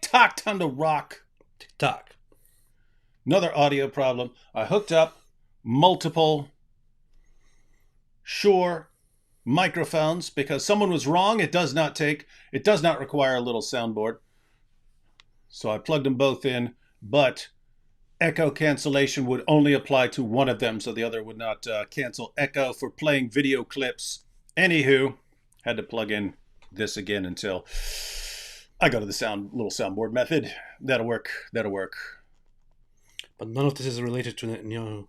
TikTok, time to rock. TikTok. Another audio problem. I hooked up multiple Shure microphones because someone was wrong. It does not require a little soundboard. So I plugged them both in, but echo cancellation would only apply to one of them, so the other would not cancel echo for playing video clips. Anywho, had to plug in this again until I go to the little soundboard method. That'll work. But none of this is related to Netanyahu.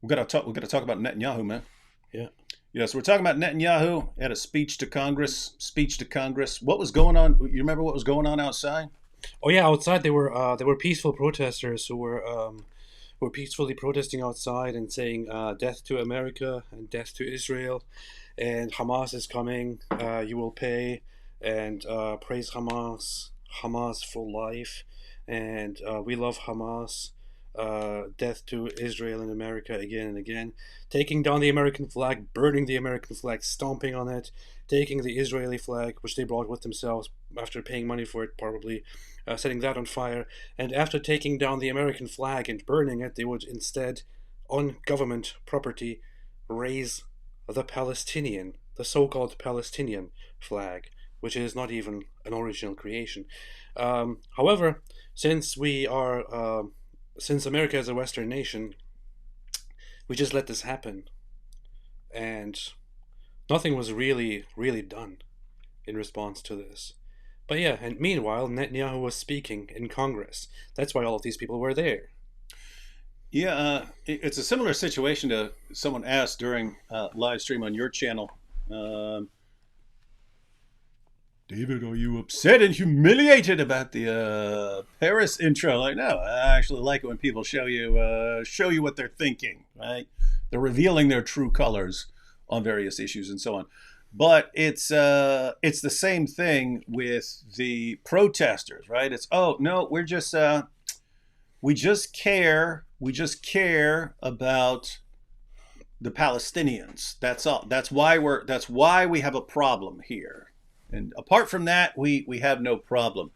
We gotta talk about Netanyahu, man. Yeah. Yeah, so we're talking about Netanyahu at a speech to Congress. What was going on? You remember what was going on outside? Oh yeah, outside they were peaceful protesters who were peacefully protesting outside and saying death to America and death to Israel, and Hamas is coming, you will pay, and praise Hamas for life, and we love Hamas, death to Israel and America again and again, taking down the American flag, burning the American flag, stomping on it, taking the Israeli flag, which they brought with themselves after paying money for it probably, setting that on fire, and after taking down the American flag and burning it, they would instead, on government property, raise the so-called Palestinian flag, which is not even an original creation. However, since America is a Western nation, we just let this happen, and nothing was really done in response to this. But yeah, and meanwhile, Netanyahu was speaking in Congress. That's why all of these people were there. Yeah, it's a similar situation to someone asked during live stream on your channel. David, are you upset and humiliated about the Paris intro? Like, no, I actually like it when people show you what they're thinking, right? They're revealing their true colors on various issues and so on. But it's the same thing with the protesters, right? It's, oh no, we just care about the Palestinians. That's all. That's why we have a problem here. And apart from that, we have no problem.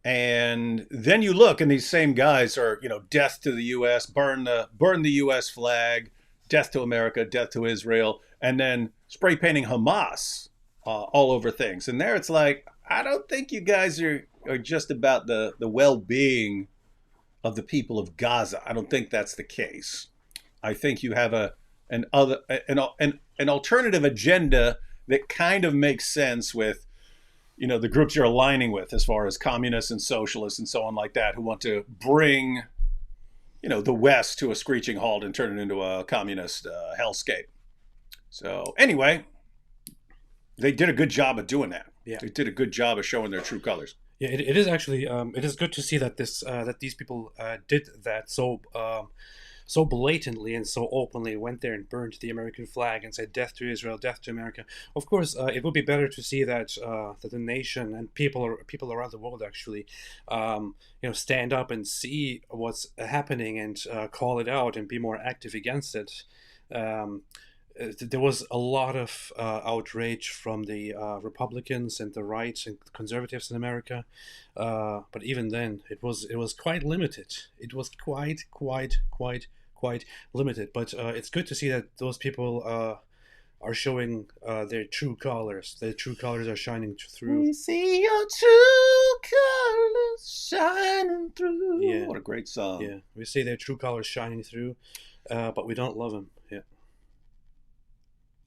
And then you look, and these same guys are, death to the U.S., burn the U.S. flag, death to America, death to Israel, and then spray painting Hamas all over things. And there it's like, I don't think you guys are just about the well-being of the people of Gaza. I don't think that's the case. I think you have an alternative agenda that kind of makes sense with, the groups you're aligning with, as far as communists and socialists and so on like that, who want to bring, the West to a screeching halt and turn it into a communist hellscape. So anyway, they did a good job of doing that. Yeah. They did a good job of showing their true colors. Yeah, it is actually it is good to see that these people did that so blatantly and so openly, went there and burned the American flag and said death to Israel, death to America. Of course, it would be better to see that the nation and people around the world actually, stand up and see what's happening and call it out and be more active against it. There was a lot of outrage from the Republicans and the right and conservatives in America, but even then, it was quite limited. It was quite limited. But it's good to see that those people are showing their true colors. Their true colors are shining through. We see your true colors shining through. Yeah. What a great song. Yeah, we see their true colors shining through, but we don't love them. Yeah.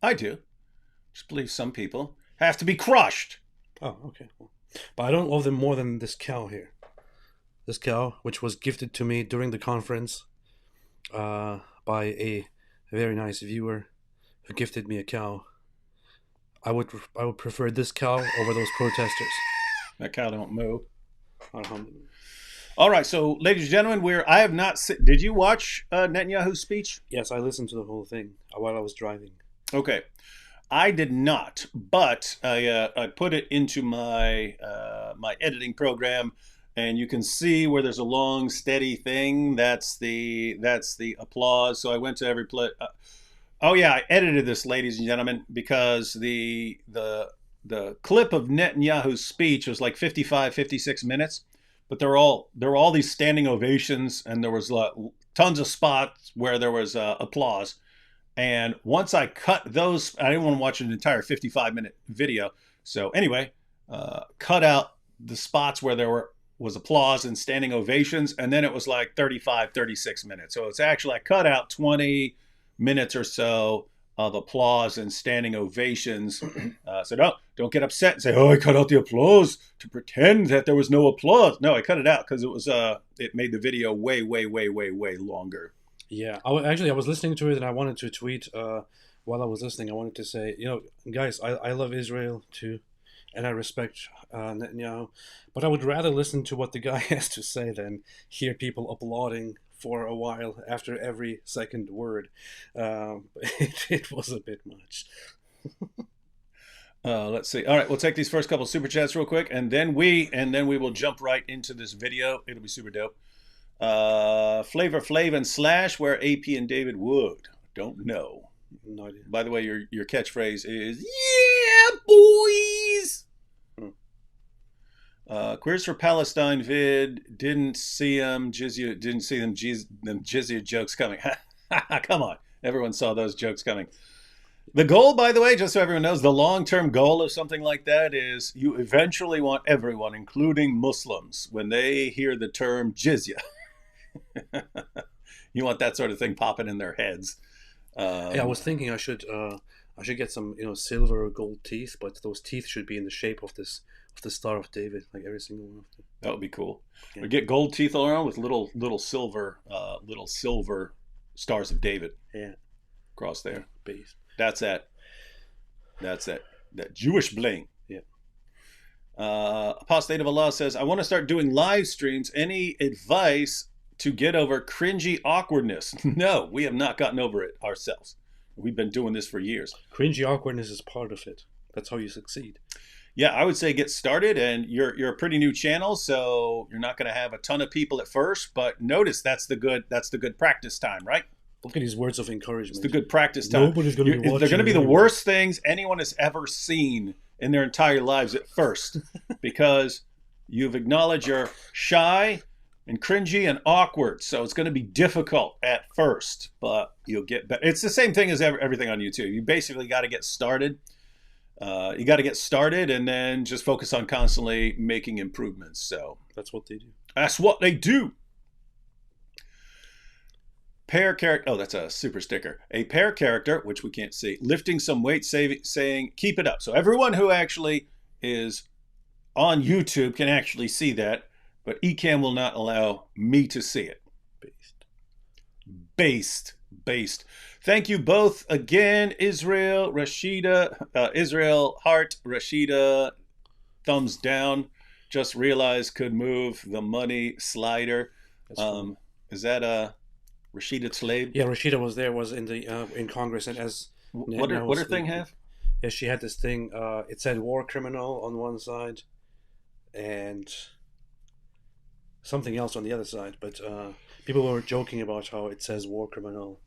I do. Just believe some people have to be crushed. Oh, okay. But I don't love them more than this cow here. This cow, which was gifted to me during the conference by a very nice viewer who gifted me a cow. I would prefer this cow over those protesters. That cow don't move. All right, so ladies and gentlemen, I have not. Did you watch Netanyahu's speech? Yes, I listened to the whole thing while I was driving. Okay, I did not, but I put it into my my editing program, and you can see where there's a long, steady thing. That's the applause. So I went to every play. Oh yeah, I edited this, ladies and gentlemen, because the the clip of Netanyahu's speech was like 55, 56 minutes, but there were all these standing ovations, and there was tons of spots where there was applause. And once I cut those, I didn't want to watch an entire 55-minute video. So anyway, cut out the spots where was applause and standing ovations, and then it was like 35, 36 minutes. So it's actually, I cut out 20 minutes or so of applause and standing ovations. So don't get upset and say, "Oh, I cut out the applause to pretend that there was no applause." No, I cut it out because it made the video way, way, way, way, way longer. Yeah, I was listening to it, and I wanted to tweet while I was listening. I wanted to say, guys, I love Israel too, and I respect Netanyahu, but I would rather listen to what the guy has to say than hear people applauding for a while after every second word. It was a bit much. Let's see. All right, we'll take these first couple super chats real quick, and then we will jump right into this video. It'll be super dope. Flavor Flav and Slash, where AP and David Wood. Don't know. No idea. By the way, your catchphrase is "Yeah, boys." Queers for Palestine vid, didn't see them jizya jokes coming. Come on, everyone saw those jokes coming. The goal, by the way, just so everyone knows, the long-term goal of something like that is you eventually want everyone, including Muslims, when they hear the term jizya, you want that sort of thing popping in their heads. I was thinking I should get some silver or gold teeth, but those teeth should be in the shape of the Star of David, like every single one of them. That would be cool. Yeah. Or get gold teeth all around with little silver stars of David. Yeah, across there. Beast. That's that Jewish bling. Yeah. Apostate of Allah says, "I want to start doing live streams. Any advice to get over cringy awkwardness?" No, we have not gotten over it ourselves. We've been doing this for years. Cringy awkwardness is part of it. That's how you succeed. Yeah, I would say get started, and you're a pretty new channel, so you're not going to have a ton of people at first. But notice that's the good practice time, right? Look at these words of encouragement. It's the good practice time. Nobody's going to be watching. They're going to be the worst things anyone has ever seen in their entire lives at first, because you've acknowledged you're shy and cringy and awkward. So it's going to be difficult at first, but you'll get better. It's the same thing as everything on YouTube. You basically got to get started. You got to get started and then just focus on constantly making improvements. So that's what they do. That's what they do. Pair character. Oh, that's a super sticker. A pair character, which we can't see, lifting some weight, saying, "Keep it up." So everyone who actually is on YouTube can actually see that, but Ecamm will not allow me to see it. Based. Thank you both again, Israel, Rashida, Israel, heart, Rashida, thumbs down. Just realized could move the money slider. Is that Rashida Tlaib? Yeah, Rashida was in the in Congress, and as what her thing have? Yeah, she had this thing. It said war criminal on one side, and something else on the other side. But people were joking about how it says war criminal.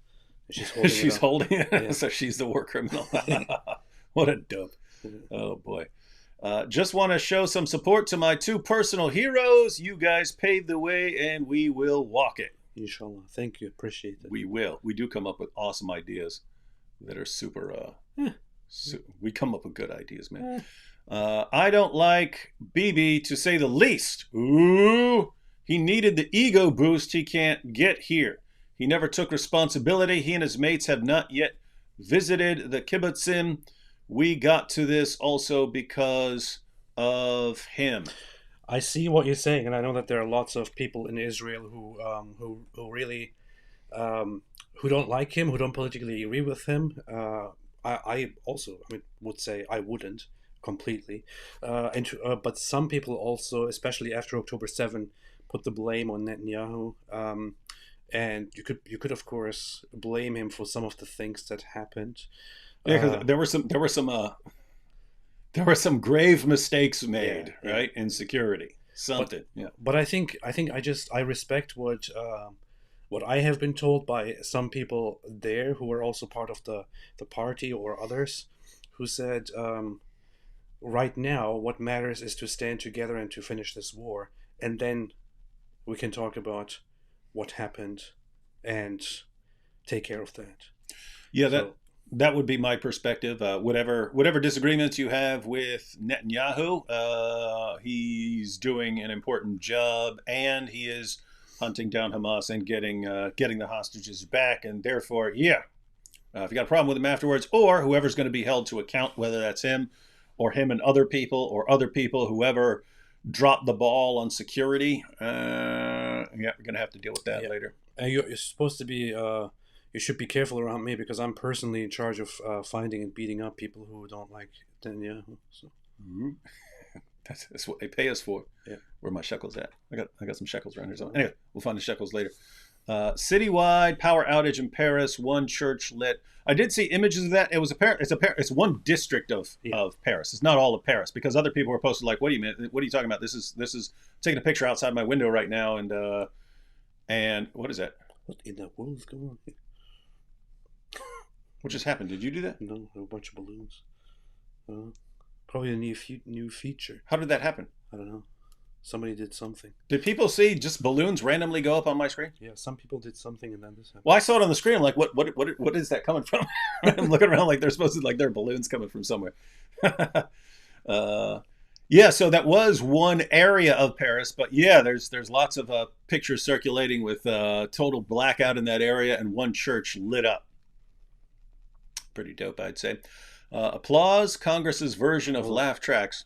And she's holding it. Yeah. So she's the war criminal. What a dope. Oh boy. Just want to show some support to my two personal heroes. You guys paved the way, and we will walk it. Inshallah. Thank you. Appreciate it. We will. We do come up with awesome ideas that are super. We come up with good ideas, man. I don't like Bibi, to say the least. Ooh, he needed the ego boost he can't get here. He never took responsibility. He and his mates have not yet visited the kibbutzim. We got to this also because of him. I see what you're saying, and I know that there are lots of people in Israel who really who don't like him, who don't politically agree with him. I would say I wouldn't completely, but some people also, especially after October 7, put the blame on Netanyahu. And you could of course blame him for some of the things that happened. Yeah, because there were some grave mistakes made, yeah, right? In security, something. But I think I respect what I have been told by some people there who were also part of the party or others, who said right now, what matters is to stand together and to finish this war, and then we can talk about what happened and take care of that. Yeah, So, that would be my perspective. Whatever disagreements you have with Netanyahu, he's doing an important job, and he is hunting down Hamas and getting the hostages back. And therefore, yeah, if you got a problem with him afterwards, or whoever's going to be held to account, whether that's him or him and other people, or other people, whoever dropped the ball on security, yeah, we're going to have to deal with that later. And you're supposed to be. You should be careful around me because I'm personally in charge of finding and beating up people who don't like Netanyahu. So. Mm-hmm. That's what they pay us for. Yeah. Where are my shekels at? I got some shekels around here. So anyway, we'll find the shekels later. Citywide power outage in Paris. One church lit. I did see images of that. It was it's one district of Paris. It's not all of Paris, because other people were posted like, "What do you mean? What are you talking about? This is taking a picture outside my window right now." And what is that? What in the world is going on here? What just happened? Did you do that? No, a bunch of balloons. Probably a new feature. How did that happen? I don't know. Somebody did something. Did people see just balloons randomly go up on my screen? Yeah, some people did something, and then this happened. Well, I saw it on the screen. I'm like, what is that coming from? I'm looking around like they're supposed to, like, there are balloons coming from somewhere. Yeah, so that was one area of Paris, but yeah, there's lots of pictures circulating with total blackout in that area and one church lit up. Pretty dope, I'd say. Applause Congress's version of laugh tracks.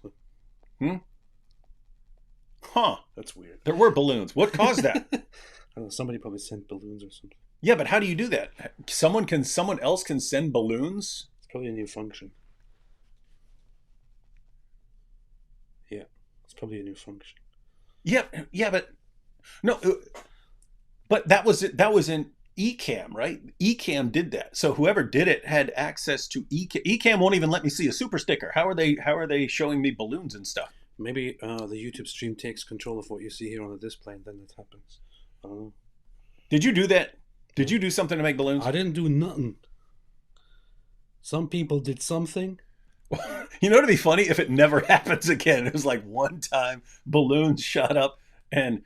Huh. That's weird. There were balloons. What caused that? I don't know. Somebody probably sent balloons or something. Yeah, but how do you do that? Someone else can send balloons? It's probably a new function. Yeah, it's probably a new function. Yeah, but no, but that was in Ecamm, right? Ecamm did that. So whoever did it had access to Ecamm. Ecamm won't even let me see a super sticker. How are they showing me balloons and stuff? Maybe the YouTube stream takes control of what you see here on the display, and then it happens. I don't know. Did you do that? Did you do something to make balloons? I didn't do nothing. Some people did something. You know, it'd be funny if it never happens again. It was like one time balloons shot up and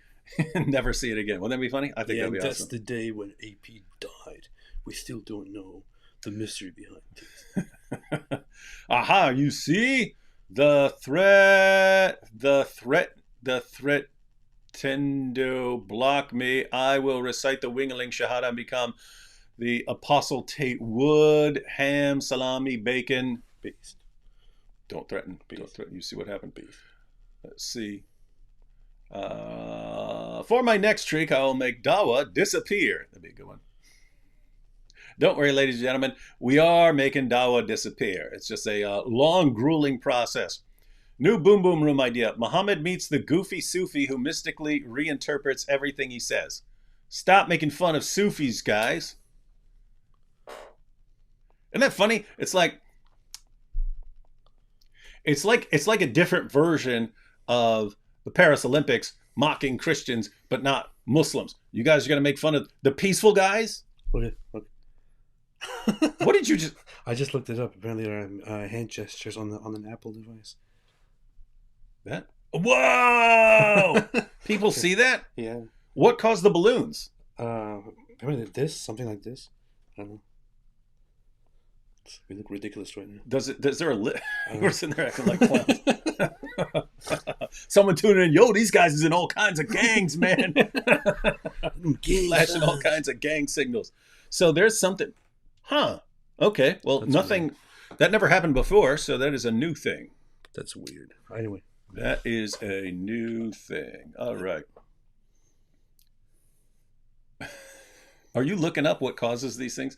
never see it again. Wouldn't that be funny? I think that'd be awesome. That's the day when AP died. We still don't know the mystery behind it. Aha, you see? The threat tendo block me. I will recite the Wingling Shahada and become the Apostate wood, ham, salami, bacon. Beast. Don't threaten. Beast. Don't threaten. You see what happened? Beast. Let's see. For my next trick, I will make Dawa disappear. That'd be a good one. Don't worry, ladies and gentlemen. We are making Dawa disappear. It's just a long, grueling process. New Boom Boom Room idea. Muhammad meets the goofy Sufi who mystically reinterprets everything he says. Stop making fun of Sufis, guys. Isn't that funny? It's like a different version of the Paris Olympics mocking Christians, but not Muslims. You guys are going to make fun of the peaceful guys? Look. What did you just... I just looked it up. Apparently there are hand gestures on an Apple device. That? Whoa! People see that? Yeah. What caused the balloons? Apparently something like this. I don't know. We look ridiculous right now. Is there a we're sitting there acting like clowns. Someone tuning in, yo, these guys is in all kinds of gangs, man. Flashing all kinds of gang signals. So there's something. Huh. Okay. Well, that's nothing weird. That never happened before, so that is a new thing. That's weird. Anyway. That is a new thing. All right. Are you looking up what causes these things?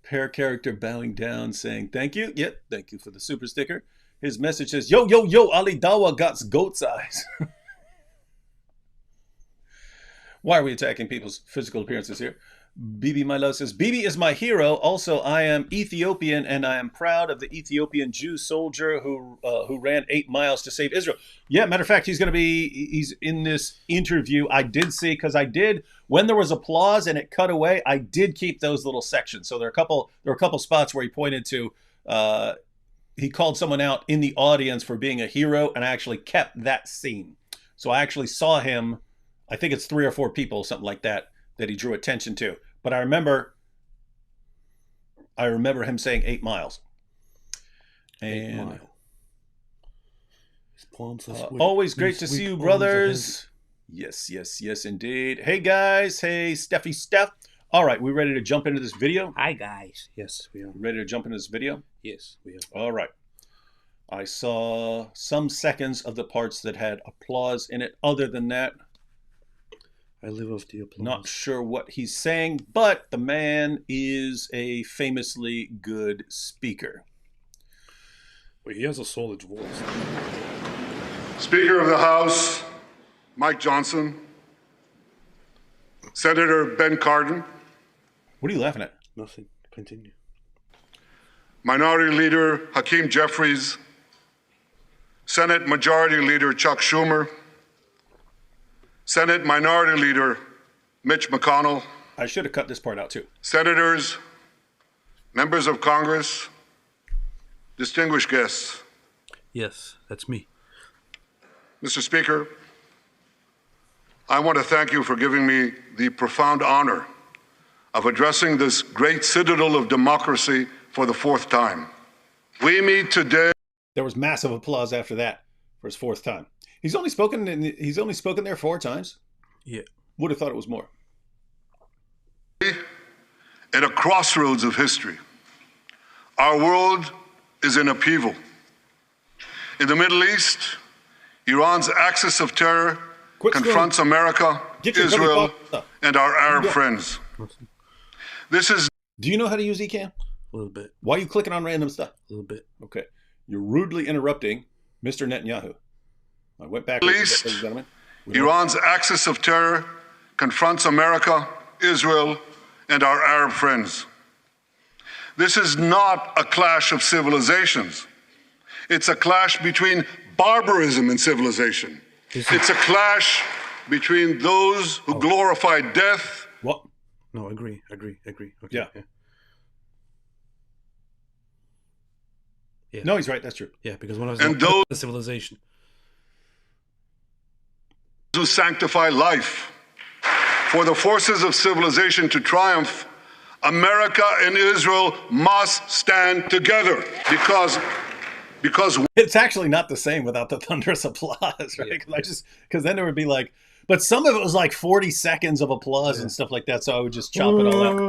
Pair character bowing down saying thank you. Yep, thank you for the super sticker. His message says, yo, Ali Dawa got goat's eyes. Why are we attacking people's physical appearances here? Bibi, my love, says, Bibi is my hero. Also, I am Ethiopian, and I am proud of the Ethiopian Jew soldier who ran 8 miles to save Israel. Yeah, matter of fact, he's in this interview. I did see, because when there was applause and it cut away, I did keep those little sections. So there are a couple spots where he pointed to he called someone out in the audience for being a hero, and I actually kept that scene. So I actually saw him, I think it's 3 or 4 people, something like that, that he drew attention to. But I remember him saying 8 miles. And 8 mile. Always great to see you, brothers. Yes, indeed. Hey, guys. Hey, Steph. All right, we ready to jump into this video? Hi, guys. Yes, we are. Ready to jump into this video? Yes, we are. All right. I saw some seconds of the parts that had applause in it. Other than that, I live off the applause. Not sure what he's saying, but the man is a famously good speaker. Well, he has a solid voice. Speaker of the House, Mike Johnson. Senator Ben Cardin. What are you laughing at? Nothing. Continue. Minority Leader Hakeem Jeffries. Senate Majority Leader Chuck Schumer. Senate Minority Leader Mitch McConnell. I should have cut this part out too. Senators, members of Congress, distinguished guests. Yes, that's me. Mr. Speaker, I want to thank you for giving me the profound honor of addressing this great citadel of democracy for the 4th time. We meet today. There was massive applause after that for his 4th time. He's only spoken there 4 times. Yeah. Would have thought it was more. At a crossroads of history. Our world is in upheaval. In the Middle East, Iran's axis of terror confronts America, Israel, and our Arab friends. This is... Do you know how to use Ecan? A little bit. Why are you clicking on random stuff? A little bit. Okay. You're rudely interrupting Mr. Netanyahu. I went back. Least, Iran's axis of terror confronts America, Israel, and our Arab friends. This is not a clash of civilizations. It's a clash between barbarism and civilization. It's a clash between those who glorify death. What? No, agree. Okay. Yeah. No, he's right. That's true. Yeah, because when I was and those the civilization who sanctify life. For the forces of civilization to triumph, America and Israel must stand together because it's actually not the same without the thunderous applause, right? Because then there would be like, but some of it was like 40 seconds of applause and stuff like that. So I would just chop it all out.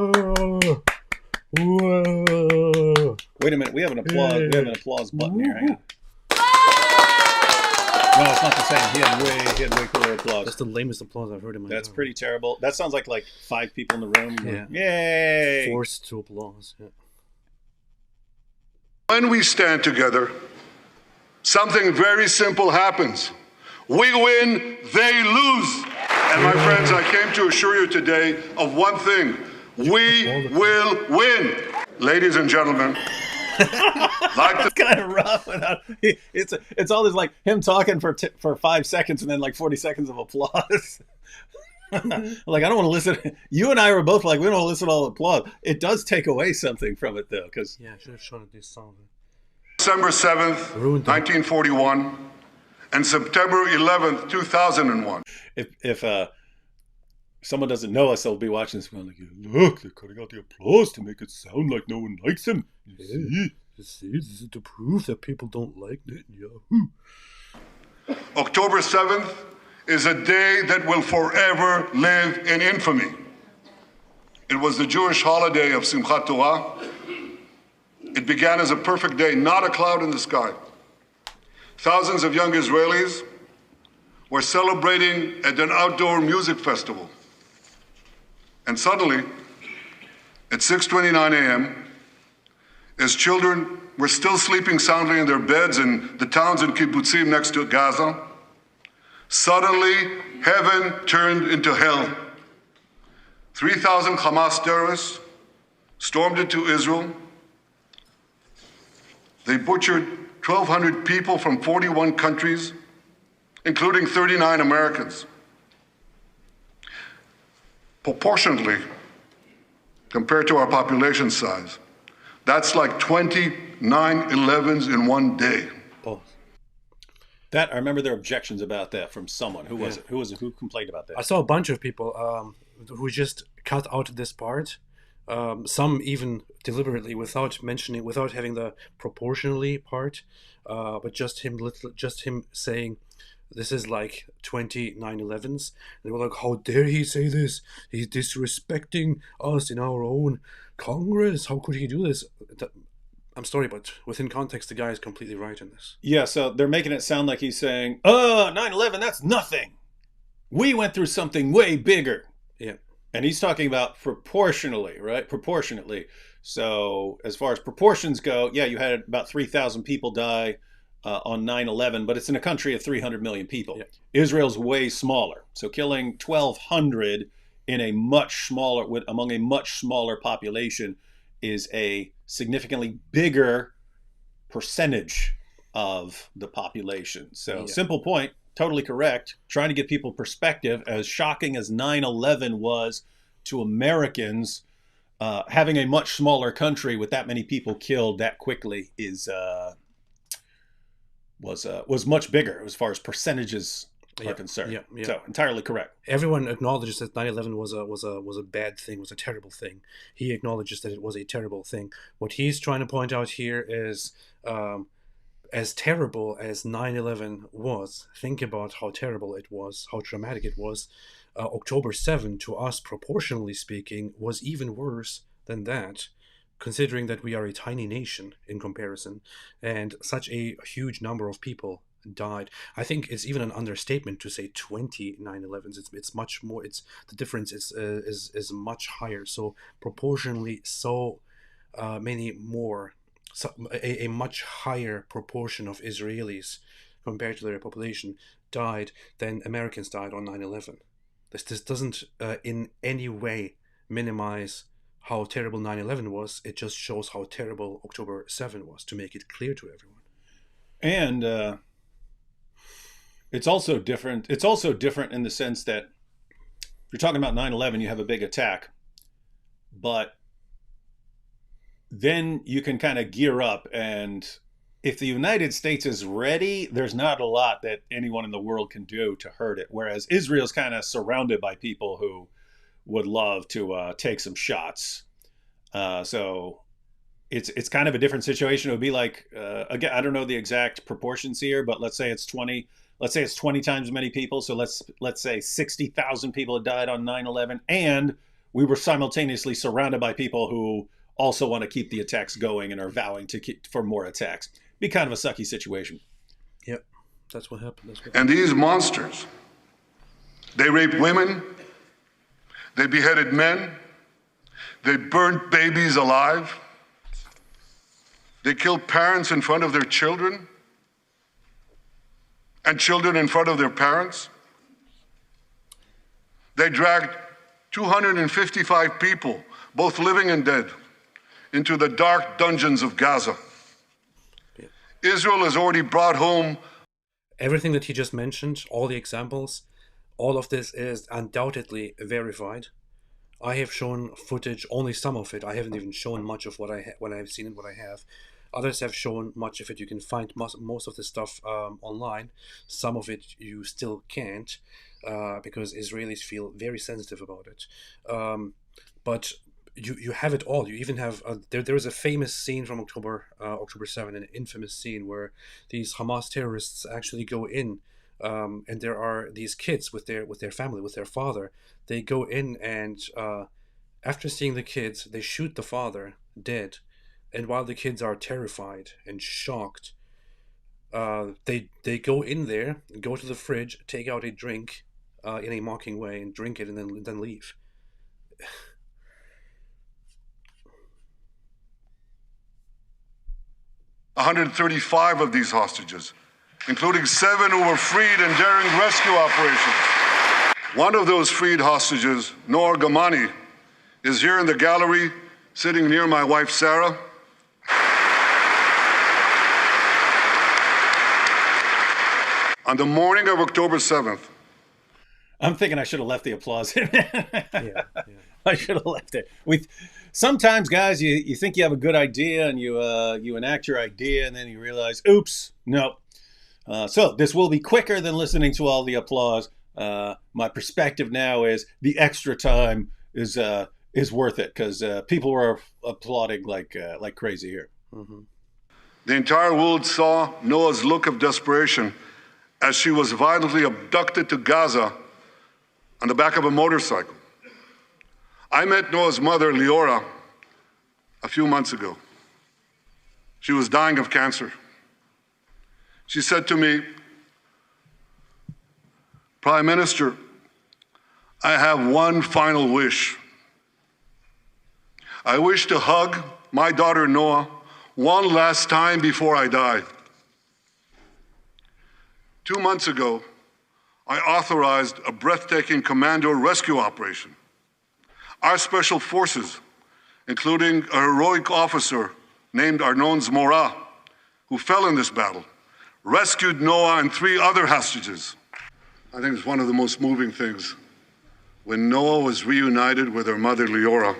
Wait a minute, we have an applause button here. Hang on. No, it's not the same. He had way cooler applause. That's the lamest applause I've heard in my life. That's pretty terrible. That sounds like 5 people in the room. Yeah. Yay! Forced to applause. Yeah. When we stand together, something very simple happens. We win, they lose. And my friends, I came to assure you today of one thing. We will win. Ladies and gentlemen. It's kind of rough. It's all this like him talking for 5 seconds and then like 40 seconds of applause. Like I don't want to listen. You and I were both like we don't want to listen to all the applause. It does take away something from it though, because I should have shown it this song. December 7th, 1941, and September 11th, 2001. If someone doesn't know us, they'll be watching this going like, look, they're cutting out the applause to make it sound like no one likes him. You see, this is to prove that people don't like Netanyahu. October 7th is a day that will forever live in infamy. It was the Jewish holiday of Simchat Torah. It began as a perfect day, not a cloud in the sky. Thousands of young Israelis were celebrating at an outdoor music festival. And suddenly, at 6:29 a.m., as children were still sleeping soundly in their beds in the towns and kibbutzim next to Gaza, suddenly heaven turned into hell. 3,000 Hamas terrorists stormed into Israel. They butchered 1,200 people from 41 countries, including 39 Americans. Proportionately, compared to our population size, That's like 20 9/11s in one day. Oh, That I remember there were objections about that from someone. Who was it? Who complained about I that? saw a bunch of people who just cut out this part. Some even deliberately, without mentioning, without having the proportionally part, but just him saying, "This is like 20 9/11s." They were like, "How dare he say this? He's disrespecting us in our own Congress. How could he do this?" I'm sorry, but within context, the guy is completely right in this. Yeah, so they're making it sound like he's saying, "Oh, 9/11, that's nothing. We went through something way bigger." Yeah. And he's talking about proportionally, right? Proportionately. So as far as proportions go, yeah, you had about 3,000 people die on 9/11, but it's in a country of 300 million people. Yeah. Israel's way smaller. So killing 1,200 in a much smaller, among a much smaller population is a significantly bigger percentage of the population. So simple point, totally correct. Trying to give people perspective, as shocking as 9/11 was to Americans, having a much smaller country with that many people killed that quickly was much bigger as far as percentages are concerned. Yeah. So entirely correct. Everyone acknowledges that 9/11 was a bad thing, was a terrible thing. He acknowledges that it was a terrible thing. What he's trying to point out here is, as terrible as 9/11 was, think about how terrible it was, how traumatic it was. October 7, to us, proportionally speaking, was even worse than that, considering that we are a tiny nation in comparison, and such a huge number of people died. I think it's even an understatement to say 20 9/11s. It's much more. It's the difference is much higher. So proportionally, so many more. So a much higher proportion of Israelis compared to their population died than Americans died on 9/11. This doesn't in any way minimize how terrible 9/11 was. It just shows how terrible October 7 was, to make it clear to everyone. And it's also different. It's also different in the sense that if you're talking about 9/11, you have a big attack, but then you can kind of gear up, and if the United States is ready, there's not a lot that anyone in the world can do to hurt it. Whereas Israel's kind of surrounded by people who would love to take some shots. So it's kind of a different situation. It would be like, again, I don't know the exact proportions here, but let's say it's 20. Let's say it's 20 times as many people. So let's say 60,000 people had died on 9/11, and we were simultaneously surrounded by people who also want to keep the attacks going and are vowing to keep for more attacks. Be kind of a sucky situation. Yep, that's what happened. And these monsters, they raped women, they beheaded men, they burnt babies alive, they killed parents in front of their children, and children in front of their parents. They dragged 255 people, both living and dead, into the dark dungeons of Gaza. Yeah. Israel has already brought home everything that he just mentioned, all the examples. All of this is undoubtedly verified. I have shown footage, only some of it. I haven't even shown much of what I've seen and what I have. Others have shown much of it. You can find most of the stuff online. Some of it you still can't because Israelis feel very sensitive about it. But you have it all. You even have there is a famous scene from October 7, an infamous scene where these Hamas terrorists actually go in, and there are these kids with their family, with their father. They go in and after seeing the kids, they shoot the father dead. And while the kids are terrified and shocked, they go in there, go to the fridge, take out a drink in a mocking way, and drink it, and then leave. 135 of these hostages, including 7 who were freed in daring rescue operations. One of those freed hostages, Noor Gamani, is here in the gallery, sitting near my wife, Sarah. On the morning of October 7th. I'm thinking I should have left the applause in. Yeah. I should have left it. Sometimes, guys, you think you have a good idea and you enact your idea, and then you realize, oops, no. So this will be quicker than listening to all the applause. My perspective now is the extra time is worth it, because people were applauding like crazy here. Mm-hmm. The entire world saw Noah's look of desperation as she was violently abducted to Gaza on the back of a motorcycle. I met Noah's mother, Leora, a few months ago. She was dying of cancer. She said to me, "Prime Minister, I have one final wish. I wish to hug my daughter Noah one last time before I die." 2 months ago, I authorized a breathtaking commando rescue operation. Our special forces, including a heroic officer named Arnon Zmora, who fell in this battle, rescued Noah and 3 other hostages. I think it's one of the most moving things when Noah was reunited with her mother Leora,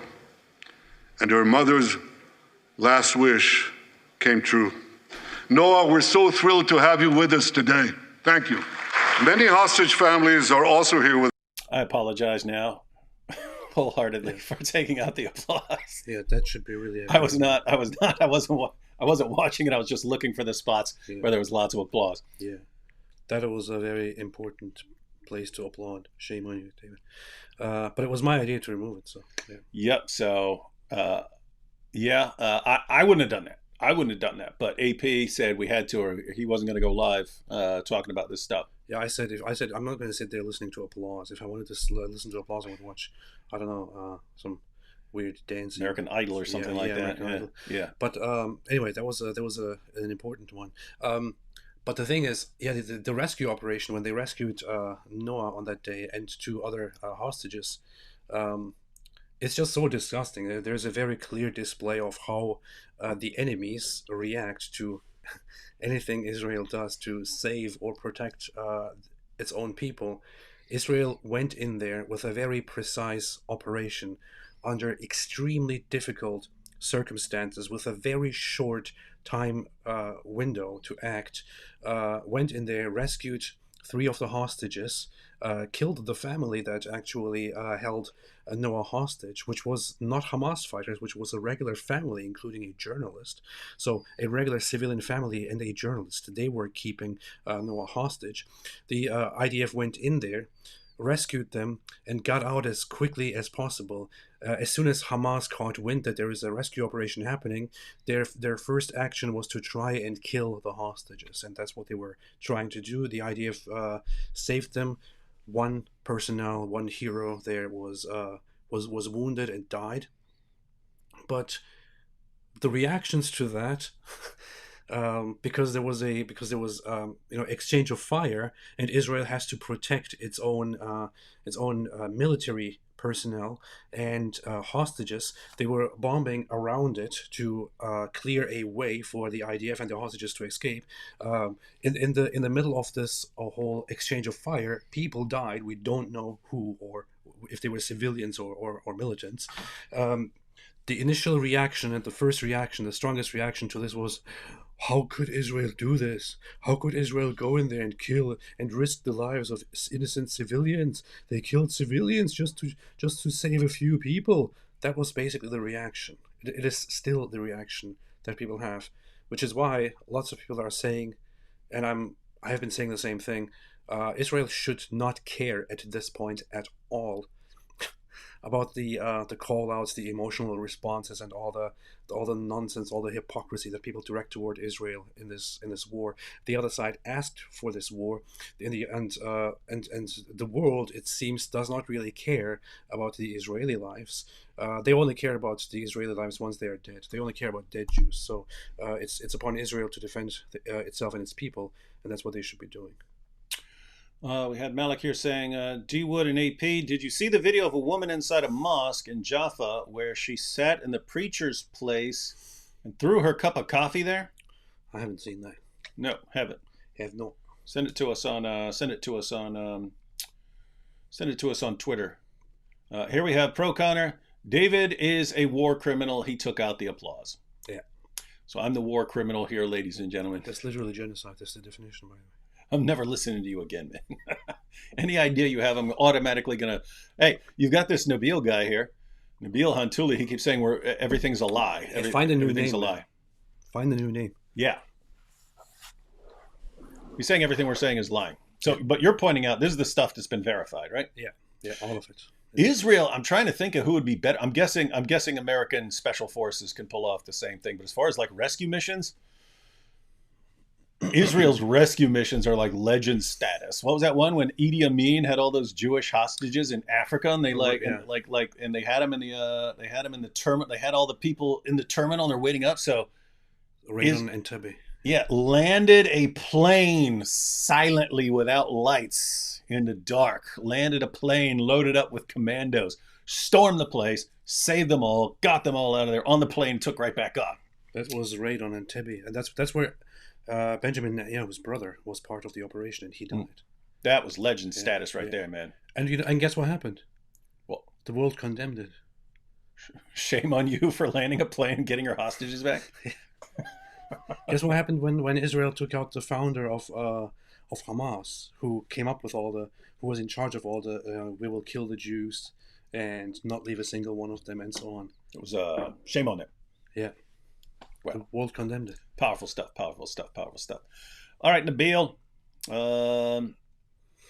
and her mother's last wish came true. Noah, we're so thrilled to have you with us today. Thank you. Many hostage families are also here with. I apologize now, wholeheartedly, for taking out the applause. Yeah, that should be really. I wasn't watching it. I was just looking for the spots where there was lots of applause. Yeah, that was a very important place to applaud. Shame on you, David. But it was my idea to remove it. So. Yeah. Yep. So. I wouldn't have done that. But AP said we had to, or he wasn't going to go live talking about this stuff. Yeah, I said I'm not going to sit there listening to applause. If I wanted to listen to applause, I would watch, I don't know, some weird dance, American Idol or something like that. Idol. Yeah. But anyway, that was an important one. But the thing is, the rescue operation, when they rescued Noah on that day and 2 other hostages. It's just so disgusting. There's a very clear display of how the enemies react to anything Israel does to save or protect its own people. Israel went in there with a very precise operation under extremely difficult circumstances with a very short time window to act. Went in there, rescued 3 of the hostages, killed the family that actually held Noah hostage, which was not Hamas fighters, which was a regular family, including a journalist. So a regular civilian family and a journalist, they were keeping Noah hostage. The IDF went in there, rescued them, and got out as quickly as possible. As soon as Hamas caught wind that there is a rescue operation happening, their first action was to try and kill the hostages, and that's what they were trying to do. The IDF saved them. One personnel, one hero there was wounded and died. But the reactions to that, because there was exchange of fire, and Israel has to protect its own military personnel and hostages. They were bombing around it to clear a way for the IDF and the hostages to escape. In the middle of this whole exchange of fire, people died. We don't know who, or if they were civilians or militants. The initial reaction and the first reaction, the strongest reaction to this was, how could Israel do this? How could Israel go in there and kill and risk the lives of innocent civilians? They killed civilians just to save a few people. That was basically the reaction. It is still the reaction that people have, which is why lots of people are saying, and I have been saying the same thing, Israel should not care at this point at all about the call outs, the emotional responses, and all the nonsense, all the hypocrisy that people direct toward Israel in this war. The other side asked for this war, and the world, it seems, does not really care about the Israeli lives. They only care about the Israeli lives once they are dead. They only care about dead Jews. So it's upon Israel to defend itself and its people, and that's what they should be doing. We had Malik here saying, D. Wood and AP, did you see the video of a woman inside a mosque in Jaffa where she sat in the preacher's place and threw her cup of coffee there? I haven't seen that. No, haven't. Have not. Send it to us on Send it to us on Twitter. Here we have Pro Connor. David is a war criminal. He took out the applause. Yeah. So I'm the war criminal here, ladies and gentlemen. That's literally genocide. That's the definition, by the way. I'm never listening to you again, man. Any idea you have, I'm automatically going to... Hey, you've got this Nabil guy here. Nabil Hantuli, he keeps saying everything's a lie. Find a new everything's name. a lie. Find the new name. Yeah. He's saying everything we're saying is lying. So, but you're pointing out this is the stuff that's been verified, right? Yeah, all of it. Israel, I'm trying to think of who would be better. I'm guessing American special forces can pull off the same thing. But as far as like rescue missions, Israel's rescue missions are like legend status. What was that one when Idi Amin had all those Jewish hostages in Africa, and they and they had them in the terminal. They had all the people in the terminal, and they're waiting up. So, Radon and Tubby. Yeah, landed a plane silently without lights in the dark. Landed a plane loaded up with commandos. Stormed the place, saved them all, got them all out of there on the plane, took right back up. That was Radon and Tubby, and that's where Benjamin Netanyahu's brother was part of the operation, and he died. That was legend status right there, man. And guess what happened? Well, the world condemned it. Shame on you for landing a plane and getting your hostages back. Guess what happened when Israel took out the founder of Hamas, who came up with who was in charge of all the we will kill the Jews and not leave a single one of them and so on. It was shame on them. Yeah. Well, the world condemned it. Powerful stuff. All right, Nabil. No,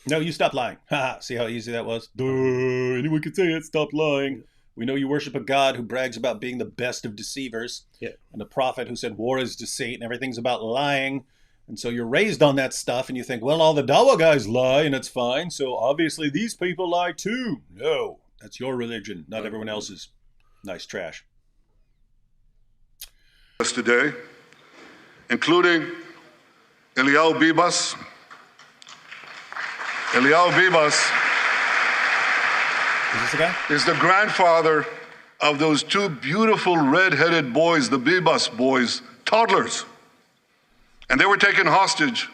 you stop lying. See how easy that was? Duh, anyone can say it. Stop lying. We know you worship a God who brags about being the best of deceivers. Yeah. And a prophet who said war is deceit and everything's about lying. And so you're raised on that stuff and you think, well, all the Dawa guys lie and it's fine. So obviously these people lie too. No, that's your religion, not everyone else's. Nice trash. Today, including Eliyahu Bibas. Eliyahu Bibas Is this the guy? Is the grandfather of those two beautiful red-headed boys, the Bibas boys, toddlers. And they were taken hostage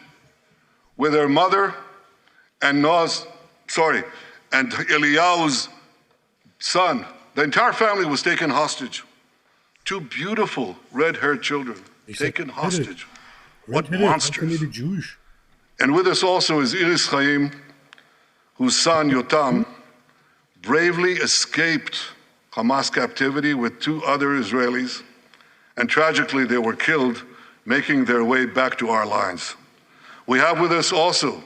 with their mother and Eliyahu's son. The entire family was taken hostage. Two beautiful red-haired children taken hostage. What monsters. Jewish. And with us also is Iris Chaim, whose son Yotam bravely escaped Hamas captivity with two other Israelis, and tragically they were killed making their way back to our lines. We have with us also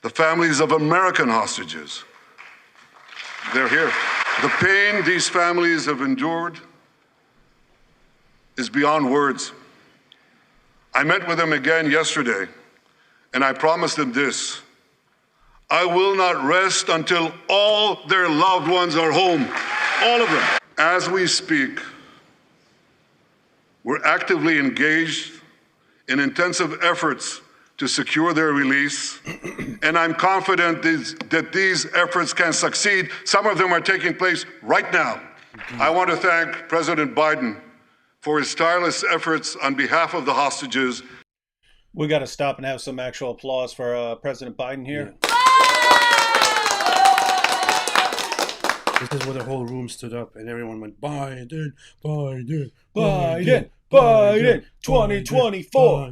the families of American hostages. They're here. The pain these families have endured is beyond words. I met with them again yesterday, and I promised them this: I will not rest until all their loved ones are home, all of them. As we speak, we're actively engaged in intensive efforts to secure their release, and I'm confident that these efforts can succeed. Some of them are taking place right now. I want to thank President Biden for his tireless efforts on behalf of the hostages. We got to stop and have some actual applause for President Biden here. Yeah. This is where the whole room stood up and everyone went, Biden, Biden, Biden, Biden, 2024,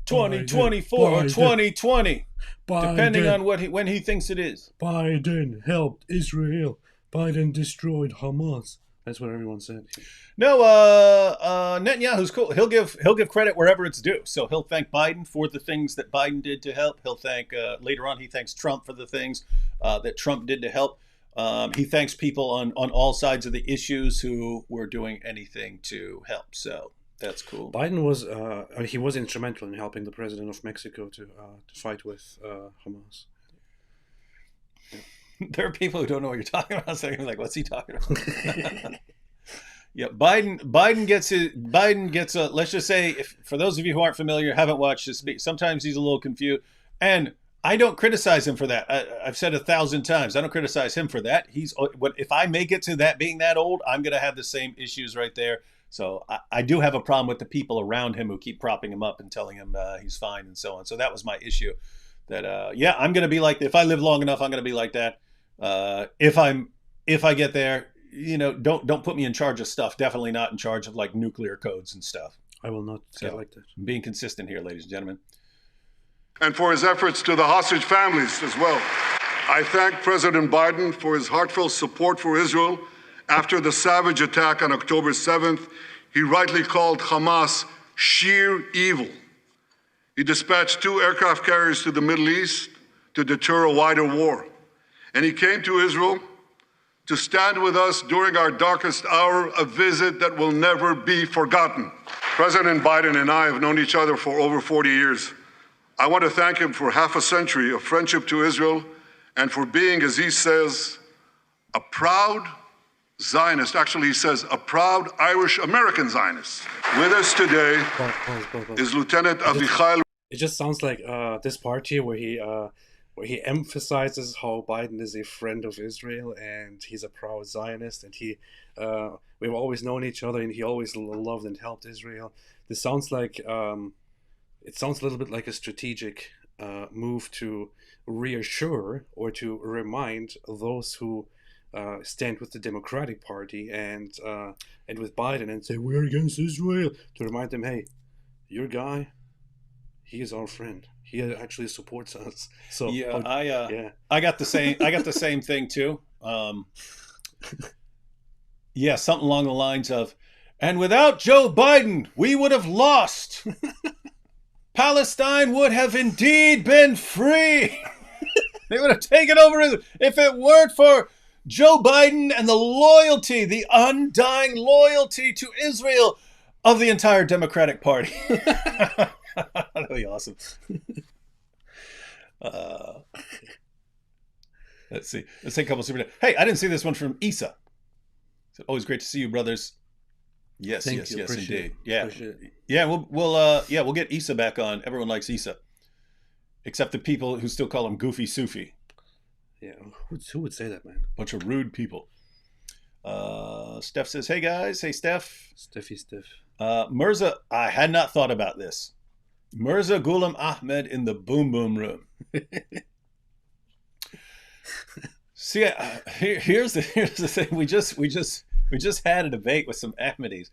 2024 or 2020, depending on when he thinks it is. Biden helped Israel. Biden destroyed Hamas. That's what everyone said. No, Netanyahu's cool. He'll give credit wherever it's due. So he'll thank Biden for the things that Biden did to help. He'll thank later on. He thanks Trump for the things that Trump did to help. He thanks people on all sides of the issues who were doing anything to help. So that's cool. Biden was he was instrumental in helping the president of Mexico to fight with Hamas. There are people who don't know what you're talking about. So I'm like, what's he talking about? Yeah, Biden gets a, let's just say, if for those of you who aren't familiar, haven't watched his speech, sometimes he's a little confused. And I don't criticize him for that. I've said 1,000 times, I don't criticize him for that. If I make it to that being that old, I'm going to have the same issues right there. So I do have a problem with the people around him who keep propping him up and telling him he's fine and so on. So that was my issue. That, I'm going to be like, if I live long enough, I'm going to be like that. If I get there, don't put me in charge of stuff. Definitely not in charge of like nuclear codes and stuff. I will not get like that. I'm being consistent here, ladies and gentlemen. And for his efforts to the hostage families as well. I thank President Biden for his heartfelt support for Israel after the savage attack on October 7th. He rightly called Hamas sheer evil. He dispatched 2 aircraft carriers to the Middle East to deter a wider war. And he came to Israel to stand with us during our darkest hour, a visit that will never be forgotten. President Biden and I have known each other for over 40 years. I want to thank him for half a century of friendship to Israel and for being, as he says, a proud Zionist. Actually, he says a proud Irish-American Zionist. With us today is Lieutenant Avichai. It just sounds like this part here where he emphasizes how Biden is a friend of Israel and he's a proud Zionist, and we've always known each other and he always loved and helped Israel. This sounds like it sounds a little bit like a strategic move to reassure or to remind those who stand with the Democratic Party and with Biden and say we're against Israel, to remind them, hey, your guy, he is our friend. He actually supports us. So I got the same thing too. Something along the lines of, and without Joe Biden, we would have lost. Palestine would have indeed been free. They would have taken over if it weren't for Joe Biden and the loyalty, the undying loyalty to Israel of the entire Democratic Party. That'd be awesome. Let's see. Let's take a couple of super. Hey, I didn't see this one from Issa. It's always great to see you, brothers. Yes, Thank you. yes, Appreciate indeed. it. Yeah, Appreciate it. yeah. We'll get Issa back on. Everyone likes Issa, except the people who still call him Goofy Sufi. Yeah, who would say that, man? Bunch of rude people. Steph says, "Hey guys, hey Steph." Stiffy stiff. Mirza, I had not thought about this. Mirza Ghulam Ahmed in the Boom Boom Room. See, here's the thing. We just had a debate with some Ahmadis.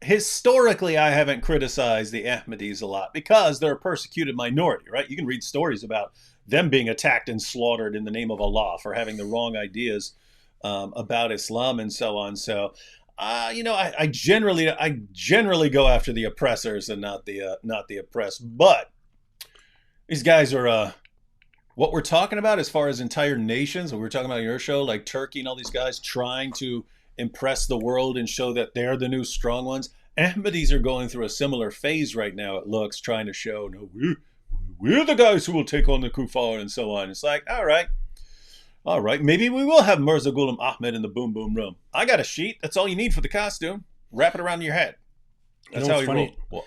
Historically, I haven't criticized the Ahmadis a lot because they're a persecuted minority, right? You can read stories about them being attacked and slaughtered in the name of Allah for having the wrong ideas about Islam and so on. So, I generally go after the oppressors and not the oppressed. But these guys are what we're talking about as far as entire nations. What we're talking about in your show, like Turkey and all these guys trying to impress the world and show that they're the new strong ones. Ahmadis are going through a similar phase right now. It looks, trying to show, no, we're the guys who will take on the kuffar and so on. It's like, all right, maybe we will have Mirza Ghulam Ahmed in the Boom Boom Room. I got a sheet. That's all you need for the costume. Wrap it around your head. That's how you funny. roll.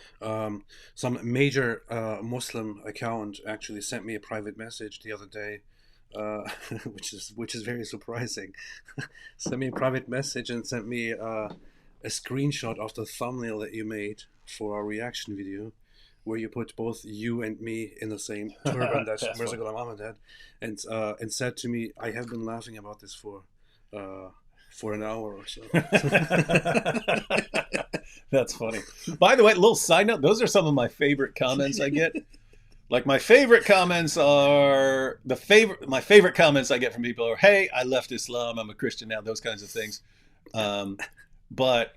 Some major Muslim account actually sent me a private message the other day, which is very surprising. Sent me a private message and sent me a screenshot of the thumbnail that you made for our reaction video, where you put both you and me in the same turban that Mirza Ghulam Ahmed had, and said to me, "I have been laughing about this for an hour or so." That's funny. By the way, little side note, those are some of my favorite comments I get. Like my favorite comments are my favorite comments I get from people are, "Hey, I left Islam. I'm a Christian now." Those kinds of things. But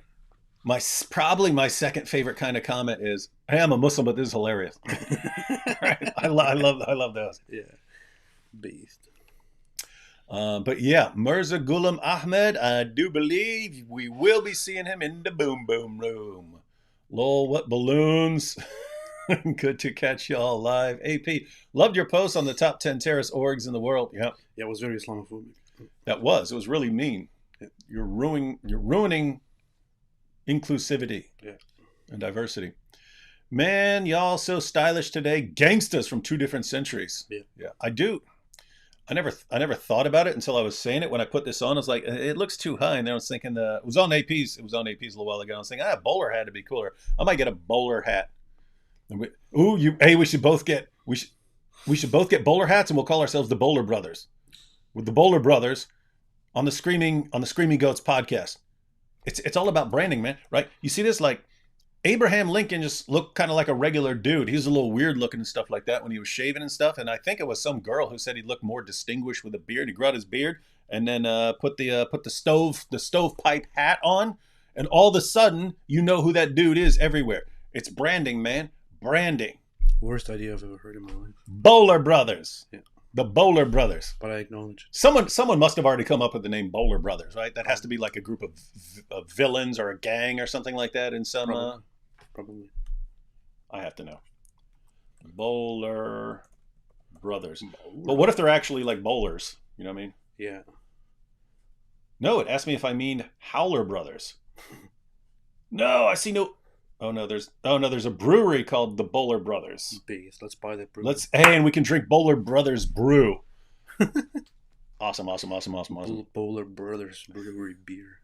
probably my second favorite kind of comment is, "Hey, I'm a Muslim, but this is hilarious." Right? I love those. Yeah, beast. But yeah, Mirza Ghulam Ahmed, I do believe we will be seeing him in the Boom Boom Room. Lol, what balloons. Good to catch y'all live. AP, loved your post on the top 10 terrorist orgs in the world. Yeah, it was very Islamophobic. It was really mean. Yeah. You're ruining inclusivity and diversity. Man, y'all so stylish today. Gangstas from 2 different centuries. Yeah, I do. I never thought about it until I was saying it. When I put this on, I was like, it looks too high. And then I was thinking, it was on APs a little while ago. I was thinking, a bowler hat would be cooler. I might get a bowler hat. We should both get, We should both get bowler hats, and we'll call ourselves the Bowler Brothers. With the Bowler Brothers on the Screaming Goats podcast. It's all about branding, man. Right? You see this, like Abraham Lincoln just looked kind of like a regular dude. He was a little weird looking and stuff like that when he was shaving and stuff. And I think it was some girl who said he looked more distinguished with a beard. He grew out his beard and then put the stovepipe hat on, and all of a sudden you know who that dude is everywhere. It's branding, man. Branding. Worst idea I've ever heard in my life. Bowler Brothers. Yeah. The Bowler Brothers. But I acknowledge. Someone must have already come up with the name Bowler Brothers, right? That has to be like a group of villains or a gang or something like that in some... Probably. I have to know. Bowler Brothers. But what if they're actually like bowlers? You know what I mean? Yeah. No, it asked me if I mean Howler Brothers. No, I see no... Oh no, there's a brewery called the Bowler Brothers. Base. Let's buy that brewery. And we can drink Bowler Brothers brew. Awesome. Bowler Brothers brewery beer.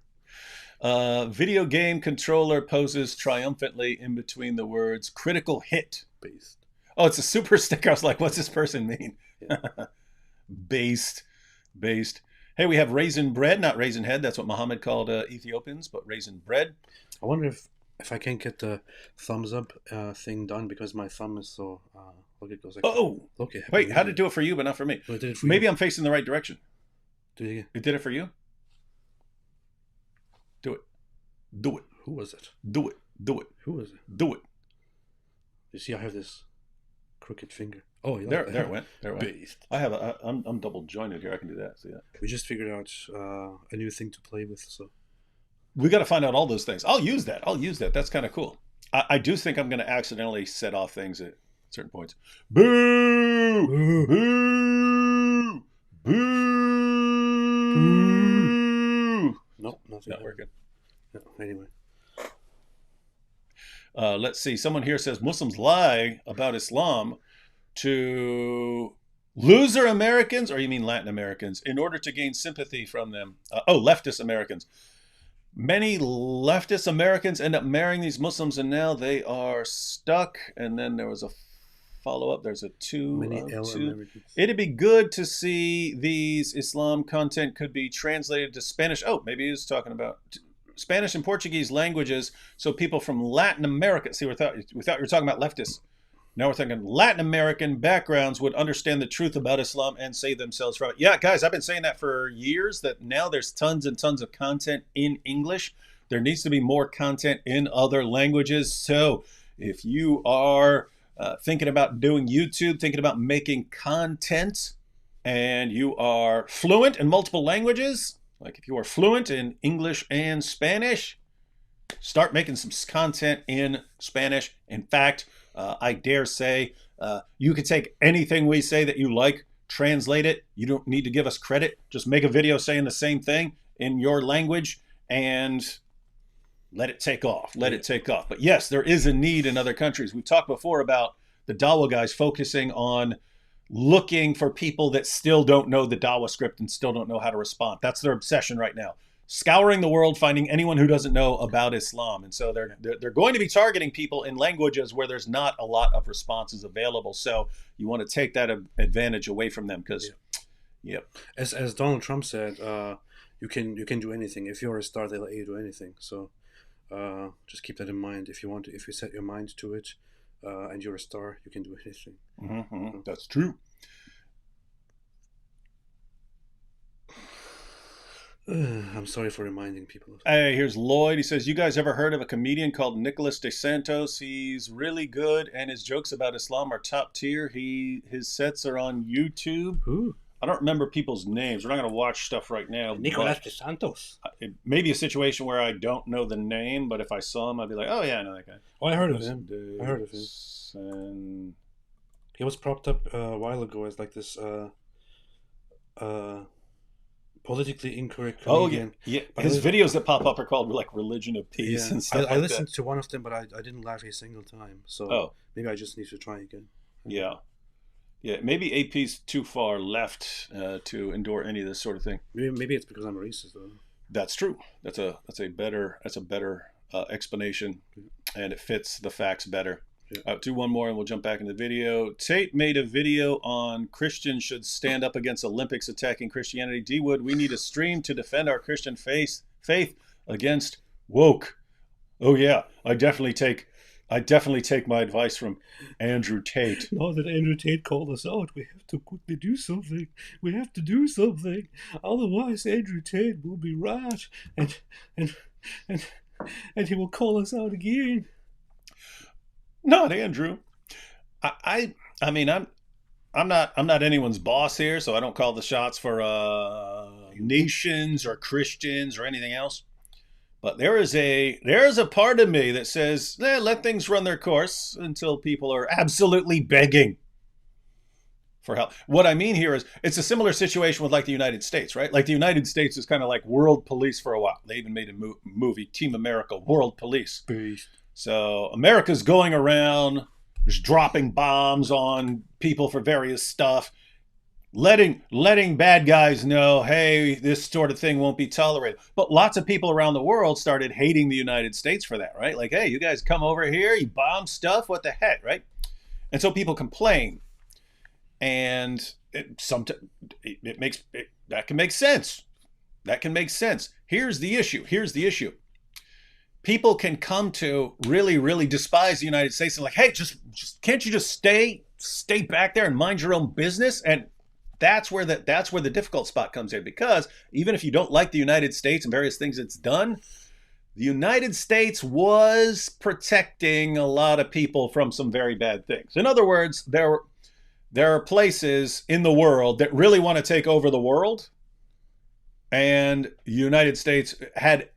Video game controller poses triumphantly in between the words critical hit. Based. Oh, it's a super sticker. I was like, what's this person mean? Yeah. Based. Hey, we have raisin bread, not raisin head. That's what Muhammad called Ethiopians, but raisin bread. I wonder if I can get the thumbs up thing done because my thumb is so... look, it goes like... Oh! Okay. Wait, how did it do it for you, but not for me? Well, it did it for Maybe you. I'm facing the right direction. Did It did it for you? Do it. Who was it? Do it. Who was it? Do it. You see, I have this crooked finger. Oh, yeah. There it went. Based. I'm double jointed here. I can do that. See that? We just figured out a new thing to play with, so... We got to find out all those things. I'll use that. That's kind of cool. I do think I'm going to accidentally set off things at certain points. Boo! Boo! Boo! Boo! Nope, nothing. Not working. No, anyway. Let's see. Someone here says Muslims lie about Islam to loser Americans, or you mean Latin Americans, in order to gain sympathy from them. Leftist Americans. Many leftist Americans end up marrying these Muslims, and now they are stuck. And then there was a follow-up. There's a two. Americans. It'd be good to see these Islam content could be translated to Spanish. Oh, maybe he was talking about Spanish and Portuguese languages, so people from Latin America. See, we thought you were talking about leftists. Now we're thinking Latin American backgrounds would understand the truth about Islam and save themselves from it. Yeah, guys, I've been saying that for years, that now there's tons and tons of content in English. There needs to be more content in other languages. So if you are thinking about doing YouTube, thinking about making content, and you are fluent in multiple languages, like if you are fluent in English and Spanish, start making some content in Spanish. In fact, I dare say you can take anything we say that you like, translate it. You don't need to give us credit. Just make a video saying the same thing in your language and let it take off. But yes, there is a need in other countries. We talked before about the Dawa guys focusing on looking for people that still don't know the Dawa script and still don't know how to respond. That's their obsession right now. Scouring the world, finding anyone who doesn't know about Islam. And so they're going to be targeting people in languages where there's not a lot of responses available. So you want to take that advantage away from them because, yep. As Donald Trump said, you can do anything. If you're a star, they let you do anything. So just keep that in mind. If you set your mind to it and you're a star, you can do anything. Mm-hmm. That's true. I'm sorry for reminding people. Hey, here's Lloyd. He says, you guys ever heard of a comedian called Nicholas DeSantos? He's really good, and his jokes about Islam are top tier. His sets are on YouTube. Who? I don't remember people's names. We're not going to watch stuff right now. Nicholas DeSantos. It may be a situation where I don't know the name, but if I saw him, I'd be like, oh, yeah, I know that guy. Oh, I heard of him. He was propped up a while ago as like this... politically incorrect comedian. Yeah. His videos that pop up are called like Religion of Peace and stuff. I listened to one of them, but I didn't laugh a single time. So maybe I just need to try again. Yeah. Maybe AP's too far left to endure any of this sort of thing. Maybe it's because I'm a racist, though. That's true. That's a better explanation, and it fits the facts better. Do one more and we'll jump back in the video. Tate made a video on Christians should stand up against Olympics attacking Christianity. D Wood, we need a stream to defend our Christian faith against woke. Oh yeah, I definitely take my advice from Andrew Tate. Now that Andrew Tate called us out, we have to quickly do something. We have to do something. Otherwise, Andrew Tate will be right, and he will call us out again. Not Andrew. I mean, I'm not anyone's boss here, so I don't call the shots for nations or Christians or anything else. But there is a part of me that says, let things run their course until people are absolutely begging for help. What I mean here is it's a similar situation with like the United States, right? Like the United States is kind of like world police for a while. They even made a movie, Team America, World Police. Beast. So America's going around just dropping bombs on people for various stuff, letting bad guys know, hey, this sort of thing won't be tolerated. But lots of people around the world started hating the United States for that, right? Like, hey, you guys come over here, you bomb stuff, what the heck, right? And so people complain. And that can make sense. That can make sense. Here's the issue. People can come to really, really despise the United States and like, hey, just can't you just stay back there and mind your own business? And that's where the difficult spot comes in, because even if you don't like the United States and various things it's done, the United States was protecting a lot of people from some very bad things. In other words, there are places in the world that really want to take over the world. And the United States had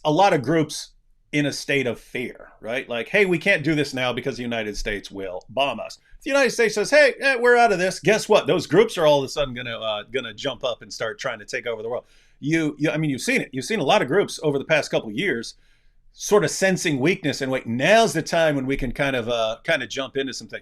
a lot of groups in a state of fear, right? Like, hey, we can't do this now because the United States will bomb us. If the United States says, hey, we're out of this, guess what? Those groups are all of a sudden gonna jump up and start trying to take over the world. I mean, you've seen it. You've seen a lot of groups over the past couple of years sort of sensing weakness and wait, now's the time when we can kind of jump into something.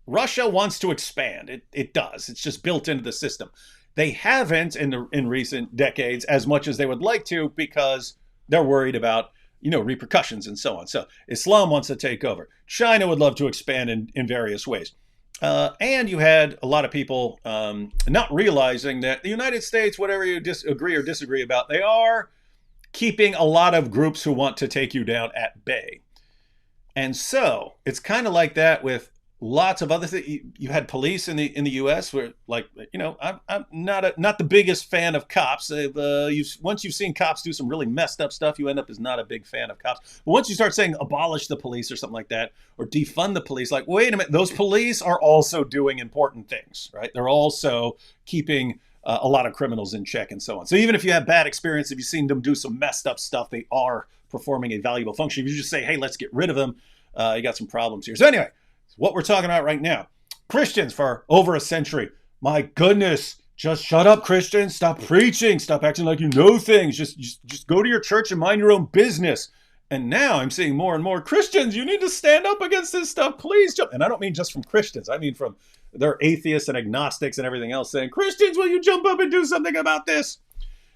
Russia wants to expand. It does. It's just built into the system. They haven't in recent decades as much as they would like to, because they're worried about, repercussions and so on. So Islam wants to take over. China would love to expand in various ways. And you had a lot of people not realizing that the United States, whatever you agree or disagree about, they are keeping a lot of groups who want to take you down at bay. And so it's kind of like that with lots of other things. You had police in the U.S. where, like, I'm not the biggest fan of cops. Once you've seen cops do some really messed up stuff, you end up as not a big fan of cops. But once you start saying abolish the police or something like that, or defund the police, like, wait a minute, those police are also doing important things, right? They're also keeping a lot of criminals in check and so on. So even if you have bad experience, if you've seen them do some messed up stuff, they are performing a valuable function. If you just say, hey, let's get rid of them, you got some problems here. So anyway, what we're talking about right now, Christians for over a century. My goodness, just shut up, Christians. Stop preaching. Stop acting like you know things. Just go to your church and mind your own business. And now I'm seeing more and more Christians. You need to stand up against this stuff. Please jump. And I don't mean just from Christians. I mean from their atheists and agnostics and everything else saying, Christians, will you jump up and do something about this?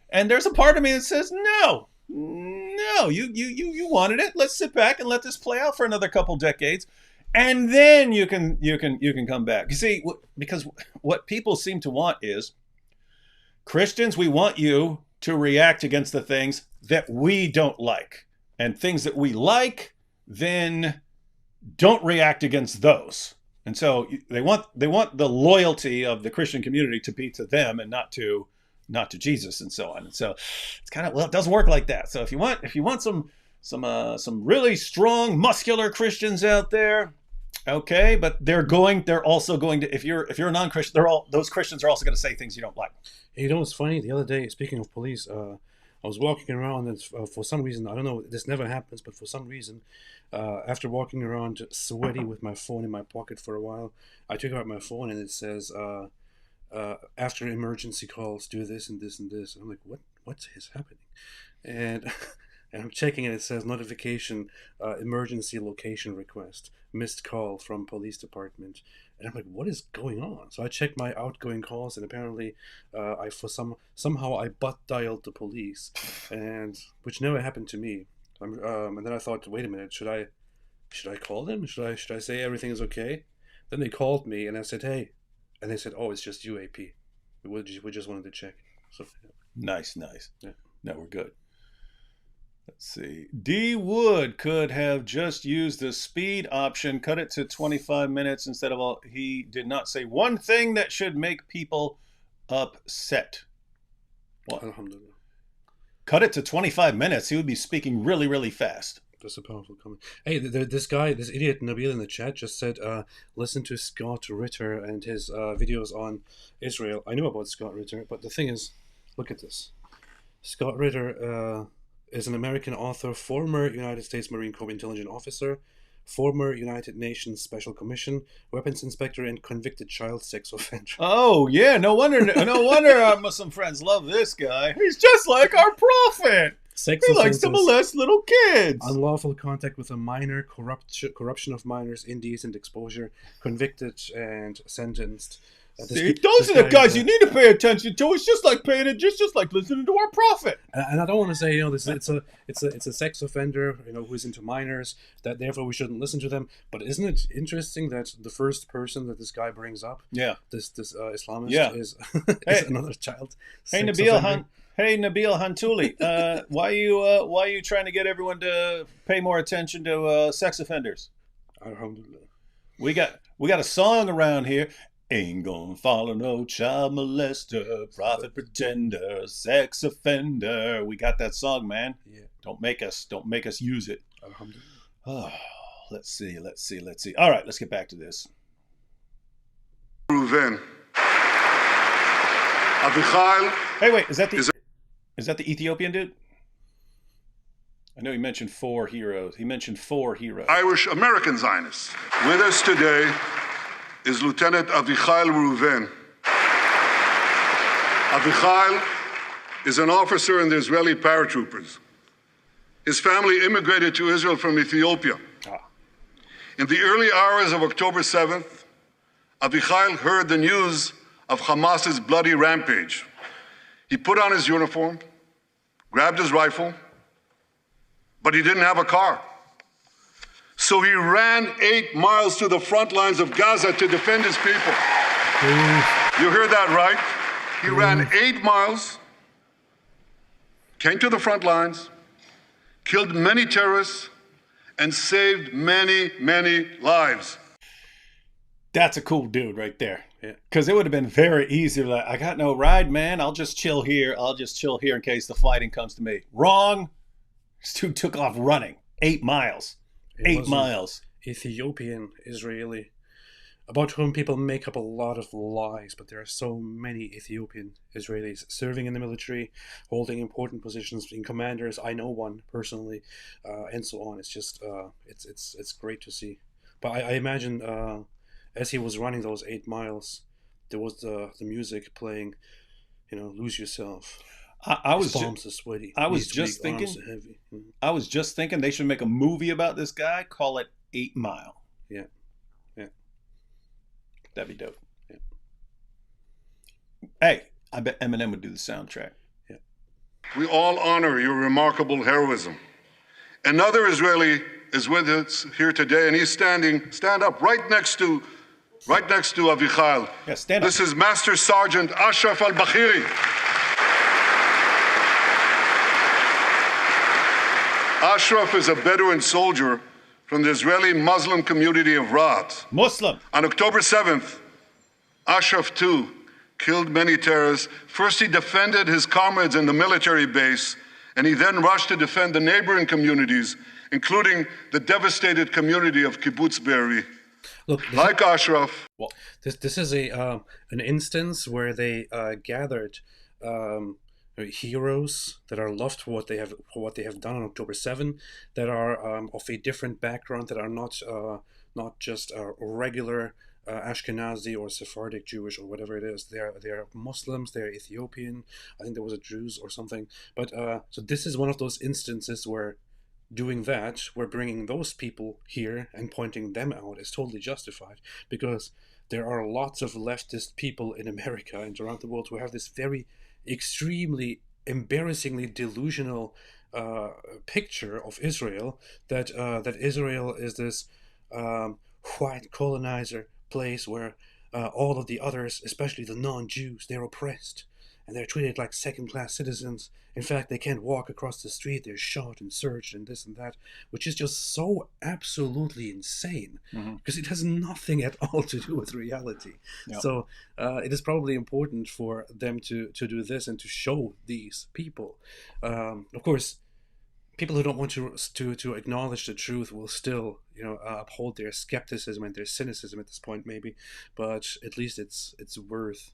And there's a part of me that says, no, you wanted it. Let's sit back and let this play out for another couple decades. And then you can come back. You see, because what people seem to want is, Christians, we want you to react against the things that we don't like. And things that we like, then don't react against those. And so they want the loyalty of the Christian community to be to them and not to Jesus and so on. And so it's kind of, it doesn't work like that. So if you want some really strong, muscular Christians out there, okay, but they're also going to, if you're a non-Christian, those Christians are also going to say things you don't like. You know what's funny? The other day, speaking of police, I was walking around, and for some reason, I don't know, this never happens, but for some reason, after walking around sweaty with my phone in my pocket for a while, I took out my phone and it says, after emergency calls, do this and this and this. And I'm like, what is happening? And I'm checking and it says notification, emergency location request, missed call from police department. And I'm like, what is going on? So I checked my outgoing calls, and apparently somehow I butt dialed the police, and which never happened to me. And then I thought, wait a minute, should I should I call them? Should I say everything is okay? Then they called me and I said, hey, and they said, oh, it's just you, AP. We just wanted to check. So Nice. yeah. No, we're good. Let's see. D. Wood could have just used the speed option, cut it to 25 minutes instead of all. He did not say one thing that should make people upset. What? Alhamdulillah. Cut it to 25 minutes. He would be speaking really, really fast. That's a powerful comment. Hey, this idiot Nabil in the chat just said, listen to Scott Ritter and his videos on Israel. I knew about Scott Ritter, but the thing is, look at this. Scott Ritter is an American author, former United States Marine Corps intelligence officer, former United Nations Special Commission, weapons inspector, and convicted child sex offender. Oh, yeah. No wonder our Muslim friends love this guy. He's just like our prophet. Sex He likes to molest little kids. Unlawful contact with a minor, corruption of minors, indecent exposure, convicted and sentenced. See, those are the guys you need to pay attention to. It's just like just like listening to our prophet. And I don't want to say, it's a sex offender, who's into minors, that therefore we shouldn't listen to them. But isn't it interesting that the first person that this guy brings up, this Islamist, is another child? Hey, Nabil Hantuli, why are you trying to get everyone to pay more attention to sex offenders? Alhamdulillah. We got a song around here. Ain't gonna follow no child molester, prophet pretender, sex offender. We got that song, man. Yeah. Don't make us use it. Alhamdulillah. Oh, let's see. All right, let's get back to this. Reuven. Avichai. Hey, wait, is that the Ethiopian dude? I know he mentioned four heroes. Irish American Zionists. With us today is Lieutenant Avichai Reuven. Avichai is an officer in the Israeli paratroopers. His family immigrated to Israel from Ethiopia. In the early hours of October 7th, Avichai heard the news of Hamas's bloody rampage. He put on his uniform, grabbed his rifle, but he didn't have a car. So he ran 8 miles to the front lines of Gaza to defend his people. You heard that right? He ran 8 miles, came to the front lines, killed many terrorists, and saved many, many lives. That's a cool dude right there. Because it would have been very easy. Like, I got no ride, man. I'll just chill here in case the fighting comes to me. Wrong. This dude took off running 8 miles. 8 miles. Ethiopian Israeli, about whom people make up a lot of lies, but there are so many Ethiopian Israelis serving in the military, holding important positions, being commanders. I know one personally, and so on. It's just it's great to see. But I imagine as he was running those 8 miles, there was the music playing, Lose Yourself. I was sweaty. I was just thinking. Heavy. I was just thinking they should make a movie about this guy. Call it 8 Mile. Yeah. That'd be dope. Yeah. Hey, I bet Eminem would do the soundtrack. Yeah. We all honor your remarkable heroism. Another Israeli is with us here today, and he's stand up right next to Avichai. Yeah, stand up. This is Master Sergeant Ashraf al-Bakhiri. Ashraf is a Bedouin soldier from the Israeli Muslim community of Raat. Muslim. On October 7th, Ashraf too killed many terrorists. First, he defended his comrades in the military base, and he then rushed to defend the neighboring communities, including the devastated community of Kibbutz Be'eri. Look, like Ashraf. This is an instance where they gathered heroes that are loved for what they have done on October 7, that are of a different background, that are not just regular Ashkenazi or Sephardic Jewish or whatever it is. They are Muslims. They are Ethiopian. I think there was a Druze or something. But so this is one of those instances where doing that, we're bringing those people here and pointing them out is totally justified, because there are lots of leftist people in America and around the world who have this very extremely embarrassingly delusional picture of Israel, that Israel is this white colonizer place where all of the others, especially the non-Jews, they're oppressed and they're treated like second-class citizens. In fact, they can't walk across the street. They're shot and searched and this and that, which is just so absolutely insane because it has nothing at all to do with reality. Yep. So it is probably important for them to do this and to show these people. Of course, people who don't want to acknowledge the truth will still, uphold their skepticism and their cynicism at this point, maybe. But at least it's worth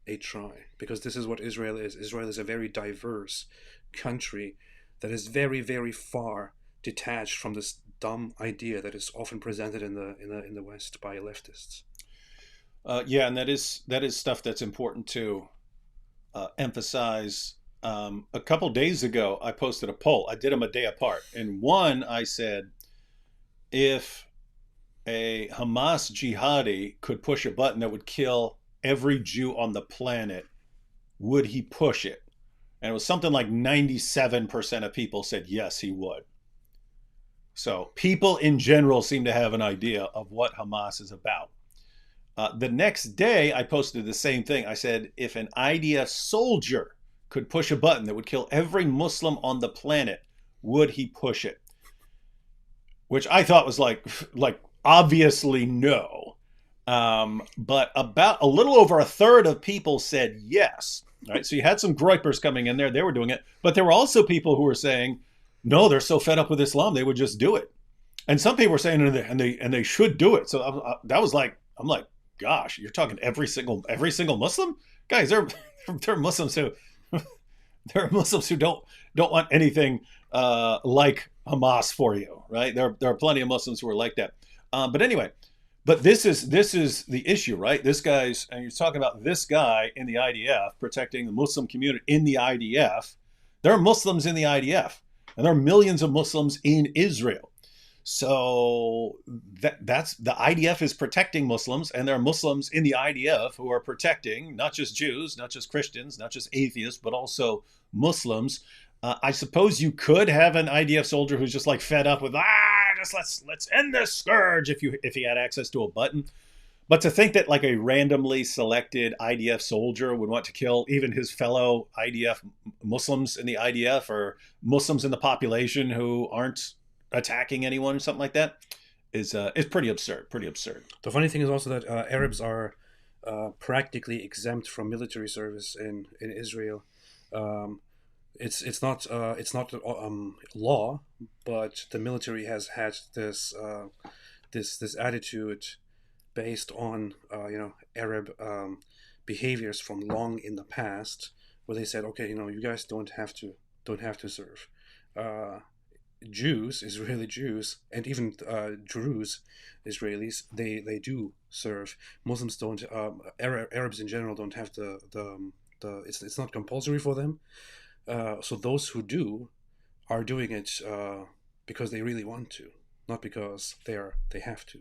a try, because this is what Israel is. Israel is a very diverse country that is very, very far detached from this dumb idea that is often presented in the West by leftists. Yeah, and that is stuff that's important to emphasize. A couple days ago, I posted a poll. I did them a day apart. And one, I said, if a Hamas jihadi could push a button that would kill every Jew on the planet, would he push it? And it was something like 97% of people said yes, he would. So people in general seem to have an idea of what Hamas is about. The next day, I posted the same thing. I said, if an IDF soldier could push a button that would kill every Muslim on the planet, would he push it? Which I thought was like obviously no. But about a little over a third of people said yes. Right? So you had some groypers coming in there. They were doing it. But there were also people who were saying, no, they're so fed up with Islam, they would just do it. And some people were saying, and they should do it. So that was like, I'm like, gosh, you're talking every single Muslim? Guys, there are Muslims who don't want anything like Hamas for you, right? There are plenty of Muslims who are like that. But anyway, but this is the issue, right? This guy's, and you're talking about this guy in the IDF protecting the Muslim community in the IDF. There are Muslims in the IDF, and there are millions of Muslims in Israel. So that's the IDF is protecting Muslims, and there are Muslims in the IDF who are protecting not just Jews, not just Christians, not just atheists, but also Muslims. I suppose you could have an IDF soldier who's just like fed up with just let's end this scourge if he had access to a button. But to think that like a randomly selected IDF soldier would want to kill even his fellow IDF Muslims in the IDF or Muslims in the population who aren't attacking anyone or something like that is pretty absurd. The funny thing is also that Arabs are practically exempt from military service in Israel. It's not law, but the military has had this attitude based on Arab behaviors from long in the past, where they said, okay, you guys don't have to serve. Jews, Israeli Jews, and even Druze Israelis, they do serve. Muslims don't. Arabs in general don't have the it's not compulsory for them. So those who do are doing it because they really want to, not because they have to.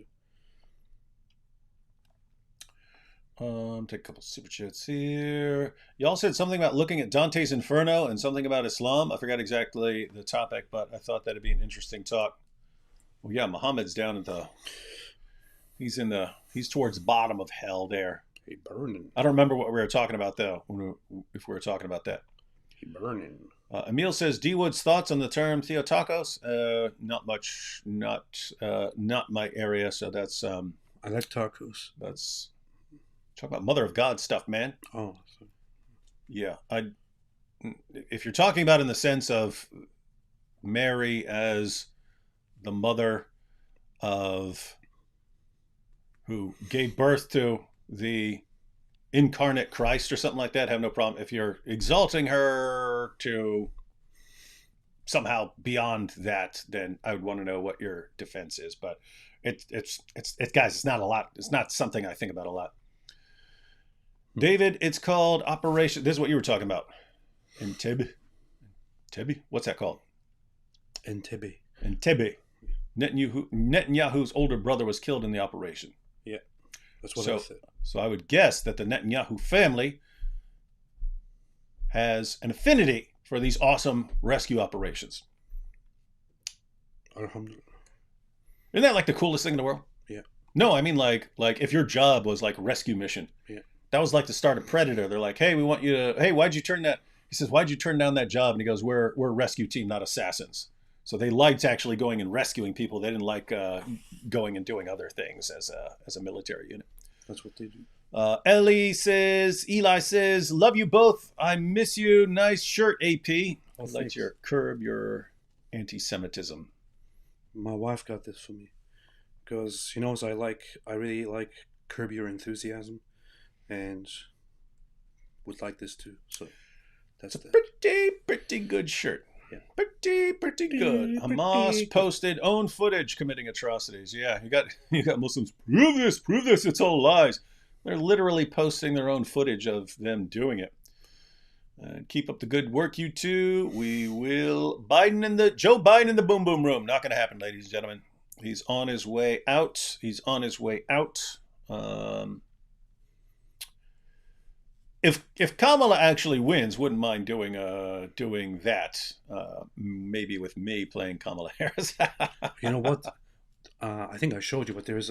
Take a couple super chats here. Y'all said something about looking at Dante's Inferno and something about Islam. I forgot exactly the topic, but I thought that'd be an interesting talk. Well, yeah, Muhammad's down at he's towards the bottom of hell there. He burning. I don't remember what we were talking about though. If we were talking about that. He burning. Emil says, D Wood's thoughts on the term Theotokos? Not much. Not my area. So that's I like tacos. That's. Talk about Mother of God stuff, man. Oh. Yeah. If you're talking about in the sense of Mary as the mother of who gave birth to the incarnate Christ or something like that, have no problem. If you're exalting her to somehow beyond that, then I would want to know what your defense is. But it's guys, it's not a lot. It's not something I think about a lot. David, it's called Operation. This is what you were talking about. Entebbe. What's that called? Entebbe. Netanyahu's older brother was killed in the operation. Yeah, that's what I said. So I would guess that the Netanyahu family has an affinity for these awesome rescue operations. Alhamdulillah. Isn't that like the coolest thing in the world? Yeah. No, I mean like if your job was like rescue mission. Yeah. That was like to start a Predator. They're like, hey, we want you to. Hey, why'd you turn that? He says, why'd you turn down that job? And he goes, we're a rescue team, not assassins. So they liked actually going and rescuing people. They didn't like going and doing other things as a military unit. That's what they do. Eli says, love you both. I miss you. Nice shirt, AP. I'd like to curb your anti-Semitism. My wife got this for me because she knows I really like Curb Your Enthusiasm, and would like this too. So that's a pretty good shirt. Yeah. Pretty good. Hamas posted own footage committing atrocities. Yeah, you got Muslims. Prove this. It's all lies. They're literally posting their own footage of them doing it. Keep up the good work, you two. We will Joe Biden in the boom boom room. Not going to happen, ladies and gentlemen. He's on his way out. If Kamala actually wins, wouldn't mind doing that. Maybe with me playing Kamala Harris. You know what? I think I showed you, but there's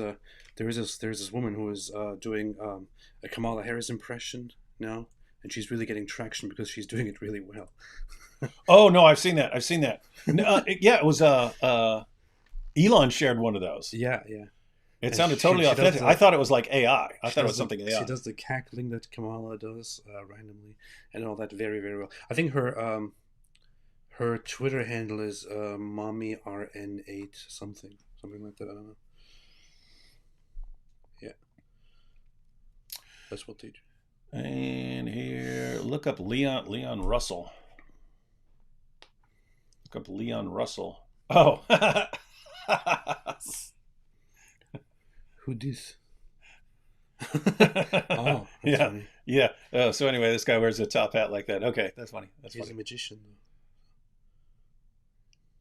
this woman who is doing a Kamala Harris impression now, and she's really getting traction because she's doing it really well. Oh no, I've seen that. It was Elon shared one of those. Yeah. It sounded totally authentic. I thought it was like AI. I thought it was something AI. She does the cackling that Kamala does randomly, and all that very, very well. I think her Twitter handle is mommy RN8 something like that. I don't know. Yeah, that's what they do. And here, look up Leon Russell. Look up Leon Russell. Oh. Who this? Oh, yeah, funny. Yeah. So anyway, this guy wears a top hat like that. Okay, that's funny. He's a magician, though.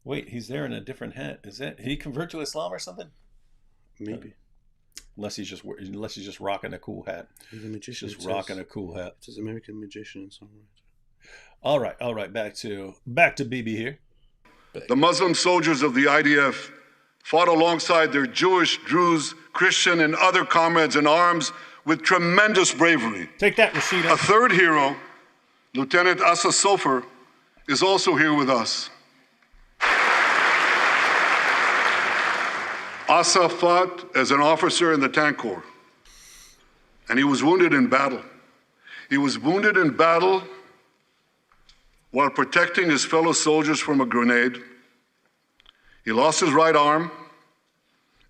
Wait, he's there in a different hat. Did he convert to Islam or something? Maybe. Unless he's just rocking a cool hat. He's a magician. Just rocking a cool hat. It's his American magician in some way. All right. Back to BB here. The Muslim soldiers of the IDF fought alongside their Jewish, Druze, Christian, and other comrades in arms with tremendous bravery. Take that, Rashida. A third hero, Lieutenant Asa Sofer, is also here with us. Asa fought as an officer in the Tank Corps, and he was wounded in battle. He was wounded in battle while protecting his fellow soldiers from a grenade. He lost his right arm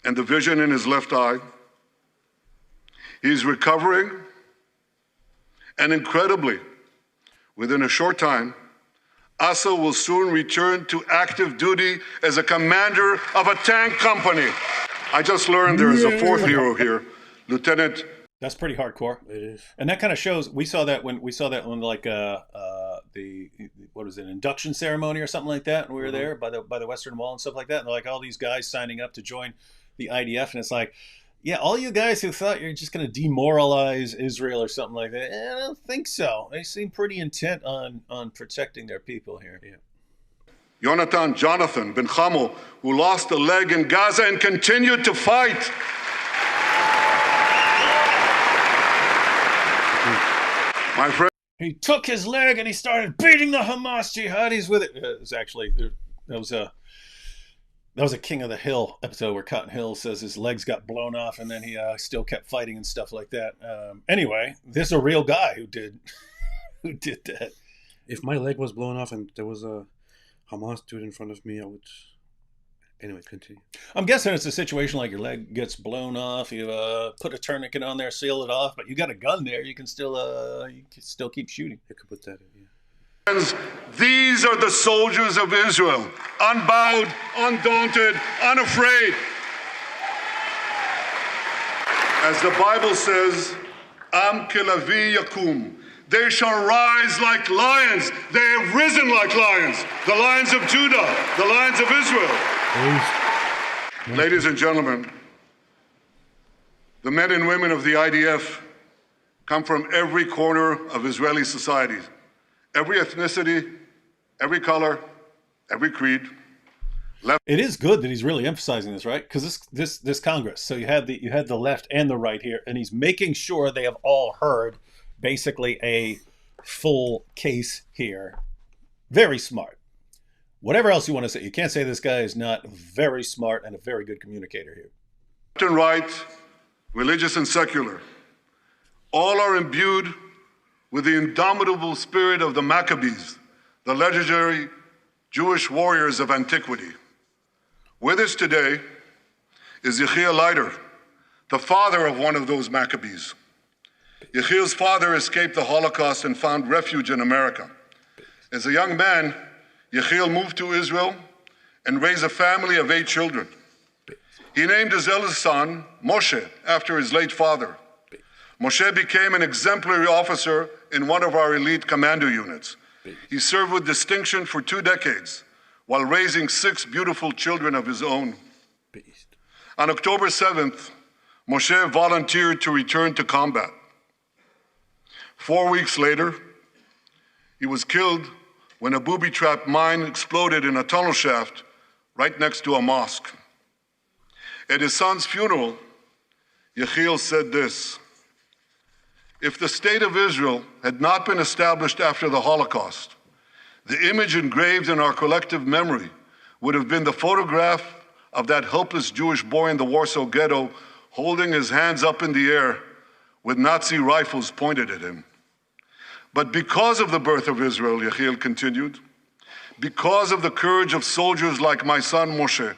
and the vision in his left eye. He's recovering, and incredibly, within a short time, Asa will soon return to active duty as a commander of a tank company. I just learned there is a fourth hero here, Lieutenant. That's pretty hardcore. It is, and that kind of shows. We saw that when like the what was it, induction ceremony or something like that, and we were there by the Western Wall and stuff like that. And like all these guys signing up to join the IDF, and it's like, yeah, all you guys who thought you're just going to demoralize Israel or something like that, I don't think so. They seem pretty intent on protecting their people here. Yeah. Jonathan Ben Chamo, who lost a leg in Gaza and continued to fight. My friend. He took his leg and he started beating the Hamas jihadis with it. It was actually, that was a King of the Hill episode where Cotton Hill says his legs got blown off and then he still kept fighting and stuff like that. Anyway, this is a real guy who did that. If my leg was blown off and there was a Hamas dude in front of me, I would... Anyway, continue. I'm guessing it's a situation like your leg gets blown off. You put a tourniquet on there, seal it off, but you got a gun there. You can still keep shooting. You could put that in, yeah. Friends, these are the soldiers of Israel, unbowed, undaunted, unafraid. As the Bible says, Am kelavi yakum. They shall rise like lions. They have risen like lions. The lions of Judah, the lions of Israel. Ladies and gentlemen, the men and women of the IDF come from every corner of Israeli society, every ethnicity, every color, every creed. It is good that he's really emphasizing this, right? Because this Congress. So you had the left and the right here, and he's making sure they have all heard basically a full case here. Very smart. Whatever else you want to say, you can't say this guy is not very smart and a very good communicator here. Left and right, religious and secular, all are imbued with the indomitable spirit of the Maccabees, the legendary Jewish warriors of antiquity. With us today is Yechiel Leiter, the father of one of those Maccabees. Yechiel's father escaped the Holocaust and found refuge in America. As a young man, Yechiel moved to Israel and raised a family of 8 children. He named his eldest son, Moshe, after his late father. Moshe became an exemplary officer in one of our elite commando units. He served with distinction for 2 decades, while raising 6 beautiful children of his own. On October 7th, Moshe volunteered to return to combat. 4 weeks later, he was killed when a booby-trapped mine exploded in a tunnel shaft right next to a mosque. At his son's funeral, Yechiel said this: "If the state of Israel had not been established after the Holocaust, the image engraved in our collective memory would have been the photograph of that helpless Jewish boy in the Warsaw Ghetto holding his hands up in the air with Nazi rifles pointed at him. But because of the birth of Israel," Yechiel continued, "because of the courage of soldiers like my son Moshe,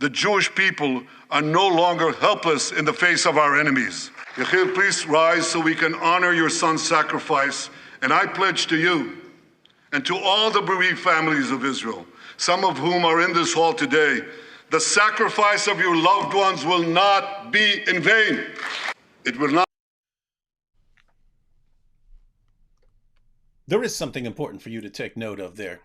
the Jewish people are no longer helpless in the face of our enemies." Yechiel, please rise so we can honor your son's sacrifice. And I pledge to you and to all the bereaved families of Israel, some of whom are in this hall today, the sacrifice of your loved ones will not be in vain. It will not. There is something important for you to take note of there.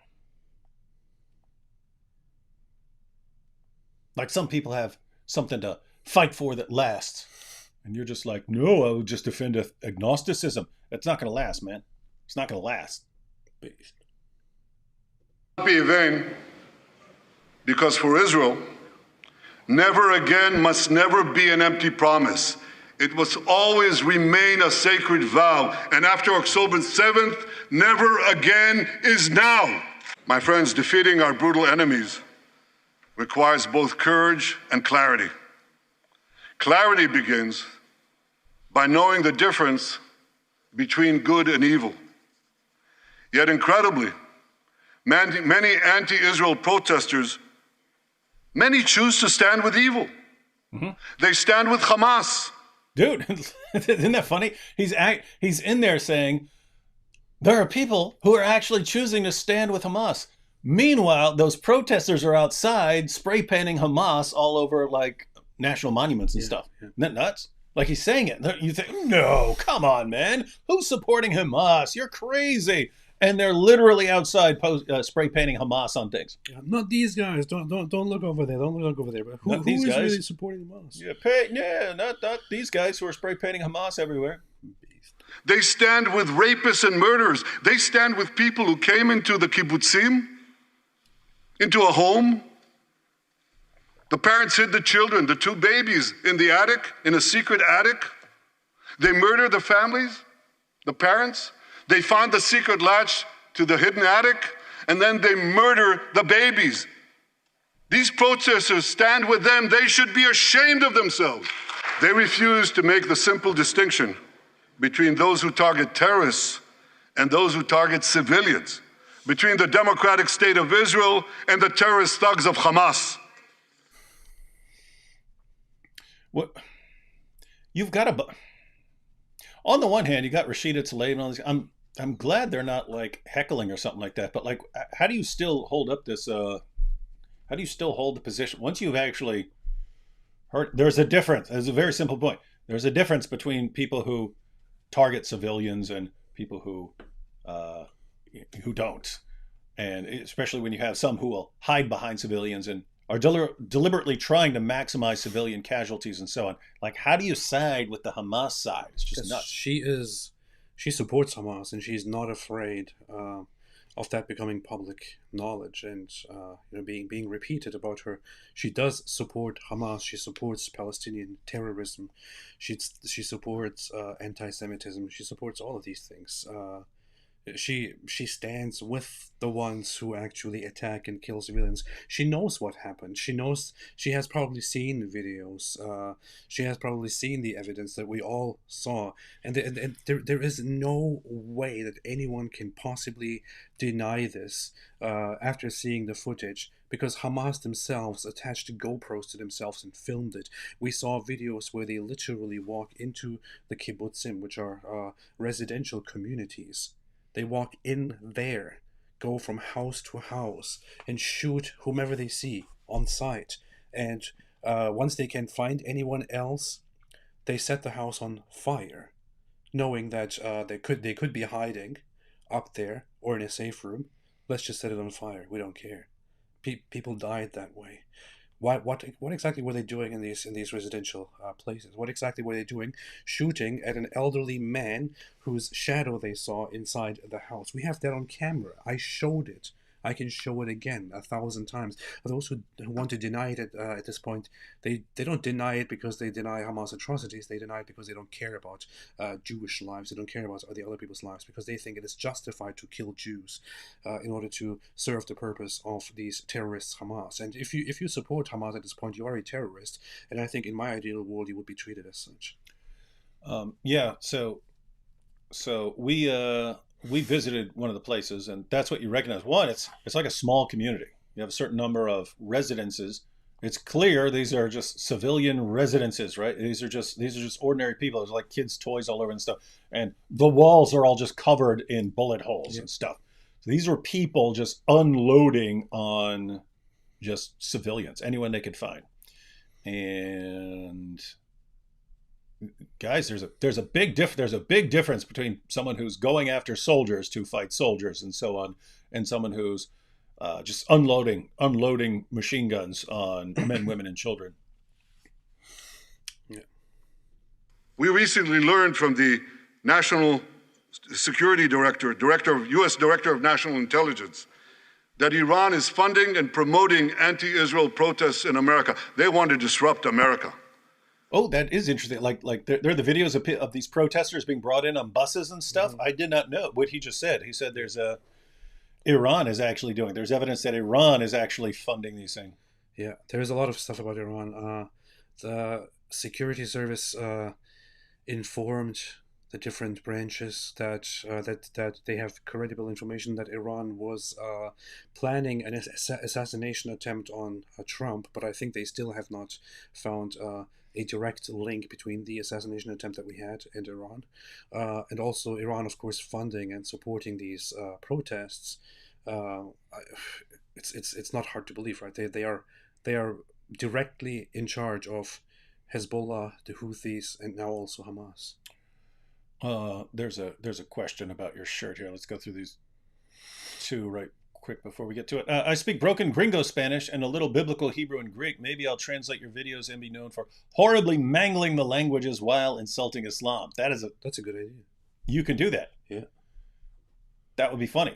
Like, some people have something to fight for that lasts. And you're just like, no, I would just defend agnosticism. That's not going to last, man. It's not going to last. Be in vain, because for Israel, never again must never be an empty promise. It must always remain a sacred vow. And after October 7th, never again is now. My friends, defeating our brutal enemies requires both courage and clarity. Clarity begins by knowing the difference between good and evil. Yet incredibly, many anti-Israel protesters, many choose to stand with evil. Mm-hmm. They stand with Hamas. Dude, isn't that funny? He's in there saying there are people who are actually choosing to stand with Hamas. Meanwhile, those protesters are outside spray painting Hamas all over like national monuments and stuff. Yeah. Isn't that nuts? Like, he's saying it. You think, no, come on, man. Who's supporting Hamas? You're crazy. And they're literally outside spray painting Hamas on things. Yeah, not these guys. Don't look over there. Don't look over there. But who is really supporting Hamas? Yeah, not these guys who are spray painting Hamas everywhere. They stand with rapists and murderers. They stand with people who came into the kibbutzim, into a home. The parents hid the children, the 2 babies, in the attic, in a secret attic. They murdered the families, the parents. They found the secret latch to the hidden attic, and then they murder the babies. These protesters stand with them. They should be ashamed of themselves. They refuse to make the simple distinction between those who target terrorists and those who target civilians, between the democratic state of Israel and the terrorist thugs of Hamas. What you've got on the one hand, you got Rashida Tlaib and all this. I'm glad they're not like heckling or something like that. But like, how do you still hold up this? How do you still hold the position once you've actually heard? There's a difference. There's a very simple point. There's a difference between people who target civilians and people who don't, and especially when you have some who will hide behind civilians and are deliberately trying to maximize civilian casualties and so on. Like, how do you side with the Hamas side? It's just nuts. She supports Hamas, and she's not afraid. that becoming public knowledge and being repeated about her. She does support Hamas. She supports Palestinian terrorism. She supports anti-Semitism. She supports all of these things. She stands with the ones who actually attack and kill civilians. She knows what happened. She has probably seen videos. She has probably seen the evidence that we all saw. And there is no way that anyone can possibly deny this after seeing the footage, because Hamas themselves attached GoPros to themselves and filmed it. We saw videos where they literally walk into the kibbutzim, which are residential communities. They walk in there, go from house to house, and shoot whomever they see on site. And once they can't find anyone else, they set the house on fire, knowing that they could be hiding up there or in a safe room. Let's just set it on fire. We don't care. People died that way. What exactly were they doing in these residential places? What exactly were they doing? Shooting at an elderly man whose shadow they saw inside the house. We have that on camera. I showed it. I can show it again 1,000 times. Those who want to deny it at this point, they don't deny it because they deny Hamas atrocities. They deny it because they don't care about Jewish lives. They don't care about the other people's lives, because they think it is justified to kill Jews in order to serve the purpose of these terrorists, Hamas. And if you support Hamas at this point, you are a terrorist. And I think in my ideal world, you would be treated as such. Yeah. So we visited one of the places, and that's what you recognize. One, it's like a small community. You have a certain number of residences. It's clear these are just civilian residences, right? These are just ordinary people. There's like kids' toys all over and stuff, and the walls are all just covered in bullet holes and stuff. So these were people just unloading on just civilians, anyone they could find. And guys, there's a big difference between someone who's going after soldiers to fight soldiers and so on, and someone who's just unloading machine guns on men, women, and children. Yeah. We recently learned from the National Security Director, U.S. Director of National Intelligence, that Iran is funding and promoting anti-Israel protests in America. They want to disrupt America. Oh, that is interesting. Like there are the videos of these protesters being brought in on buses and stuff. I did not know what he just said. He said Iran is actually doing. There's evidence that Iran is actually funding these things. Yeah, there's a lot of stuff about Iran. The security service informed the different branches that they have credible information that Iran was planning an assassination attempt on Trump, but I think they still have not found a direct link between the assassination attempt that we had and Iran, and also Iran, of course, funding and supporting these protests. It's not hard to believe, right? They are directly in charge of Hezbollah, the Houthis, and now also Hamas. There's a question about your shirt here. Let's go through these two right quick before we get to it. I speak broken Gringo Spanish and a little biblical Hebrew and Greek. Maybe I'll translate your videos and be known for horribly mangling the languages while insulting Islam. That's a good idea. You can do that. Yeah. That would be funny.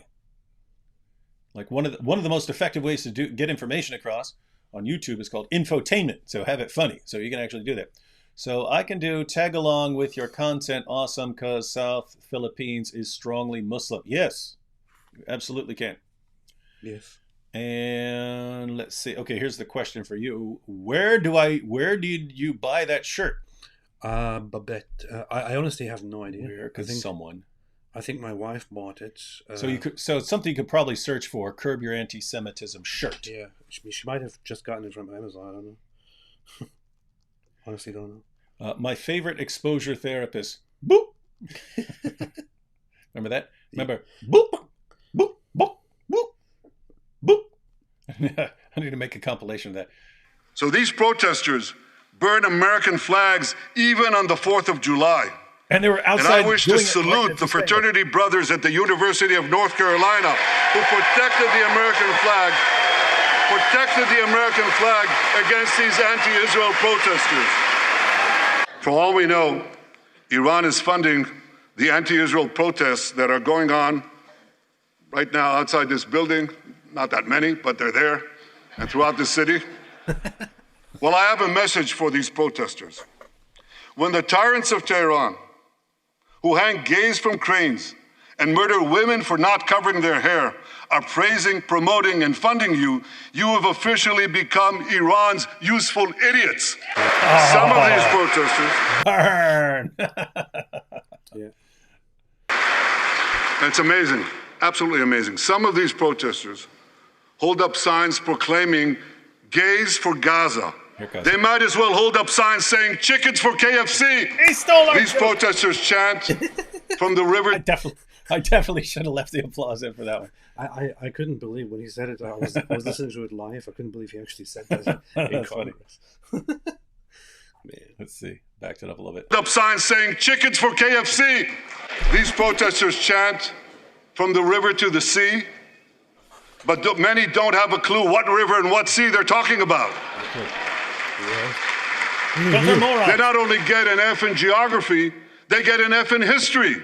Like one of the most effective ways to get information across on YouTube is called infotainment. So have it funny. So you can actually do that. So I can do tag along with your content. Awesome, because South Philippines is strongly Muslim. Yes, you absolutely can. Yes. And let's see. Okay, here's the question for you. Where did you buy that shirt? Babette. I honestly have no idea. Where? Because I think my wife bought it. So it's something you could probably search for. Curb Your Anti-Semitism shirt. Yeah, she might have just gotten it from Amazon. I don't know. Honestly, don't know. My favorite exposure therapist. Boop. Remember that? Remember? Boop. Boop. Boop. Boop. Boop. I need to make a compilation of that. So these protesters burn American flags even on the 4th of July. And they were outside. And I wish to salute the fraternity brothers at the University of North Carolina who protected the American flag against these anti-Israel protesters. For all we know, Iran is funding the anti-Israel protests that are going on right now outside this building. Not that many, but they're there, and throughout the city. Well, I have a message for these protesters. When the tyrants of Tehran, who hang gays from cranes and murder women for not covering their hair, are praising, promoting, and funding you, you have officially become Iran's useful idiots. Some of these protesters... Burn! Yeah. It's amazing, absolutely amazing. Some of these protesters hold up signs proclaiming gays for Gaza. They might as well hold up signs saying chickens for KFC. He stole our These joke. protesters chant from the river. I definitely should have left the applause in for that one. I couldn't believe when he said it. I was listening to it live. I couldn't believe he actually said that. That's funny. Man. Let's see. Backed it up a little bit. Up signs saying chickens for KFC. These protesters chant from the river to the sea, but many don't have a clue what river and what sea they're talking about. But they're morons. They not only get an F in geography, they get an F in history.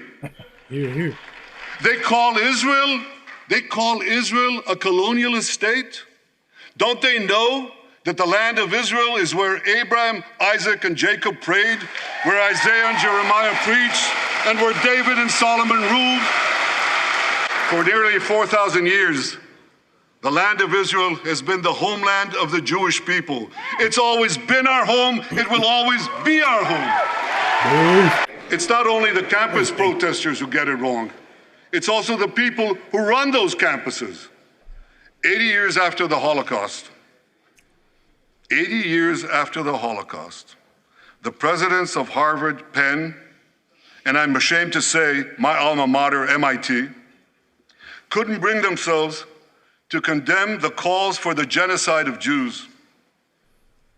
They call Israel a colonialist state. Don't they know that the land of Israel is where Abraham, Isaac, and Jacob prayed, where Isaiah and Jeremiah preached, and where David and Solomon ruled? For nearly 4,000 years, the land of Israel has been the homeland of the Jewish people. It's always been our home. It will always be our home. It's not only the campus protesters who get it wrong. It's also the people who run those campuses. 80 years after the Holocaust, the presidents of Harvard, Penn, and I'm ashamed to say my alma mater, MIT, couldn't bring themselves to condemn the calls for the genocide of Jews.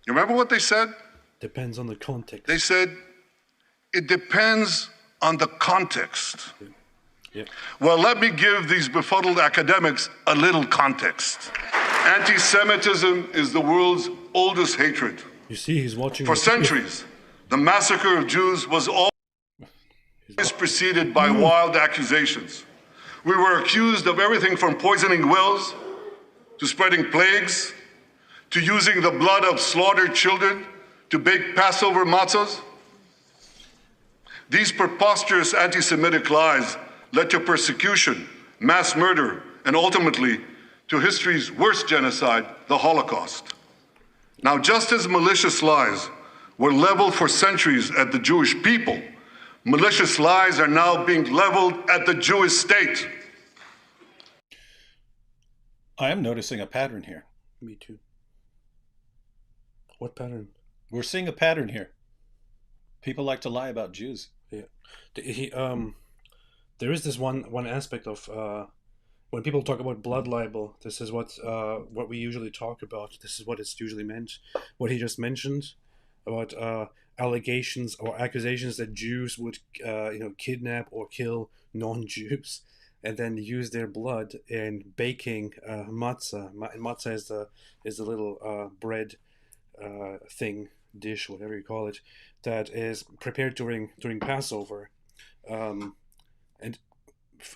You remember what they said? Depends on the context. They said, it depends on the context. Yeah. Well, let me give these befuddled academics a little context. Anti-Semitism is the world's oldest hatred. You see, he's watching. For centuries, the massacre of Jews was always preceded by wild accusations. We were accused of everything from poisoning wells, to spreading plagues, to using the blood of slaughtered children to bake Passover matzahs. These preposterous anti-Semitic lies led to persecution, mass murder, and ultimately to history's worst genocide, the Holocaust. Now, just as malicious lies were leveled for centuries at the Jewish people, malicious lies are now being leveled at the Jewish state. I am noticing a pattern here. Me too. What pattern? We're seeing a pattern here. People like to lie about Jews. Yeah. There is this one aspect of when people talk about blood libel. This is what we usually talk about. This is what it's usually meant. What he just mentioned about allegations or accusations that Jews would kidnap or kill non-Jews and then use their blood in baking matzah. Matzah is the little bread thing, dish, whatever you call it, that is prepared during Passover. And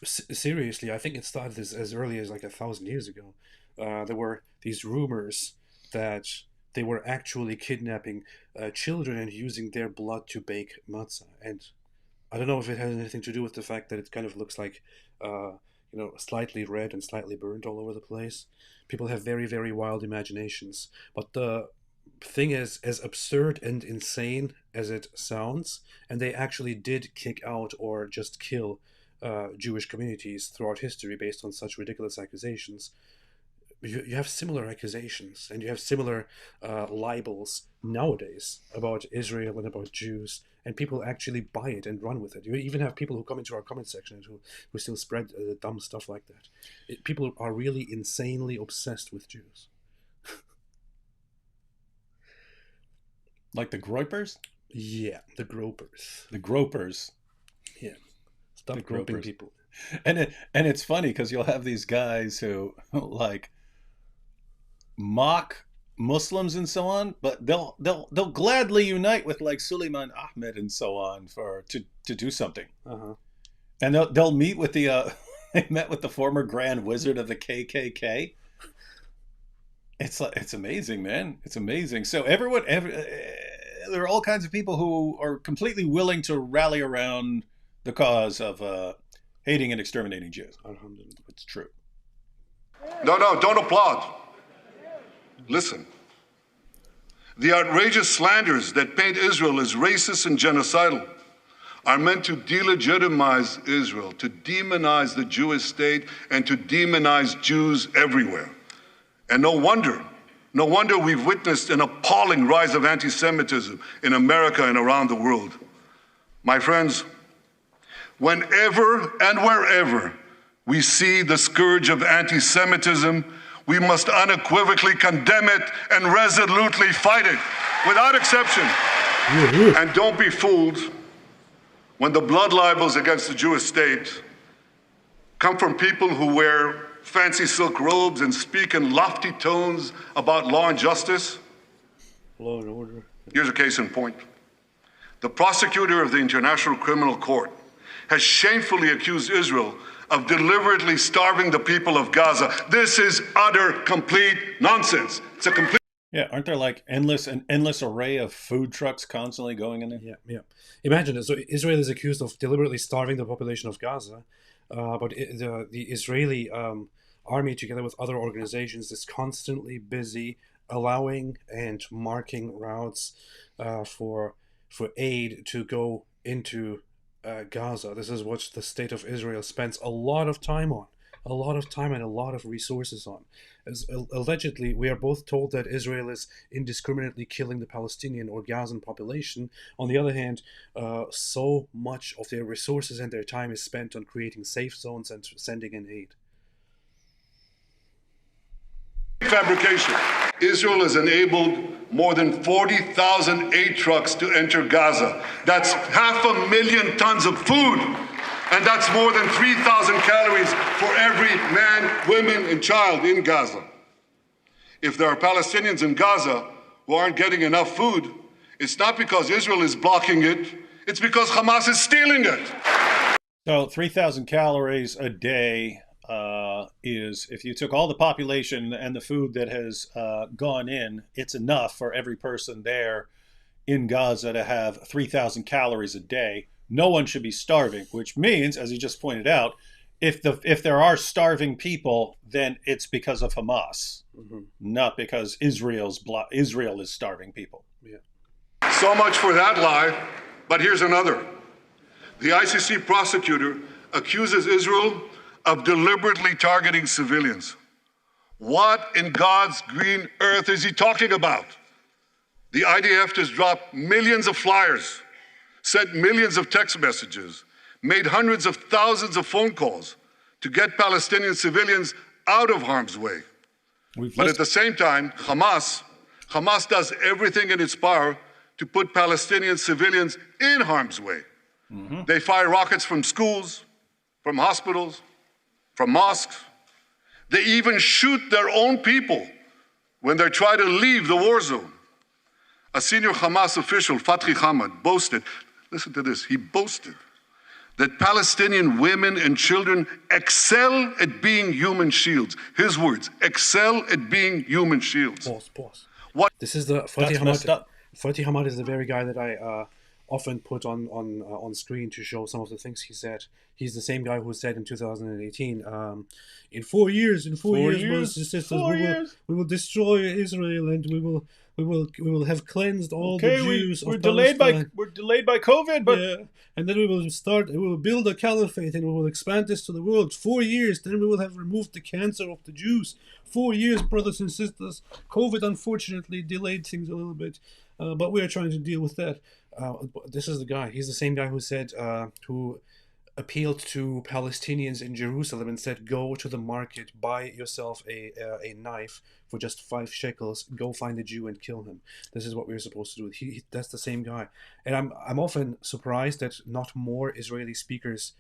seriously, I think it started as early as like 1,000 years ago. There were these rumors that they were actually kidnapping children and using their blood to bake matzah. And I don't know if it has anything to do with the fact that it kind of looks like, slightly red and slightly burnt all over the place. People have very, very wild imaginations. But the thing is, as absurd and insane as it sounds, and they actually did kick out or just kill Jewish communities throughout history based on such ridiculous accusations. You have similar accusations and you have similar libels nowadays about Israel and about Jews, and people actually buy it and run with it. You even have people who come into our comment section who still spread dumb stuff like that. People are really insanely obsessed with Jews. Like the Groypers? Yeah, the gropers. The Gropers. Yeah. Stop groping people. And it's funny because you'll have these guys who like mock Muslims and so on, but they'll gladly unite with like Suleiman Ahmed and so on to do something. Uh-huh. And they'll meet with the They met with the former Grand Wizard of the KKK. It's amazing, man. It's amazing. So there are all kinds of people who are completely willing to rally around the cause of hating and exterminating Jews. It's true. No, don't applaud. Listen. The outrageous slanders that paint Israel as racist and genocidal are meant to delegitimize Israel, to demonize the Jewish state, and to demonize Jews everywhere. And no wonder we've witnessed an appalling rise of anti-Semitism in America and around the world. My friends, whenever and wherever we see the scourge of anti-Semitism, we must unequivocally condemn it and resolutely fight it, without exception. And don't be fooled when the blood libels against the Jewish state come from people who wear fancy silk robes and speak in lofty tones about law and justice. Law and order. Here's a case in point. The prosecutor of the International Criminal Court has shamefully accused Israel of deliberately starving the people of Gaza. This is utter, complete nonsense. It's a complete... Yeah, aren't there like an endless array of food trucks constantly going in there? Yeah. Imagine it. So Israel is accused of deliberately starving the population of Gaza, but the Israeli army, together with other organizations, is constantly busy allowing and marking routes for aid to go into Gaza. This is what the state of Israel spends a lot of time on, and a lot of resources on. Allegedly, we are both told that Israel is indiscriminately killing the Palestinian or Gazan population. On the other hand, so much of their resources and their time is spent on creating safe zones and sending in aid. Fabrication. Israel has enabled more than 40,000 aid trucks to enter Gaza. That's 500,000 tons of food. And that's more than 3,000 calories for every man, woman, and child in Gaza. If there are Palestinians in Gaza who aren't getting enough food, it's not because Israel is blocking it, it's because Hamas is stealing it. So 3,000 calories a day is, if you took all the population and the food that has gone in, it's enough for every person there in Gaza to have 3,000 calories a day. No one should be starving, which means, as you just pointed out, if there are starving people, then it's because of Hamas, not because Israel is starving people. Yeah. So much for that lie, but here's another. The ICC prosecutor accuses Israel of deliberately targeting civilians. What in God's green earth is he talking about? The IDF has dropped millions of flyers, sent millions of text messages, made hundreds of thousands of phone calls to get Palestinian civilians out of harm's way. But at the same time, Hamas does everything in its power to put Palestinian civilians in harm's way. They fire rockets from schools, from hospitals, from mosques. They even shoot their own people when they try to leave the war zone. A senior Hamas official, Fatri Hamad, boasted, listen to this, he boasted that Palestinian women and children excel at being human shields. His words, excel at being human shields. Pause. What? This is the Fatih Hamad. Fatih Hamad is the very guy that I often put on screen to show some of the things he said. He's the same guy who said in 2018, in 4 years, brothers and sisters, we will destroy Israel and we will have cleansed all the Jews. We're delayed by COVID, but yeah, and then we will build a caliphate and we will expand this to the world. 4 years, then we will have removed the cancer of the Jews. 4 years, brothers and sisters. COVID unfortunately delayed things a little bit, but we are trying to deal with that. This is the guy. He's the same guy who said, who appealed to Palestinians in Jerusalem and said, go to the market, buy yourself a knife for just 5 shekels, go find a Jew and kill him. This is what we're supposed to do. That's the same guy. And I'm often surprised that not more Israeli speakers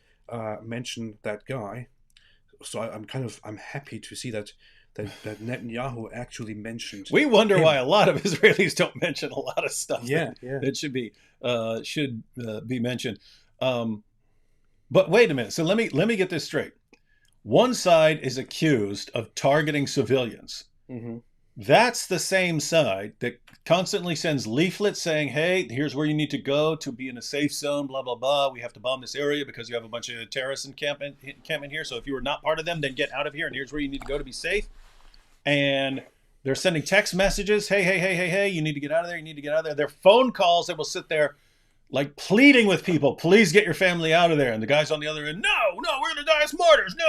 mention that guy. So I'm happy to see that Netanyahu actually mentioned. We wonder why a lot of Israelis don't mention a lot of stuff that should be mentioned. But wait a minute. So let me get this straight. One side is accused of targeting civilians. Mm-hmm. That's the same side that constantly sends leaflets saying, hey, here's where you need to go to be in a safe zone, blah, blah, blah. We have to bomb this area because you have a bunch of terrorists encampment here. So if you are not part of them, then get out of here. And here's where you need to go to be safe. And they're sending text messages. Hey, you need to get out of there. You need to get out of there. They're phone calls that will sit there like pleading with people, please get your family out of there. And the guys on the other end, no, we're going to die as martyrs. No,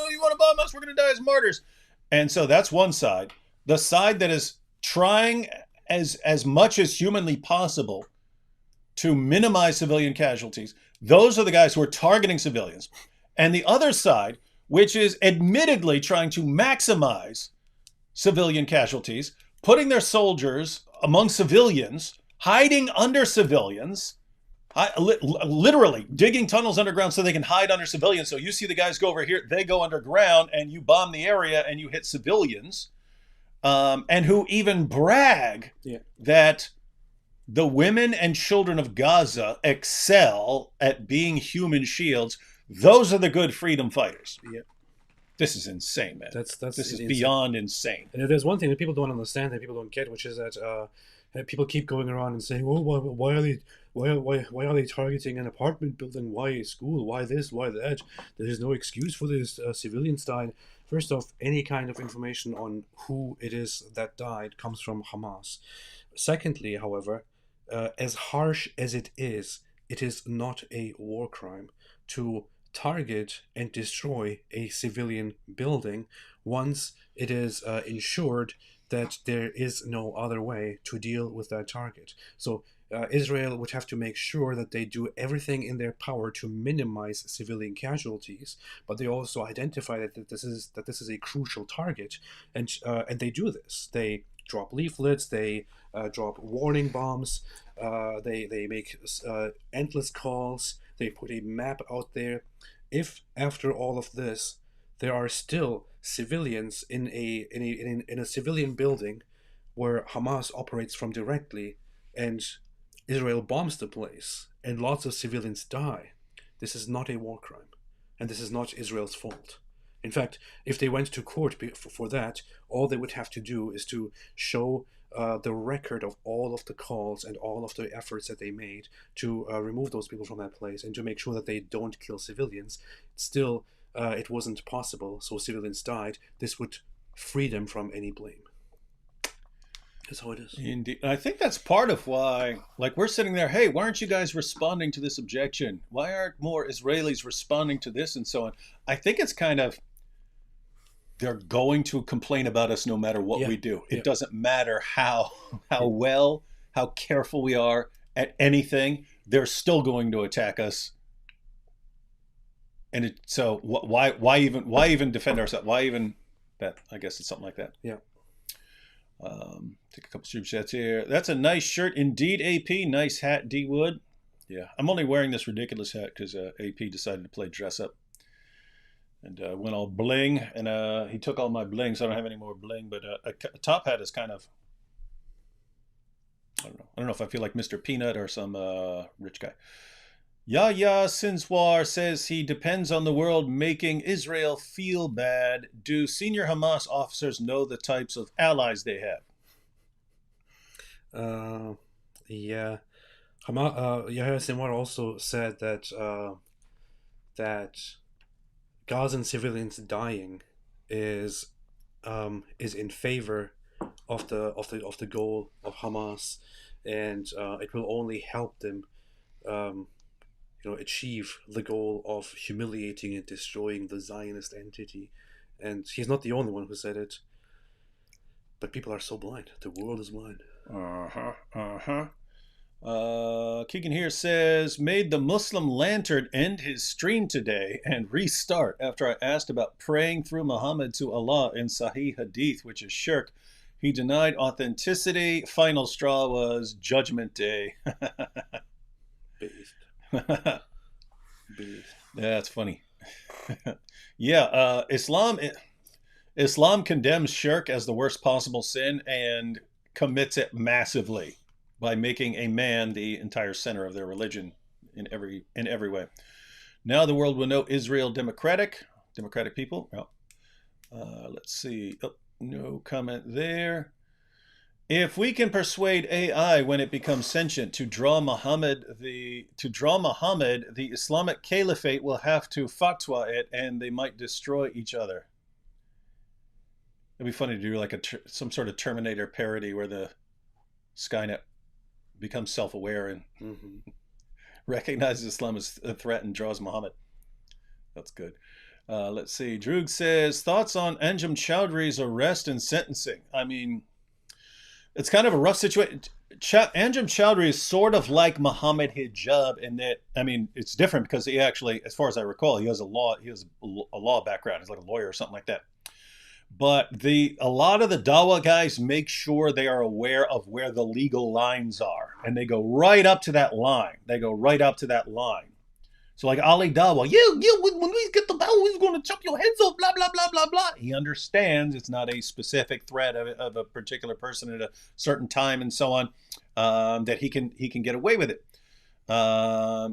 you want to bomb us? We're going to die as martyrs. And so that's one side. The side that is trying as much as humanly possible to minimize civilian casualties. Those are the guys who are targeting civilians. And the other side, which is admittedly trying to maximize civilian casualties, putting their soldiers among civilians, hiding under civilians, literally digging tunnels underground so they can hide under civilians. So you see the guys go over here, they go underground, and you bomb the area and you hit civilians. And who even brag that the women and children of Gaza excel at being human shields. Those are the good freedom fighters. Yeah. This is insane, man. This is insane. Beyond insane. And if there's one thing that people don't understand, that people don't get, which is that people keep going around and saying, "Oh, why are they targeting an apartment building? Why a school? Why this? Why that? There is no excuse for this. Civilians died." First off, any kind of information on who it is that died comes from Hamas. Secondly, however, as harsh as it is not a war crime to target and destroy a civilian building once it is ensured that there is no other way to deal with that target. So Israel would have to make sure that they do everything in their power to minimize civilian casualties, but they also identify that this is a crucial target, and they do this. They drop leaflets, they drop warning bombs, they make endless calls, they put a map out there. If after all of this there are still civilians in a civilian building where Hamas operates from directly, and Israel bombs the place and lots of civilians die, this is not a war crime, and this is not Israel's fault. In fact, if they went to court for that, all they would have to do is to show the record of all of the calls and all of the efforts that they made to remove those people from that place and to make sure that they don't kill civilians. Still, it wasn't possible, so civilians died. This would free them from any blame. That's how it is. Indeed. I think that's part of why, like, we're sitting there, hey, why aren't you guys responding to this objection? Why aren't more Israelis responding to this and so on? I think it's kind of, they're going to complain about us no matter what we do. It doesn't matter how careful we are at anything. They're still going to attack us. And so why even defend ourselves? Why even that? I guess it's something like that. Yeah. Take a couple super chats here. That's a nice shirt indeed, AP. Nice hat, D Wood. Yeah, I'm only wearing this ridiculous hat because AP decided to play dress up and went all bling, and he took all my bling, so I don't have any more bling. But a top hat is kind of, I don't know if I feel like Mr. Peanut or some rich guy. Yahya Sinswar says he depends on the world making Israel feel bad. Do senior Hamas officers know the types of allies they have? Yeah. Yahya Sinwar also said that Gazan civilians dying is in favor of the goal of Hamas, and it will only help them achieve the goal of humiliating and destroying the Zionist entity. And he's not the only one who said it. But people are so blind. The world is blind. Keegan here says, made the Muslim lantern end his stream today and restart after I asked about praying through Muhammad to Allah in Sahih Hadith, which is shirk. He denied authenticity. Final straw was Judgment Day. Based. That's funny. Yeah, Islam condemns shirk as the worst possible sin and commits it massively by making a man the entire center of their religion in every way. Now the world will know Israel democratic, Democratic people. Well, let's see. Oh, no comment there. If we can persuade AI when it becomes sentient to draw Muhammad, the Islamic Caliphate will have to fatwa it, and they might destroy each other. It'd be funny to do like some sort of Terminator parody where the Skynet becomes self-aware and recognizes Islam as a threat and draws Muhammad. That's good. Let's see. Droog says, thoughts on Anjem Choudhury's arrest and sentencing? I mean, it's kind of a rough situation. Anjem Choudhury is sort of like Mohammed Hijab in that, I mean, it's different because he actually, as far as I recall, he has a law background. He's like a lawyer or something like that. But a lot of the Dawa guys make sure they are aware of where the legal lines are, and they go right up to that line. So like Ali Dawa, when we get the bell, we're going to chop your heads off, blah, blah, blah, blah, blah. He understands it's not a specific threat of a particular person at a certain time and so on, that he can get away with it.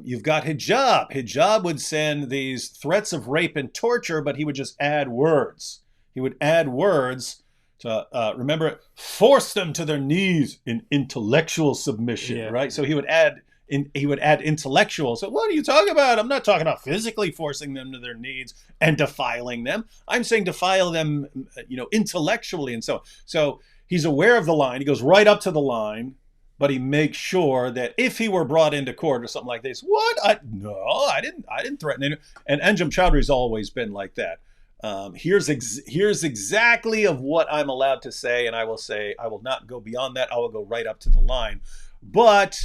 You've got Hijab. Hijab would send these threats of rape and torture, but he would just add words. He would add words to, remember, force them to their knees in intellectual submission, right? So he would add intellectual. So what are you talking about? I'm not talking about physically forcing them to their knees and defiling them. I'm saying defile them, intellectually and so on. So he's aware of the line. He goes right up to the line, but he makes sure that if he were brought into court or something like this, I didn't threaten him. And Anjem Choudhury's always been like that. Here's exactly of what I'm allowed to say, and I will not go beyond that. I will go right up to the line. But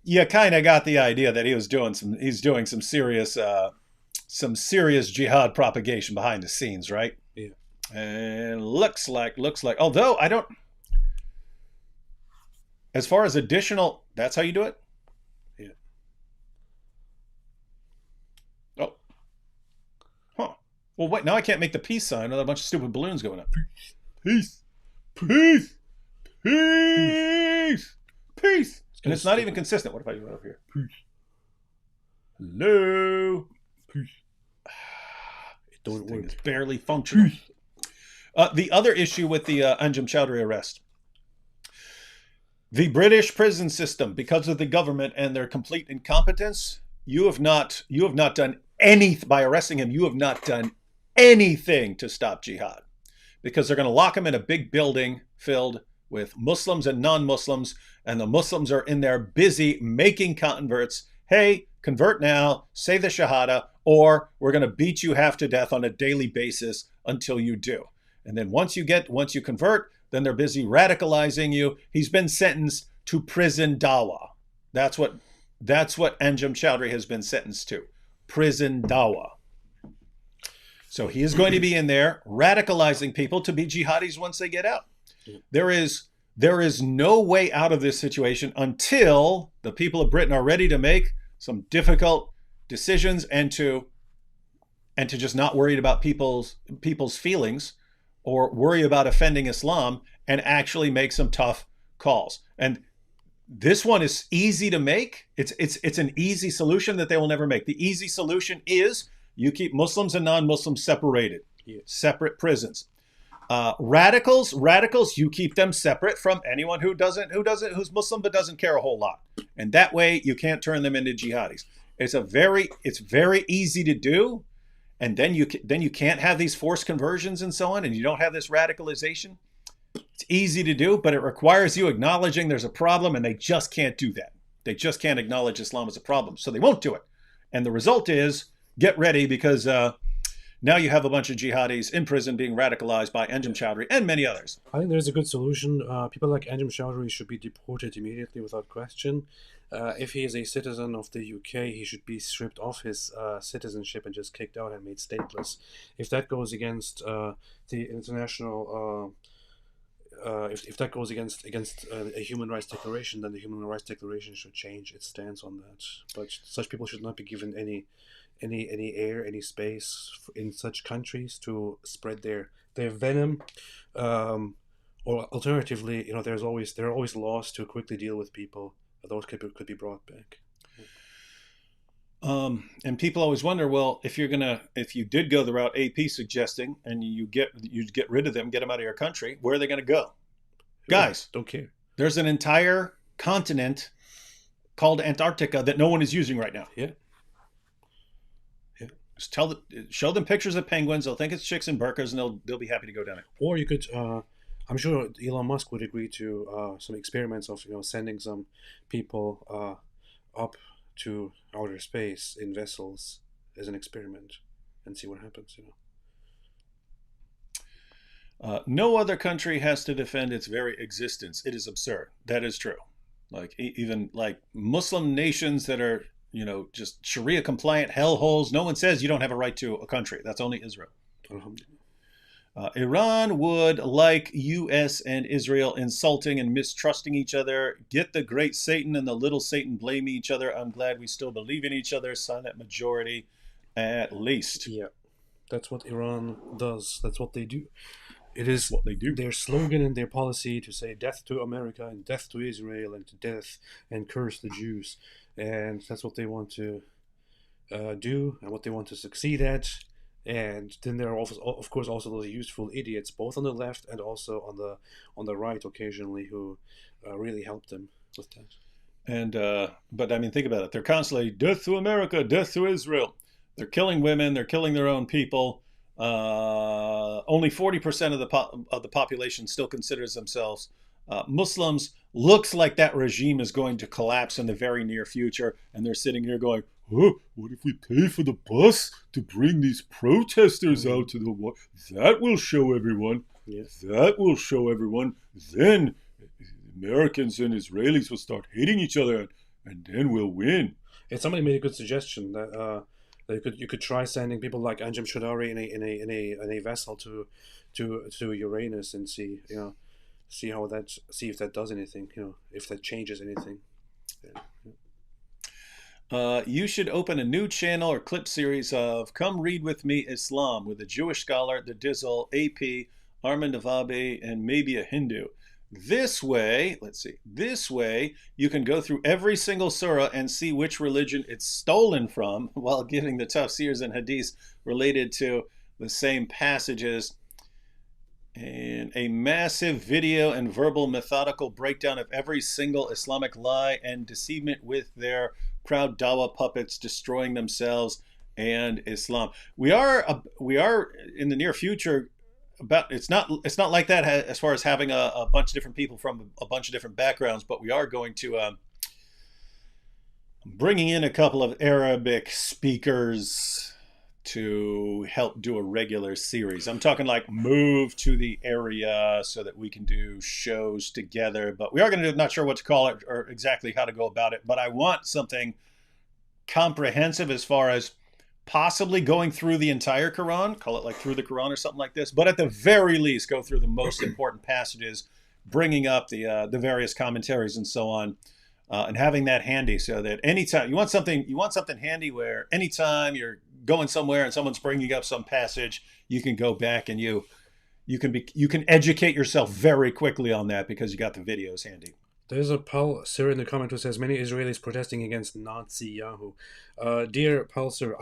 you kind of got the idea that he's doing some serious jihad propagation behind the scenes, right? Yeah. And looks like. Although I don't. As far as additional, that's how you do it. Yeah. Oh. Huh. Well, wait. Now I can't make the peace sign with a bunch of stupid balloons going up. Peace. Peace. Peace. Peace. And it's not even consistent. What if I do it over here? Peace. Hello. Peace. It don't work. It's barely functional. The other issue with the Anjem Choudhury arrest. The British prison system, because of the government and their complete incompetence, you have not done anything by arresting him. You have not done anything to stop jihad, because they're going to lock him in a big building filled with Muslims and non-Muslims, and the Muslims are in there busy making converts. Hey, convert now, say the Shahada, or we're going to beat you half to death on a daily basis until you do. And then once you convert, then they're busy radicalizing you. He's been sentenced to prison dawa. That's what Anjem Choudhury has been sentenced to. Prison dawa. So he is going to be in there radicalizing people to be jihadis once they get out. There is no way out of this situation until the people of Britain are ready to make some difficult decisions and to just not worried about people's feelings or worry about offending Islam and actually make some tough calls. And this one is easy to make. It's an easy solution that they will never make. The easy solution is you keep Muslims and non-Muslims separated, separate prisons. Radicals, you keep them separate from anyone who's Muslim but doesn't care a whole lot. And that way you can't turn them into jihadis. It's very easy to do. And then you can't have these forced conversions and so on, and you don't have this radicalization. It's easy to do, but it requires you acknowledging there's a problem, and they just can't do that. They just can't acknowledge Islam as a problem, so they won't do it. And the result is, get ready, because now you have a bunch of jihadis in prison being radicalized by Anjem Choudhury and many others. I think there's a good solution. People like Anjem Choudhury should be deported immediately without question. If he is a citizen of the UK, he should be stripped of his citizenship and just kicked out and made stateless. If that goes against the international, if that goes against a human rights declaration, then the human rights declaration should change its stance on that. But such people should not be given any air, any space in such countries to spread their venom. Or alternatively, there are always laws to quickly deal with people. Those could be brought back. And people always wonder, well, if you did go the route AP suggesting, and you get rid of them, get them out of your country, where are they going to go? Guys, don't care. There's an entire continent called Antarctica that no one is using right now. Yeah. Just show them pictures of penguins. They'll think it's chicks and burkas, and they'll be happy to go down it. Or you could, I'm sure Elon Musk would agree to some experiments of sending some people up to outer space in vessels as an experiment and see what happens. No other country has to defend its very existence. It is absurd. That is true. Like even like Muslim nations that are just Sharia compliant hellholes. No one says you don't have a right to a country. That's only Israel. Iran would like U.S. and Israel insulting and mistrusting each other. Get the great Satan and the little Satan blaming each other. I'm glad we still believe in each other. Silent majority, at least. Yeah, that's what Iran does. That's what they do. It is what they do. Their slogan and their policy to say death to America and death to Israel and to death and curse the Jews. And that's what they want to do and what they want to succeed at. And then there are of course also those useful idiots, both on the left and also on the right occasionally, who really help them with that. And but I mean, think about it. They're constantly death to America, death to Israel. They're killing women. They're killing their own people. Only 40% of the population still considers themselves Muslims. Looks like that regime is going to collapse in the very near future, and they're sitting here going, "Huh, what if we pay for the bus to bring these protesters out to the war? That will show everyone. Yes. That will show everyone. Then Americans and Israelis will start hating each other, and then we'll win." And somebody made a good suggestion that you could try sending people like Anjem Choudary in a vessel to Uranus and see if that does anything, if that changes anything. You should open a new channel or clip series of Come Read With Me Islam with a Jewish scholar, the Dizzle, AP, Armand Avabi, and maybe a Hindu. This way, you can go through every single surah and see which religion it's stolen from while giving the tafsirs and hadiths related to the same passages. And a massive video and verbal methodical breakdown of every single Islamic lie and deceivement with their proud dawah puppets destroying themselves and Islam. We are in the near future. It's not like that as far as having a bunch of different people from a bunch of different backgrounds, but we are going to bringing in a couple of Arabic speakers to help do a regular series. I'm talking like move to the area so that we can do shows together, but we are going to do, not sure what to call it or exactly how to go about it, but I want something comprehensive as far as possibly going through the entire Quran, call it like through the Quran or something like this, but at the very least go through the most important passages, bringing up the various commentaries and so on, and having that handy so that anytime you want something handy where anytime you're going somewhere and someone's bringing up some passage, you can go back and you can educate yourself very quickly on that because you got the videos handy. There's a Pulsar in the comment who says many Israelis protesting against Nazi-Yahu. Dear Pulsar,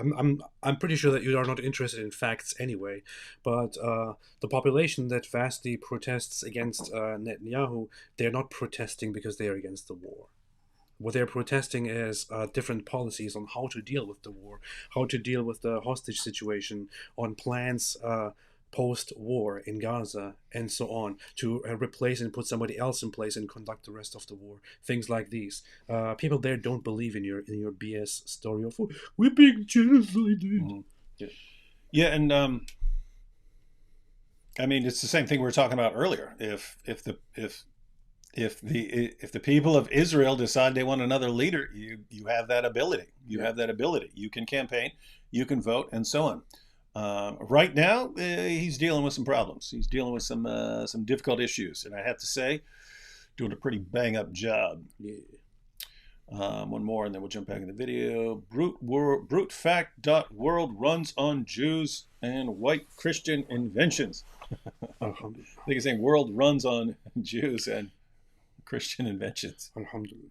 I'm pretty sure that you are not interested in facts anyway, but the population that vastly protests against Netanyahu, they're not protesting because they are against the war. What they're protesting is different policies on how to deal with the war, how to deal with the hostage situation, on plans post-war in Gaza, and so on, to replace and put somebody else in place and conduct the rest of the war. Things like these. People there don't believe in your BS story of we're being genocided. Mm-hmm. Yeah, and I mean it's the same thing we were talking about earlier. If the people of Israel decide they want another leader, you have that ability. You have that ability. You can campaign, you can vote, and so on. Right now, he's dealing with some problems. He's dealing with some difficult issues, and I have to say, doing a pretty bang up job. Yeah. One more, and then we'll jump back in the video. Brutefact.world runs on Jews and white Christian inventions. I think he's saying world runs on Jews and Christian inventions. Alhamdulillah.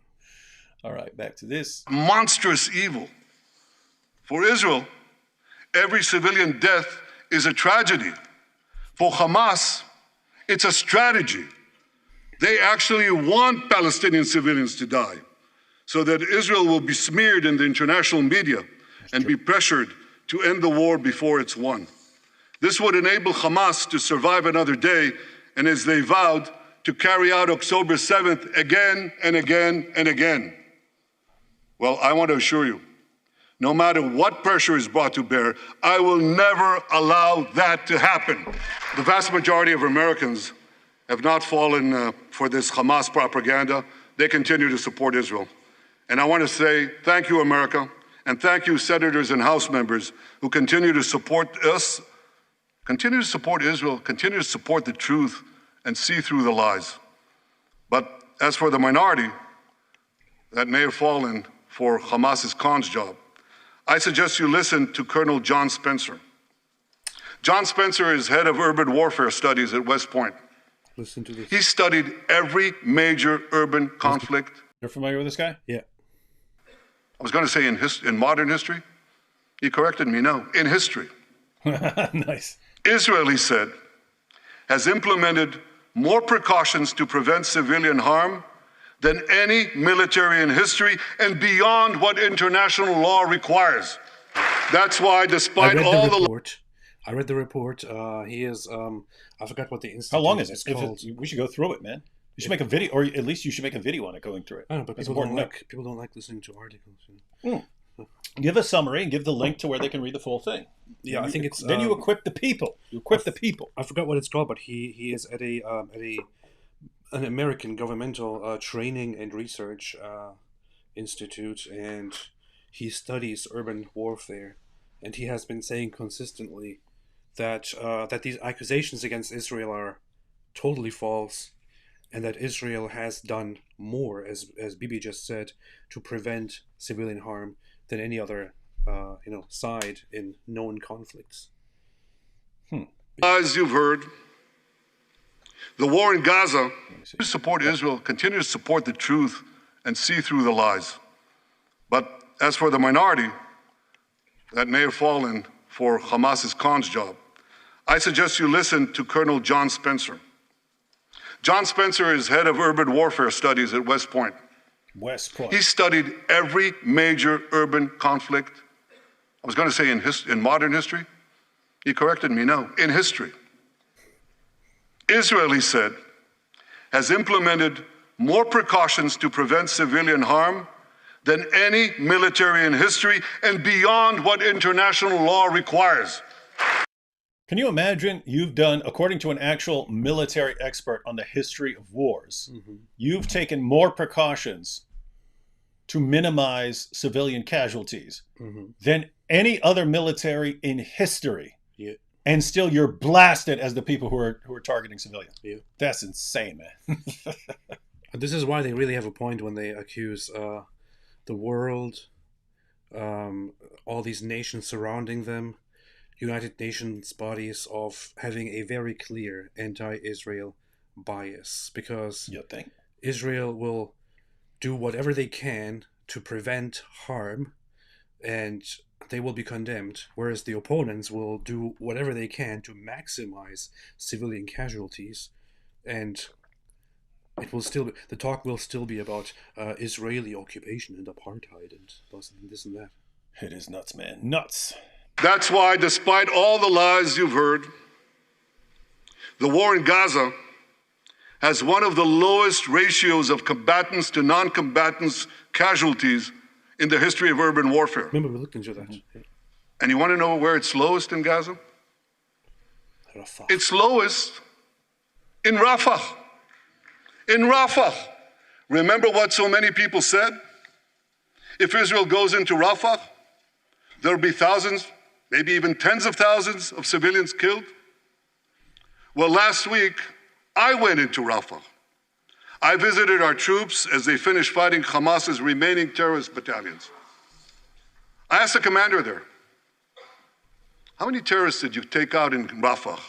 All right, back to this. Monstrous evil For Israel, every civilian death is a tragedy. For Hamas, it's a strategy. They actually want Palestinian civilians to die so that Israel will be smeared in the international media and be pressured to end the war before it's won. This would enable Hamas to survive another day and, as they vowed, to carry out October 7th again and again and again. Well, I want to assure you, no matter what pressure is brought to bear, I will never allow that to happen. The vast majority of Americans have not fallen for this Hamas propaganda. They continue to support Israel. And I want to say thank you, America, and thank you, senators and House members who continue to support us, continue to support Israel, continue to support the truth and see through the lies. But as for the minority that may have fallen for Hamas's cons job, I suggest you listen to Colonel John Spencer. John Spencer is head of urban warfare studies at West Point. Listen to this. He studied every major urban conflict. You're familiar with this guy? Yeah. I was going to say in modern history. He corrected me, no, in history. Nice. Israel, he said, has implemented more precautions to prevent civilian harm than any military in history and beyond what international law requires. That's why, despite all the report. I read the report. He is, I forgot what the institute. How long is it? Called. We should go through it, man. You should make a video, or at least you should make a video on it going through it. I know, but people don't like listening to articles. Give a summary and give the link to where they can read the full thing. Yeah, I think it's. Then you equip the people. You equip the people. I forgot what it's called, but he is at an American governmental training and research institute, and he studies urban warfare, and he has been saying consistently that that these accusations against Israel are totally false, and that Israel has done more, as Bibi just said, to prevent civilian harm than any other side in known conflicts. As you've heard, the war in Gaza, to support Israel, continue to support the truth and see through the lies. But as for the minority that may have fallen for Hamas's cons job, I suggest you listen to Colonel John Spencer. John Spencer is head of urban warfare studies at West Point. West Point. He studied every major urban conflict. I was going to say in modern history. He corrected me, no, in history. Israel, he said, has implemented more precautions to prevent civilian harm than any military in history and beyond what international law requires. Can you imagine you've done, according to an actual military expert on the history of wars, you've taken more precautions to minimize civilian casualties than any other military in history. Yeah. And still you're blasted as the people who are targeting civilians. Yeah. That's insane, man. This is why they really have a point when they accuse the world, all these nations surrounding them, United Nations bodies, of having a very clear anti-Israel bias, because You think? Israel will do whatever they can to prevent harm, and they will be condemned, whereas the opponents will do whatever they can to maximize civilian casualties, and it will still be, the talk will still be about Israeli occupation and apartheid and this and that. It is nuts, man. Nuts. That's why, despite all the lies you've heard, the war in Gaza has one of the lowest ratios of combatants to non-combatants casualties in the history of urban warfare. Remember, we looked into that. And you want to know where it's lowest in Gaza? Rafah. It's lowest in Rafah. In Rafah. Remember what so many people said? If Israel goes into Rafah, there'll be thousands, maybe even tens of thousands of civilians killed. Well, last week, I went into Rafah. I visited our troops as they finished fighting Hamas's remaining terrorist battalions. I asked the commander there, how many terrorists did you take out in Rafah?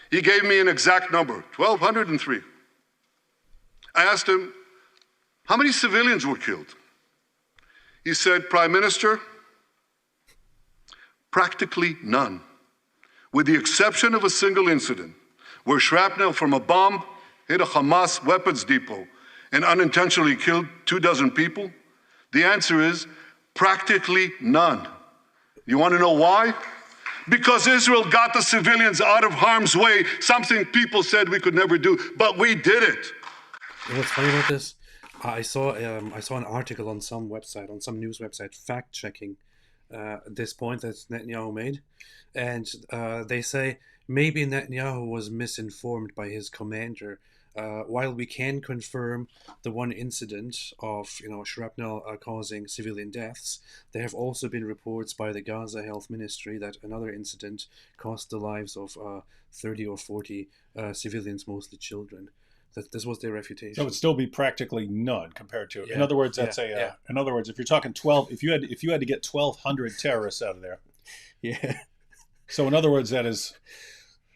He gave me an exact number, 1,203. I asked him, how many civilians were killed? He said, Prime Minister, Practically none. With the exception of a single incident where shrapnel from a bomb hit a Hamas weapons depot and unintentionally killed 24 people, the answer is practically none. You want to know why? Because Israel got the civilians out of harm's way, something people said we could never do, but we did it. You know what's funny about this? I saw an article on some website, on some news website, fact-checking this point that Netanyahu made, and they say maybe Netanyahu was misinformed by his commander. While we can confirm the one incident of shrapnel causing civilian deaths, there have also been reports by the Gaza Health Ministry that another incident cost the lives of 30 or 40 civilians, mostly children. That this was their refutation. So it would still be practically none compared to it. Yeah. In other words, that's in other words, if you're talking 12, if you had to get 1,200 terrorists out of there. Yeah. So in other words, that is.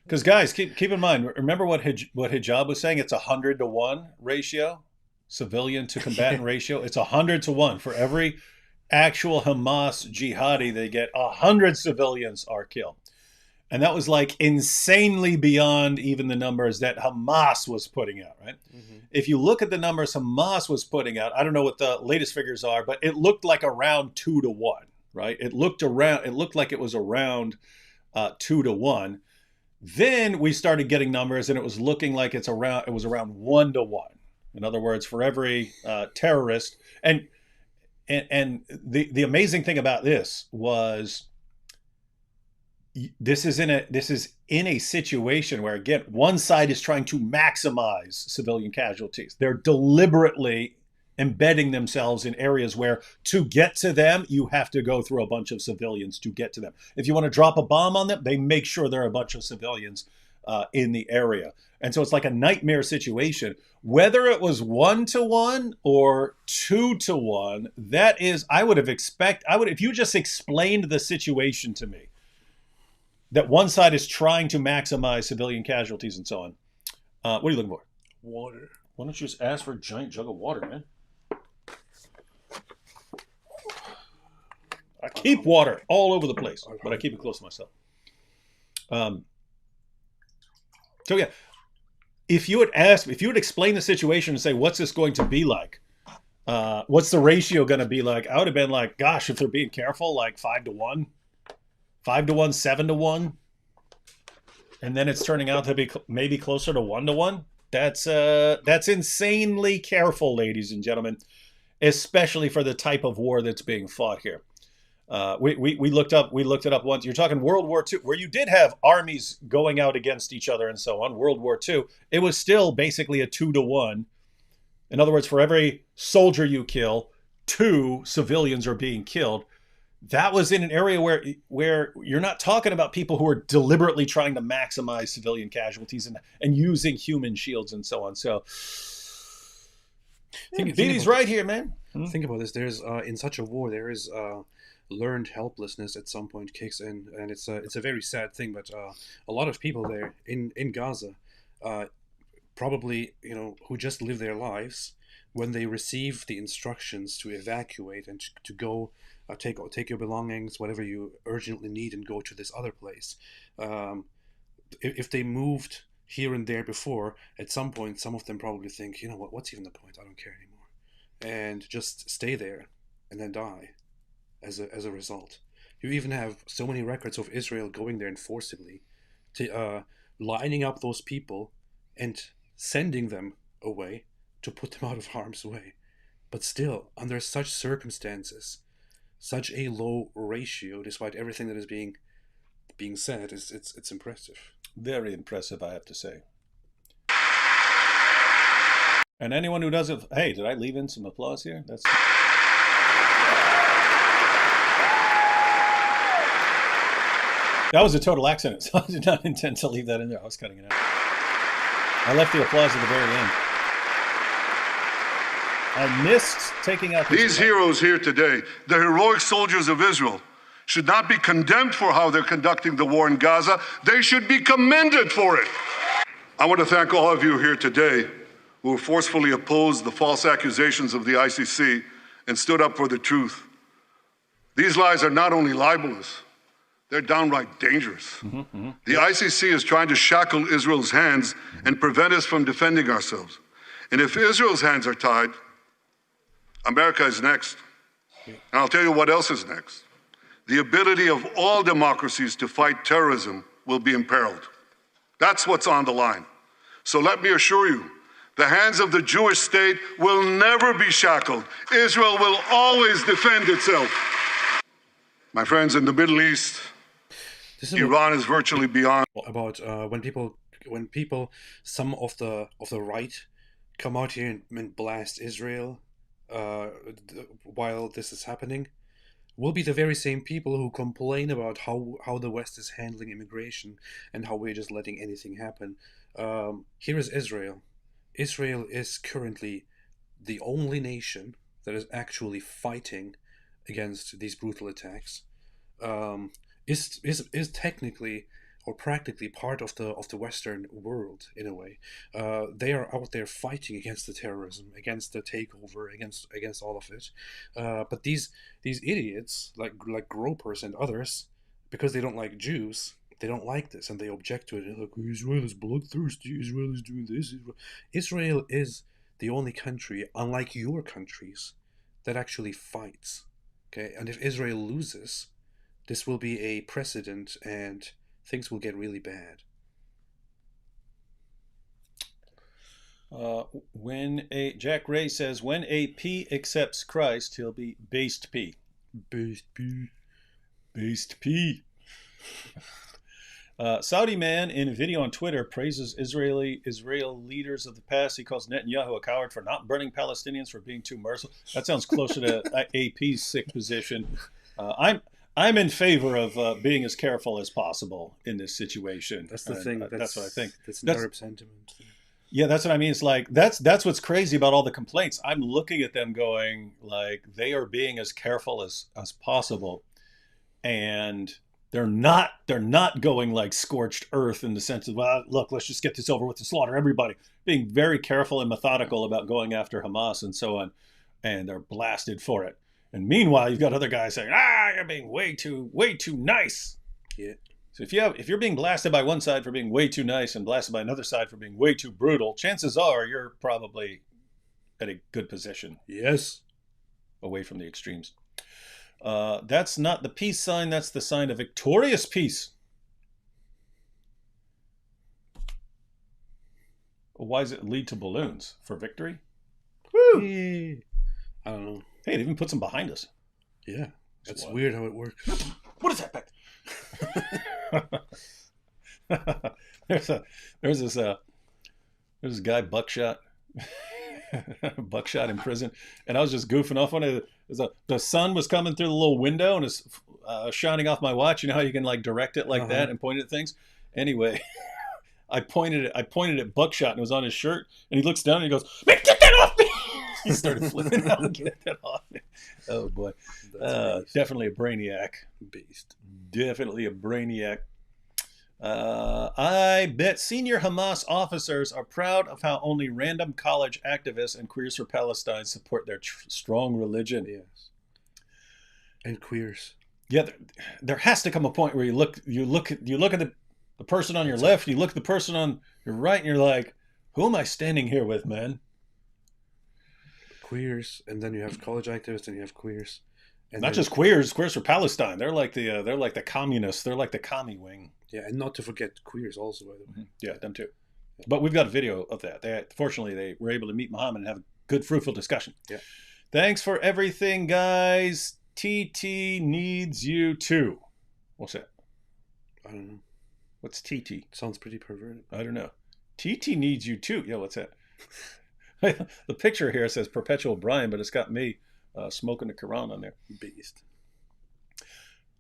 Because guys, keep in mind. Remember what Hijab was saying? It's 100-to-1 ratio, civilian to combatant ratio. It's 100-to-1 for every actual Hamas jihadi they get. 100 civilians are killed, and that was like insanely beyond even the numbers that Hamas was putting out. Right? Mm-hmm. If you look at the numbers Hamas was putting out, I don't know what the latest figures are, but it looked like around 2-to-1. Right? It looked like it was around 2-to-1. Then we started getting numbers, and it was looking like it was around 1-to-1. In other words, for every terrorist, and the amazing thing about this was this is in a situation where, again, one side is trying to maximize civilian casualties. They're deliberately embedding themselves in areas where to get to them, you have to go through a bunch of civilians to get to them. If you want to drop a bomb on them, they make sure there are a bunch of civilians in the area. And so it's like a nightmare situation. Whether it was 1-to-1 or 2-to-1, that is, if you just explained the situation to me, that one side is trying to maximize civilian casualties and so on. What are you looking for? Water. Why don't you just ask for a giant jug of water, man? I keep water all over the place, but I keep it close to myself. So yeah, if you would explain the situation and say, what's this going to be like? What's the ratio going to be like? I would have been like, gosh, if they're being careful, like 5-to-1, 5-to-1, 7-to-1. And then it's turning out to be maybe closer to 1-to-1. That's insanely careful, ladies and gentlemen, especially for the type of war that's being fought here. We looked it up once. You're talking World War II, where you did have armies going out against each other and so on. World War II, it was still basically a 2-to-1. In other words, for every soldier you kill, 2 civilians are being killed. That was in an area where you're not talking about people who are deliberately trying to maximize civilian casualties and using human shields and so on. So, Beatty's right here, man. Think about this. There's in such a war, there is learned helplessness at some point kicks in, and it's a very sad thing. But a lot of people there in Gaza, probably who just live their lives, when they receive the instructions to evacuate and to go. Take your belongings, whatever you urgently need, and go to this other place. If they moved here and there before, at some point, some of them probably think, what's even the point? I don't care anymore, and just stay there and then die as a result. You even have so many records of Israel going there and forcibly lining up those people and sending them away to put them out of harm's way. But still, under such circumstances, such a low ratio, despite everything that is being said, it's impressive. Very impressive, I have to say. And anyone who doesn't, hey, did I leave in some applause here? That was a total accident, so I did not intend to leave that in there. I was cutting it out. I left the applause at the very end. I missed taking out these heroes here today, the heroic soldiers of Israel, should not be condemned for how they're conducting the war in Gaza. They should be commended for it. I want to thank all of you here today who forcefully opposed the false accusations of the ICC and stood up for the truth. These lies are not only libelous, They're downright dangerous. The ICC is trying to shackle Israel's hands and prevent us from defending ourselves. And if Israel's hands are tied, America is next. And I'll tell you what else is next. The ability of all democracies to fight terrorism will be imperiled. That's what's on the line. So let me assure you, the hands of the Jewish state will never be shackled. Israel will always defend itself. My friends, in the Middle East, Iran is virtually beyond. About when people, some of the right, come out here and blast Israel while this is happening, will be the very same people who complain about how the West is handling immigration and how we're just letting anything happen. Here is Israel. Israel is currently the only nation that is actually fighting against these brutal attacks. Is technically or practically part of the Western world in a way. They are out there fighting against the terrorism, against the takeover, against all of it. But these idiots like gropers and others, because they don't like Jews, they don't like this and they object to it. They're like, Israel is bloodthirsty. Israel is doing this. Israel is the only country, unlike your countries, that actually fights. Okay, and if Israel loses, this will be a precedent and things will get really bad. Jack Ray says, when a P accepts Christ, he'll be based P. Based P. Based P. Saudi man in a video on Twitter praises Israel leaders of the past. He calls Netanyahu a coward for not burning Palestinians, for being too merciful. That sounds closer to AP's sick position. I'm in favor of being as careful as possible in this situation. That's the thing. That's what I think. That's an Arab sentiment. Yeah, that's what I mean. It's like that's what's crazy about all the complaints. I'm looking at them going like they are being as careful as possible, and they're not going like scorched earth in the sense of, well, look, let's just get this over with and slaughter everybody. Being very careful and methodical about going after Hamas and so on, and they're blasted for it. And meanwhile, you've got other guys saying, you're being way too nice. Yeah. So if you're being blasted by one side for being way too nice and blasted by another side for being way too brutal, chances are you're probably at a good position. Yes. Away from the extremes. That's not the peace sign. That's the sign of victorious peace. Well, why does it lead to balloons? For victory? Woo! Yeah. I don't know. Hey, it even puts them behind us. Yeah. That's weird how it works. What is that back? There's this guy Buckshot in prison, and I was just goofing off on it. The sun was coming through the little window and it's shining off my watch. You know how you can like direct it like that and point it at things. Anyway, I pointed at Buckshot and it was on his shirt, and he looks down and he goes, "Man, get that off me!" He started flipping out. Get that off me. Oh boy, definitely a brainiac. Beast. Definitely a brainiac. I bet senior Hamas officers are proud of how only random college activists and queers for Palestine support their strong religion. Yes. And queers. Yeah, there has to come a point where you look at the person on your left, you look at the person on your right, and you're like, who am I standing here with, man? Queers, and then you have college activists, and you have queers. And not just queers for Palestine. They're like the communists. They're like the commie wing. Yeah, and not to forget queers also, by the way. Yeah, them too. But we've got a video of that. Fortunately, they were able to meet Muhammad and have a good, fruitful discussion. Yeah. Thanks for everything, guys. TT needs you too. What's that? I don't know. What's TT? Sounds pretty perverted. I don't know. TT needs you too. Yeah, what's that? The picture here says Perpetual Brian, but it's got me smoking the Quran on there. Beast.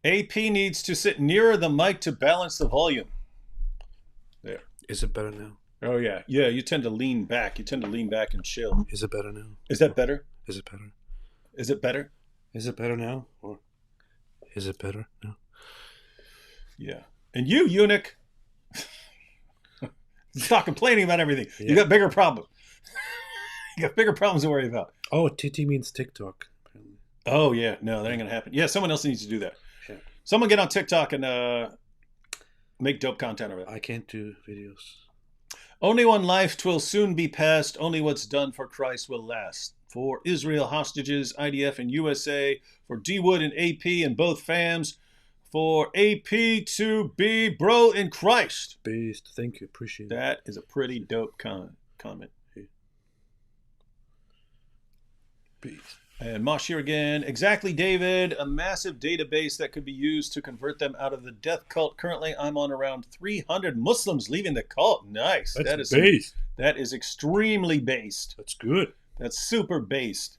AP needs to sit nearer the mic to balance the volume. There. Is it better now? Oh, yeah. Yeah, you tend to lean back. You tend to lean back and chill. Is it better now? Is that better? Is it better? Is it better? Is it better now? Or is it better now? Yeah. And you, eunuch, stop complaining about everything. Yeah. You got bigger problems. You got bigger problems to worry about. Oh, TT means TikTok. Apparently. Oh, yeah. No, that ain't going to happen. Yeah, someone else needs to do that. Yeah. Someone get on TikTok and make dope content of it. I can't do videos. Only one life 'twill soon be past. Only what's done for Christ will last. For Israel hostages, IDF and USA. For D Wood and AP and both fams. For AP to be bro in Christ. Based. Thank you. Appreciate it. That is a pretty dope comment. Beast. And Mosh here again. Exactly, David. A massive database that could be used to convert them out of the death cult. Currently, I'm on around 300 Muslims leaving the cult. Nice. That's based. That is extremely based. That's good. That's super based.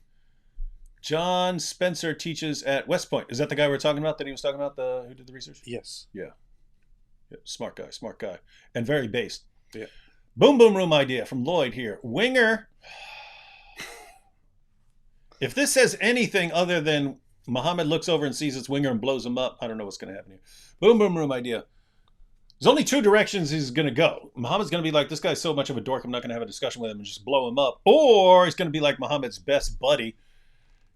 John Spencer teaches at West Point. Is that the guy we're talking about that he was talking about, who did the research? Yes. Yeah. Smart guy. And very based. Yeah. Boom Boom Room idea from Lloyd here. Winger. If this says anything other than Muhammad looks over and sees its winger and blows him up, I don't know what's going to happen here. Boom Boom Room idea. There's only two directions he's going to go. Muhammad's going to be like, this guy's so much of a dork, I'm not going to have a discussion with him and just blow him up. Or he's going to be like Muhammad's best buddy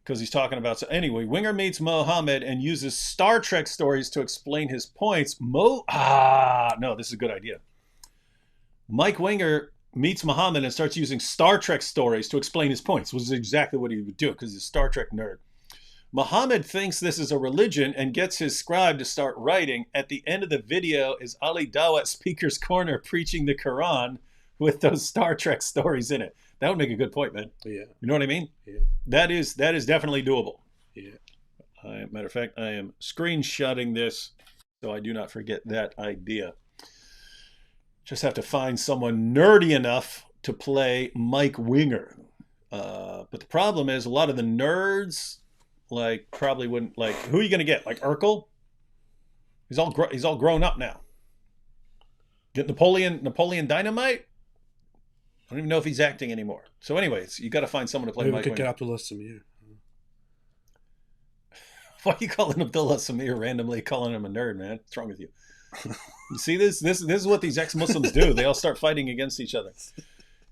because he's talking about... So anyway, Winger meets Muhammad and uses Star Trek stories to explain his points. No, this is a good idea. Mike Winger meets Muhammad and starts using Star Trek stories to explain his points, which is exactly what he would do because he's a Star Trek nerd. Muhammad thinks this is a religion and gets his scribe to start writing. At the end of the video is Ali Dawah at Speaker's Corner preaching the Quran with those Star Trek stories in it. That would make a good point, man. Yeah. You know what I mean? Yeah. That is definitely doable. Yeah. Matter of fact, I am screenshotting this so I do not forget that idea. Just have to find someone nerdy enough to play Mike Winger. But the problem is a lot of the nerds probably wouldn't who are you going to get? Like Urkel? He's all grown up now. Get Napoleon Dynamite? I don't even know if he's acting anymore. So anyways, you got to find someone to play Maybe Mike we could Winger. get Abdullah Samir. Why are you calling Abdullah Samir randomly calling him a nerd, man? What's wrong with you? You see this? This is what these ex-Muslims do. They all start fighting against each other.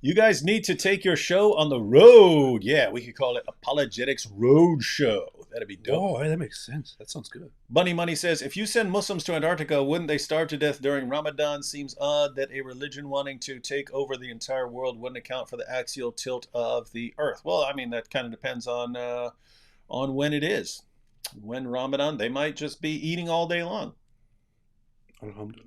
You guys need to take your show on the road. Yeah, we could call it Apologetics Road Show. That'd be dope. Oh, that makes sense. That sounds good. Bunny Money says, if you send Muslims to Antarctica, wouldn't they starve to death during Ramadan? Seems odd that a religion wanting to take over the entire world wouldn't account for the axial tilt of the earth. Well, I mean, that kind of depends on when it is. When Ramadan, they might just be eating all day long. Alhamdulillah.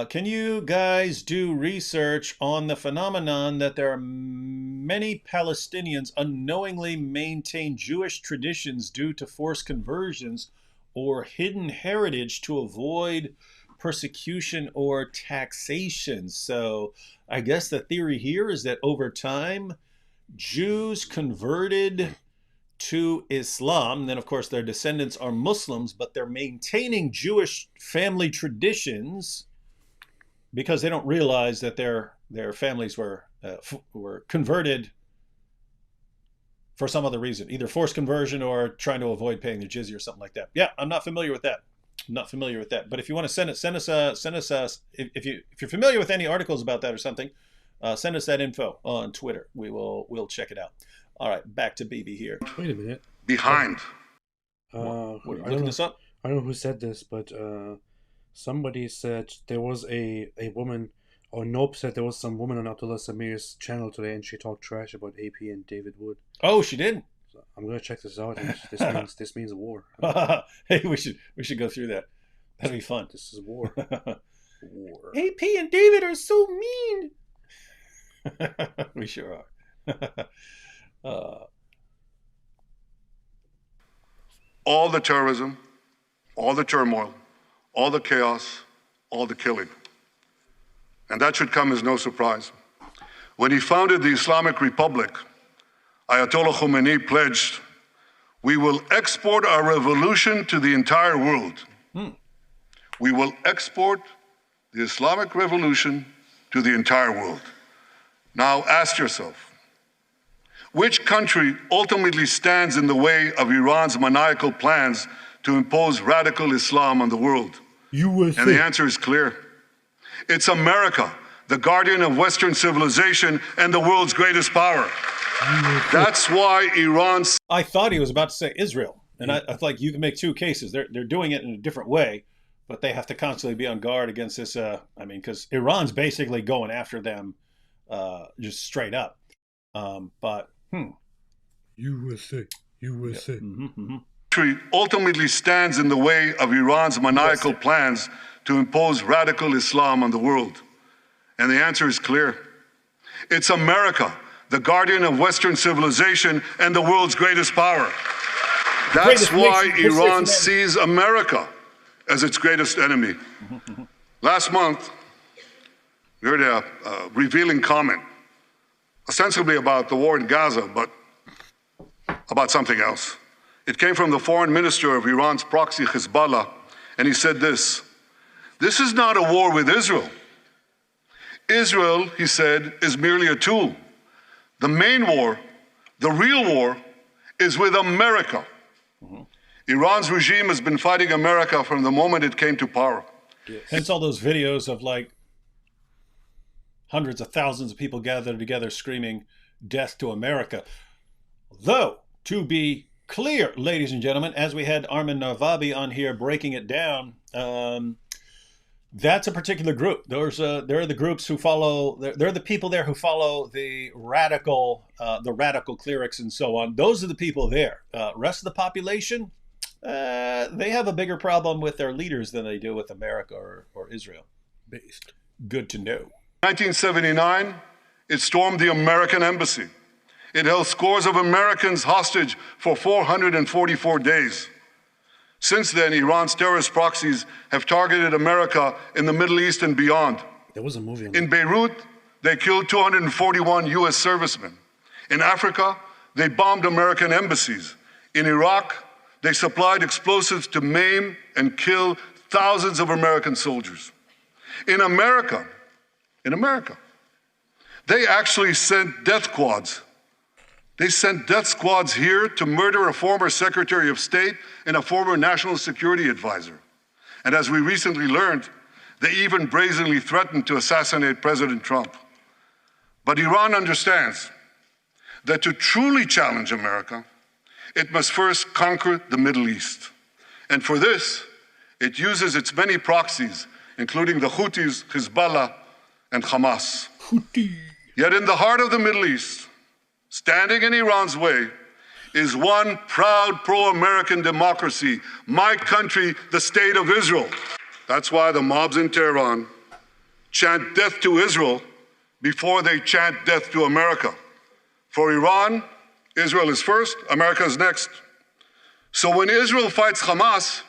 Can you guys do research on the phenomenon that there are many Palestinians unknowingly maintain Jewish traditions due to forced conversions or hidden heritage to avoid persecution or taxation? So I guess the theory here is that over time, Jews converted to Islam. Then, of course, their descendants are Muslims, but they're maintaining Jewish family traditions because they don't realize that their families were converted for some other reason, either forced conversion or trying to avoid paying the jizya or something like that. Yeah, I'm not familiar with that. But if you want to send us if you're familiar with any articles about that or something, send us that info on Twitter. We'll check it out. All right, back to BB here. Wait a minute. Behind. What, looking this up? I don't know who said this, but somebody said there was a woman, or Nope said there was some woman on Abdullah Samir's channel today, and she talked trash about AP and David Wood. Oh, she did? So I'm gonna check this out. This means war. Hey, we should go through that. That'd be fun. This is war. War. AP and David are so mean. We sure are. All the terrorism, all the turmoil, all the chaos, all the killing. And that should come as no surprise. When he founded the Islamic Republic, Ayatollah Khomeini pledged, "We will export our revolution to the entire world." We will export the Islamic revolution to the entire world. Now ask yourself, which country ultimately stands in the way of Iran's maniacal plans to impose radical Islam on the world? USA. And the answer is clear. It's America, the guardian of Western civilization and the world's greatest power. That's why Iran... I thought he was about to say Israel. And I feel like you can make two cases. They're doing it in a different way, but they have to constantly be on guard against this. Because Iran's basically going after them, just straight up. USA. Yeah. Mm-hmm. Ultimately stands in the way of Iran's maniacal plans to impose radical Islam on the world? And the answer is clear. It's America, the guardian of Western civilization and the world's greatest power. That's why Iran sees America as its greatest enemy. Last month, we heard a revealing comment, ostensibly about the war in Gaza, but about something else. It came from the foreign minister of Iran's proxy, Hezbollah, and he said this: "This is not a war with Israel. Israel," he said, "is merely a tool. The main war, the real war, is with America." Iran's regime has been fighting America from the moment it came to power. Yes. Hence all those videos of like hundreds of thousands of people gathered together screaming death to America. Though, to be clear, ladies and gentlemen, as we had Armin Navabi on here breaking it down, that's a particular group. There are the groups who follow. There are the people there who follow the radical clerics and so on. Those are the people there. Rest of the population, they have a bigger problem with their leaders than they do with America or Israel. Based. Good to know. 1979, it stormed the American embassy. It held scores of Americans hostage for 444 days. Since then, Iran's terrorist proxies have targeted America in the Middle East and beyond. There was a movie on In Beirut, they killed 241 U.S. servicemen. In Africa, they bombed American embassies. In Iraq, they supplied explosives to maim and kill thousands of American soldiers. In America, they actually sent death squads. They sent death squads here to murder a former Secretary of State and a former National Security Advisor. And as we recently learned, they even brazenly threatened to assassinate President Trump. But Iran understands that to truly challenge America, it must first conquer the Middle East. And for this, it uses its many proxies, including the Houthis, Hezbollah, and Hamas. Yet in the heart of the Middle East, standing in Iran's way, is one proud pro-American democracy, my country, the State of Israel. That's why the mobs in Tehran chant death to Israel before they chant death to America. For Iran, Israel is first, America is next. So when Israel fights Hamas,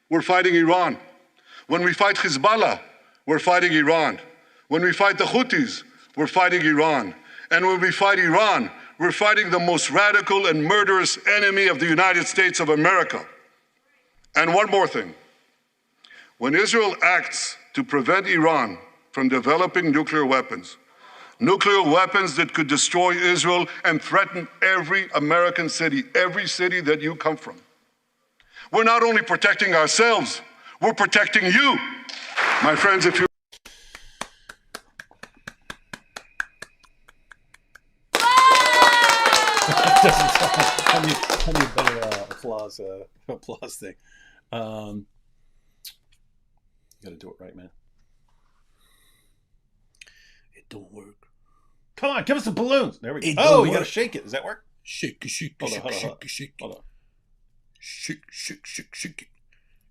we're fighting Iran. When we fight Hezbollah, we're fighting Iran. When we fight the Houthis, we're fighting Iran. And when we fight Iran, we're fighting the most radical and murderous enemy of the United States of America. And one more thing. When Israel acts to prevent Iran from developing nuclear weapons that could destroy Israel and threaten every American city, every city that you come from, we're not only protecting ourselves, we're protecting you. My friends, if you How do you better applause thing? You got to do it right, man. It don't work. Come on, give us the balloons. There we go. It Oh, don't you got to work. shake it. Does that work? Shake it, shake it, Hold shake on, it, hold on, shake it, shake it. Hold on. Shake, shake, shake, shake it.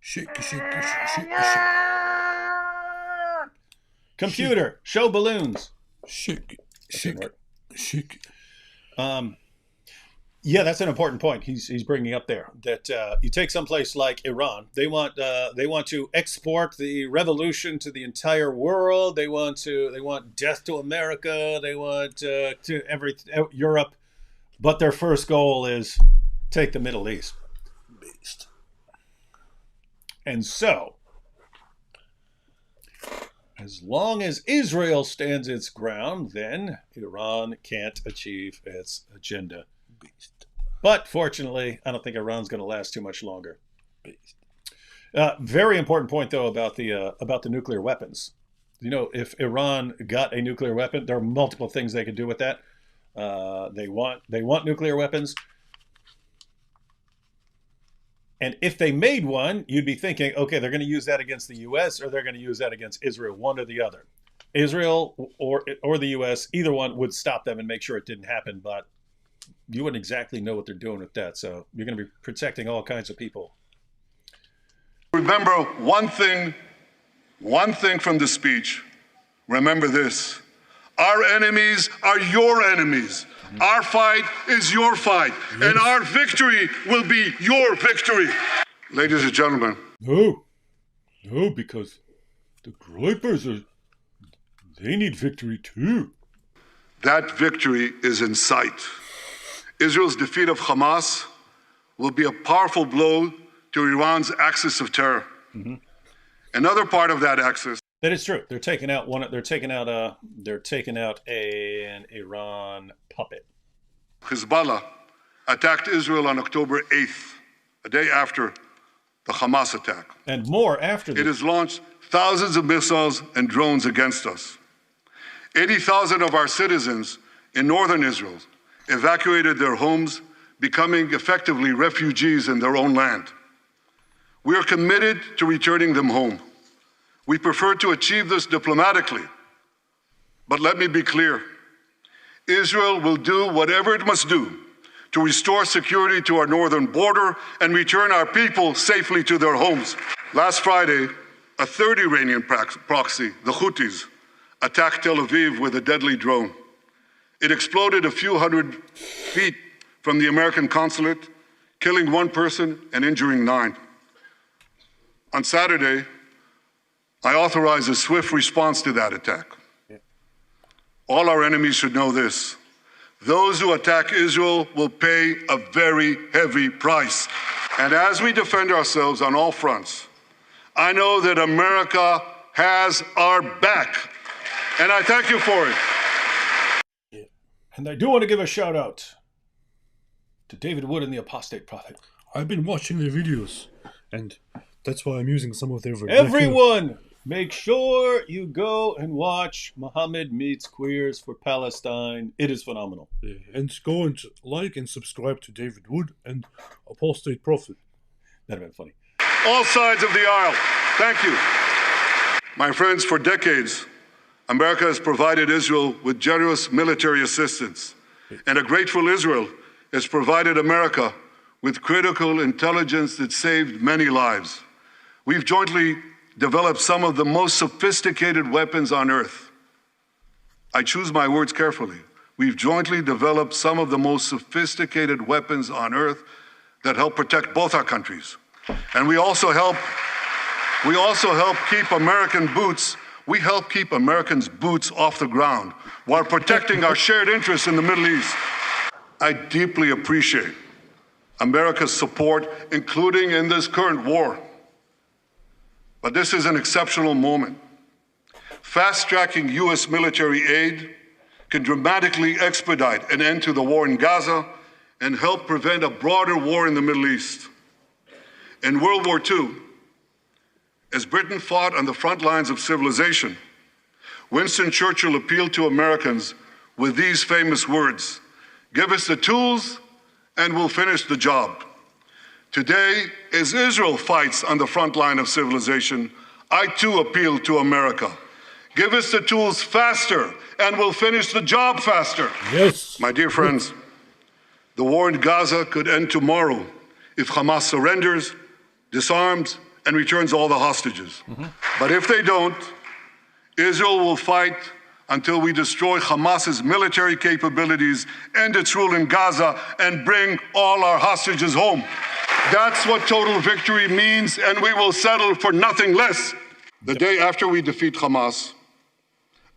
Shake it, shake it, shake it, shake it. Computer, show balloons. Shake it, That shake didn't it, shake it. Yeah, that's an important point he's bringing up there. That you take someplace like Iran, they want to export the revolution to the entire world. They want death to America. They want to Europe, but their first goal is take the Middle East. Beast. And so, as long as Israel stands its ground, then Iran can't achieve its agenda. Beast. But fortunately, I don't think Iran's going to last too much longer. Beast. Very important point, though, about the nuclear weapons. You know, if Iran got a nuclear weapon, there are multiple things they could do with that. They want nuclear weapons. And if they made one, you'd be thinking, okay, they're going to use that against the U.S. or they're going to use that against Israel, one or the other. Israel or the U.S., either one would stop them and make sure it didn't happen. But you wouldn't exactly know what they're doing with that. So you're going to be protecting all kinds of people. Remember one thing from the speech. Remember this. Our enemies are your enemies. Our fight is your fight. And our victory will be your victory. Ladies and gentlemen. No, because the Groypers they need victory too. That victory is in sight. Israel's defeat of Hamas will be a powerful blow to Iran's axis of terror. Mm-hmm. Another part of that axis. That is true. They're taking out an Iran puppet. Hezbollah attacked Israel on October 8th, a day after the Hamas attack. And more after this. It has launched thousands of missiles and drones against us. 80,000 of our citizens in northern Israel evacuated their homes, becoming effectively refugees in their own land. We are committed to returning them home. We prefer to achieve this diplomatically. But let me be clear. Israel will do whatever it must do to restore security to our northern border and return our people safely to their homes. Last Friday, a third Iranian proxy, the Houthis, attacked Tel Aviv with a deadly drone. It exploded a few hundred feet from the American consulate, killing one person and injuring 9. On Saturday, I authorized a swift response to that attack. All our enemies should know this. Those who attack Israel will pay a very heavy price. And as we defend ourselves on all fronts, I know that America has our back. And I thank you for it. Yeah. And I do want to give a shout out to David Wood and the Apostate Prophet. I've been watching their videos, and that's why I'm using some of their vernacular. Everyone, make sure you go and watch Muhammad Meets Queers for Palestine. It is phenomenal. Yeah, and go and like and subscribe to David Wood and Apostate Prophet. That'd have been funny. All sides of the aisle, thank you. My friends, for decades, America has provided Israel with generous military assistance, and a grateful Israel has provided America with critical intelligence that saved many lives. We've jointly developed some of the most sophisticated weapons on earth. I choose my words carefully. We've jointly developed some of the most sophisticated weapons on earth that help protect both our countries. And we also help keep American boots. We help keep Americans' boots off the ground while protecting our shared interests in the Middle East. I deeply appreciate America's support, including in this current war. But this is an exceptional moment. Fast-tracking U.S. military aid can dramatically expedite an end to the war in Gaza and help prevent a broader war in the Middle East. In World War II, as Britain fought on the front lines of civilization, Winston Churchill appealed to Americans with these famous words: "Give us the tools and we'll finish the job." Today, as Israel fights on the front line of civilization, I too appeal to America. Give us the tools faster and we'll finish the job faster. Yes. My dear friends, the war in Gaza could end tomorrow if Hamas surrenders, disarms, and returns all the hostages. But if they don't, Israel will fight until we destroy Hamas's military capabilities, end its rule in Gaza, and bring all our hostages home. That's what total victory means, and we will settle for nothing less. The day after we defeat Hamas,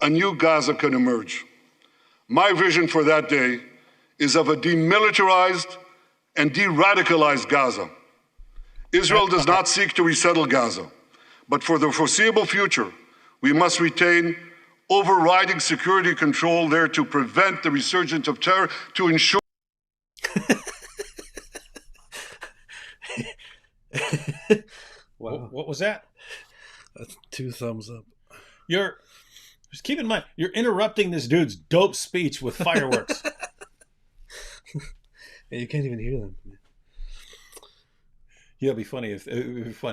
a new Gaza can emerge. My vision for that day is of a demilitarized and de-radicalized Gaza. Israel does not seek to resettle Gaza, but for the foreseeable future, we must retain overriding security control there to prevent the resurgence of terror, to ensure... Wow. What was that? That's 2 thumbs up. Just keep in mind, you're interrupting this dude's dope speech with fireworks. Yeah, you can't even hear them. Yeah, it'd be funny.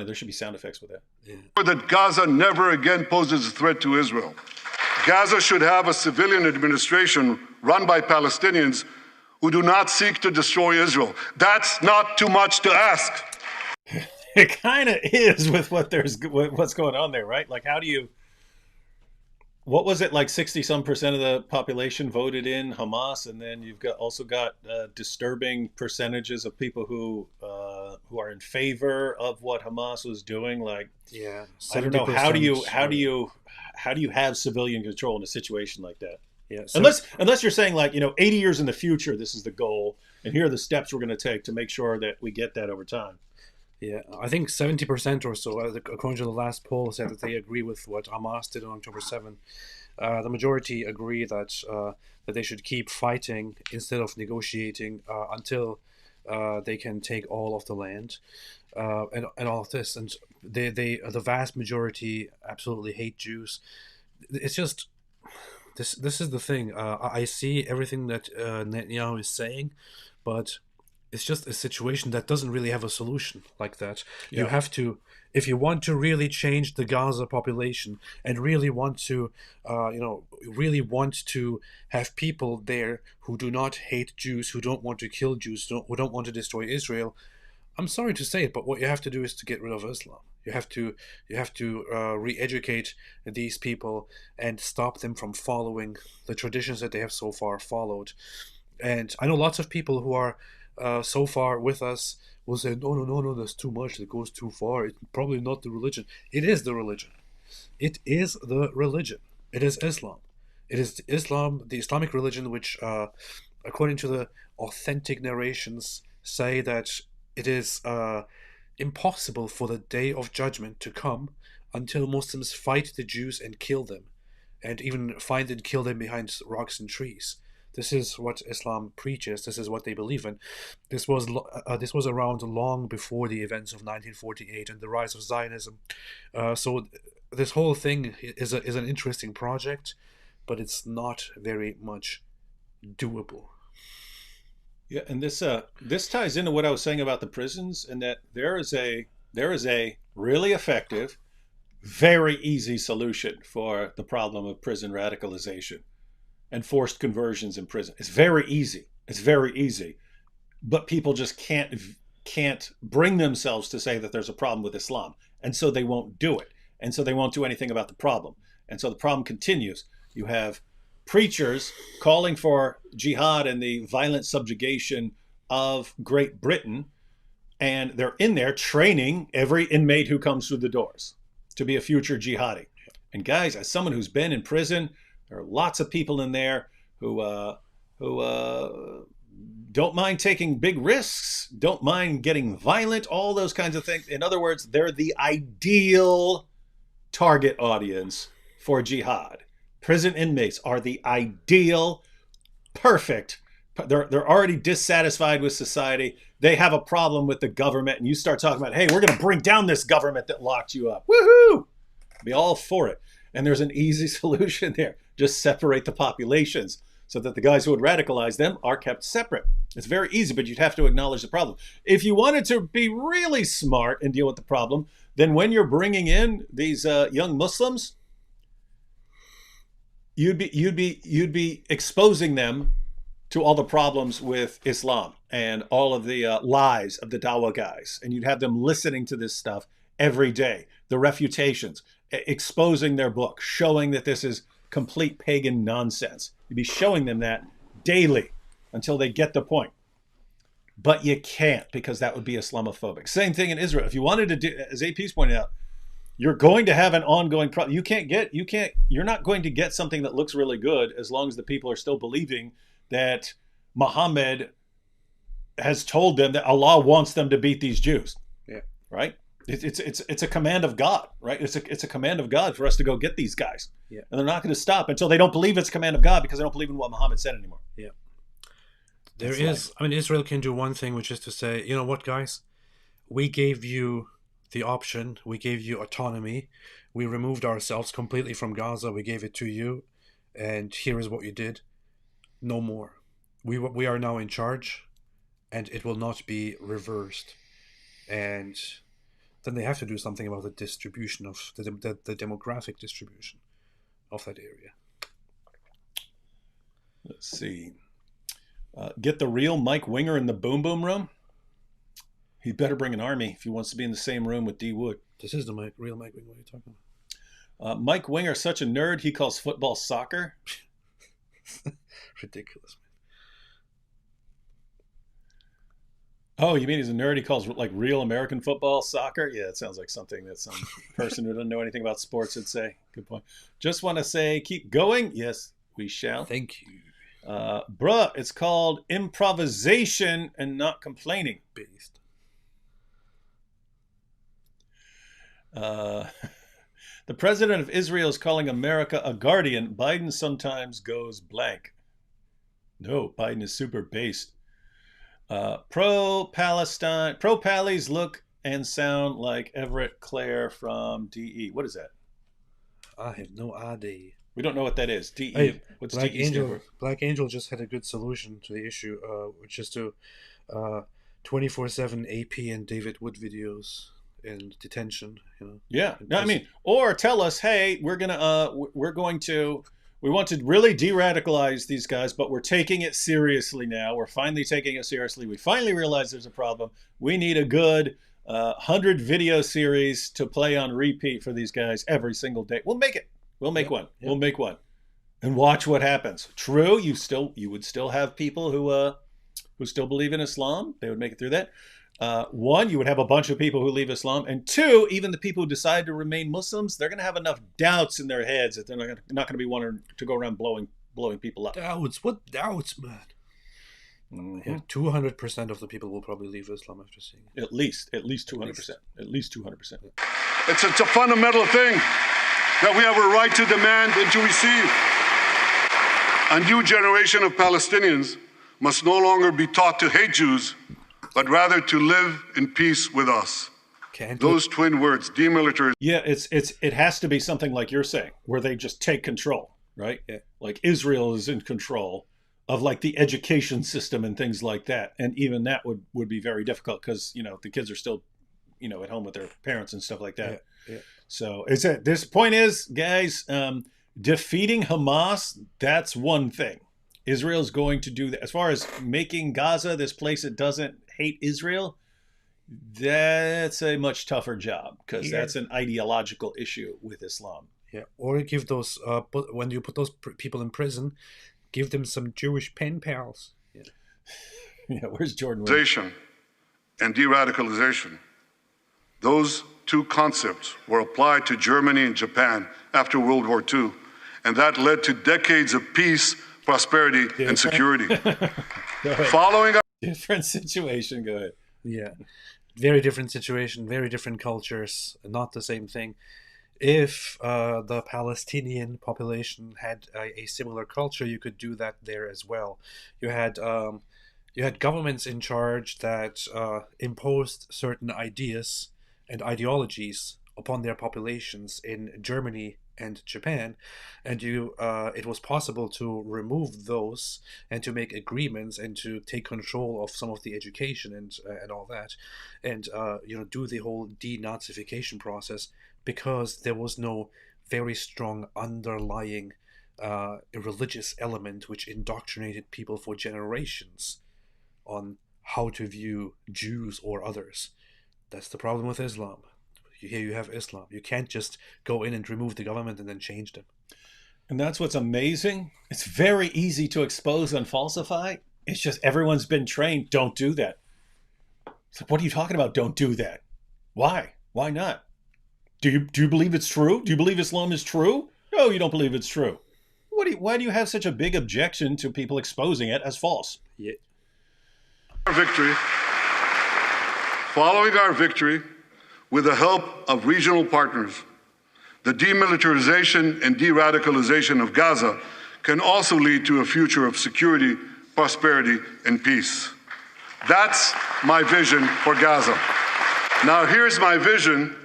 There should be sound effects with that. Yeah. That Gaza never again poses a threat to Israel. Gaza should have a civilian administration run by Palestinians who do not seek to destroy Israel. That's not too much to ask. It kind of is with what's going on there, right? Like, what was it, like 60% of the population voted in Hamas, and then you've also got disturbing percentages of people who are in favor of what Hamas was doing. Like, Yeah, I don't know, how do you 70%. have civilian control in a situation like that? Yeah, Unless you're saying, like, 80 years in the future, this is the goal, and here are the steps we're going to take to make sure that we get that over time. Yeah, I think 70% or so, according to the last poll, said that they agree with what Hamas did on October 7. The majority agree that they should keep fighting instead of negotiating until they can take all of the land and all of this. And the vast majority absolutely hate Jews. It's just this is the thing. I see everything that Netanyahu is saying, but it's just a situation that doesn't really have a solution like that. Yeah. You have to, if you want to really change the Gaza population and really want to, really want to have people there who do not hate Jews, who don't want to kill Jews, who don't want to destroy Israel, I'm sorry to say it, but what you have to do is to get rid of Islam. You have to re-educate these people and stop them from following the traditions that they have so far followed. And I know lots of people who are so far with us will say, no, that's too much. It goes too far. It's probably not the religion. It is the religion. It is the religion. It is Islam. It is Islam, the Islamic religion, which, according to the authentic narrations, say that it is impossible for the day of judgment to come until Muslims fight the Jews and kill them, and even find and kill them behind rocks and trees. This is what Islam preaches. This is what they believe in. This was around long before the events of 1948 and the rise of Zionism. So this whole thing is an interesting project, but it's not very much doable. Yeah, and this ties into what I was saying about the prisons, and that there is a really effective, very easy solution for the problem of prison radicalization and forced conversions in prison. It's very easy. But people just can't bring themselves to say that there's a problem with Islam, and so they won't do it, and so they won't do anything about the problem, and so the problem continues. You have preachers calling for jihad and the violent subjugation of Great Britain, and they're in there training every inmate who comes through the doors to be a future jihadi. And guys, as someone who's been in prison, there are lots of people in there who don't mind taking big risks, don't mind getting violent, all those kinds of things. In other words, they're the ideal target audience for jihad. Prison inmates are the ideal, perfect. They're already dissatisfied with society. They have a problem with the government, and you start talking about, hey, we're going to bring down this government that locked you up. Woohoo! Be all for it. And there's an easy solution there. Just separate the populations so that the guys who would radicalize them are kept separate. It's very easy, but you'd have to acknowledge the problem. If you wanted to be really smart and deal with the problem, then when you're bringing in these young Muslims, you'd be exposing them to all the problems with Islam and all of the lies of the Dawah guys, and you'd have them listening to this stuff every day. The refutations, exposing their book, showing that this is complete pagan nonsense. You'd be showing them that daily until they get the point. But you can't, because that would be Islamophobic. Same thing in Israel. If you wanted to do, as AP's pointed out, you're going to have an ongoing problem. You're not going to get something that looks really good as long as the people are still believing that Muhammad has told them that Allah wants them to beat these Jews. Yeah. Right? It's a command of God, right? It's a command of God for us to go get these guys. Yeah. And they're not going to stop until they don't believe it's a command of God, because they don't believe in what Muhammad said anymore. Yeah. Israel can do one thing, which is to say, you know what, guys? We gave you the option. We gave you autonomy. We removed ourselves completely from Gaza. We gave it to you. And here is what you did. No more. We are now in charge, and it will not be reversed. and then they have to do something about the distribution of the demographic distribution of that area. Let's see. Get the real Mike Winger in the boom boom room. He better bring an army if he wants to be in the same room with D. Wood. This is the real Mike Winger. What are you talking about? Mike Winger, such a nerd, he calls football soccer. Ridiculous, man. Oh, you mean he's a nerd? He calls like real American football soccer? Yeah, it sounds like something that some person who doesn't know anything about sports would say. Good point. Just want to say, keep going. Yes, we shall. Thank you. Bruh, it's called improvisation and not complaining. Based. The president of Israel is calling America a guardian. Biden sometimes goes blank. No, Biden is super based. Pro-Palestine, pro-Pallies look and sound like Everett Clare from DE. What is that? I have no idea. We don't know what that is. DE. Hey, What's Black DE Angel? stand for? Black Angel just had a good solution to the issue, which is to 24/7 AP and David Wood videos in detention. You know. Yeah. No, I mean, or tell us, hey, we want to really de-radicalize these guys, but we're taking it seriously now. We're finally taking it seriously. We finally realize there's a problem. We need a good 100 video series to play on repeat for these guys every single day. We'll make it. We'll make one. Yep. We'll make one, and watch what happens. True, you would still have people who still believe in Islam. They would make it through that. One, you would have a bunch of people who leave Islam, and two, even the people who decide to remain Muslims, they're going to have enough doubts in their heads that they're not going to be wanting to go around blowing people up. Doubts? What doubts, man? Mm-hmm. Yeah, 200% of the people will probably leave Islam after seeing it. At least 200%. At least 200%. It's a fundamental thing that we have a right to demand and to receive. A new generation of Palestinians must no longer be taught to hate Jews, but rather to live in peace with us. Those twin words, demilitarization. Yeah, it has to be something like you're saying, where they just take control, right? Yeah. Like Israel is in control of like the education system and things like that, and even that would be very difficult because the kids are still at home with their parents and stuff like that. Yeah. So this point is, guys, defeating Hamas, that's one thing. Israel's going to do that. As far as making Gaza this place that doesn't hate Israel, that's a much tougher job because that's an ideological issue with Islam. Yeah, or give those when you put those people in prison, give them some Jewish pen pals. Yeah, yeah. Where's Jordan? And de-radicalization. Those two concepts were applied to Germany and Japan after World War II, and that led to decades of peace, prosperity, and security. Following our different situation. Go ahead. Yeah, very different situation, very different cultures, not the same thing. If the Palestinian population had a similar culture, you could do that there as well. You had governments in charge that imposed certain ideas and ideologies upon their populations in Germany and Japan, and it was possible to remove those and to make agreements and to take control of some of the education and all that, and do the whole denazification process, because there was no very strong underlying religious element which indoctrinated people for generations on how to view Jews or others. That's the problem with Islam. Here you have Islam. You can't just go in and remove the government and then change them. And that's what's amazing. It's very easy to expose and falsify. It's just everyone's been trained, don't do that. It's like, what are you talking about? Don't do that. Why? Why not? Do you believe it's true? Do you believe Islam is true? No, you don't believe it's true. Why do you have such a big objection to people exposing it as false? Yeah. Following our victory, with the help of regional partners, the demilitarization and de-radicalization of Gaza can also lead to a future of security, prosperity, and peace. That's my vision for Gaza. Now here's my vision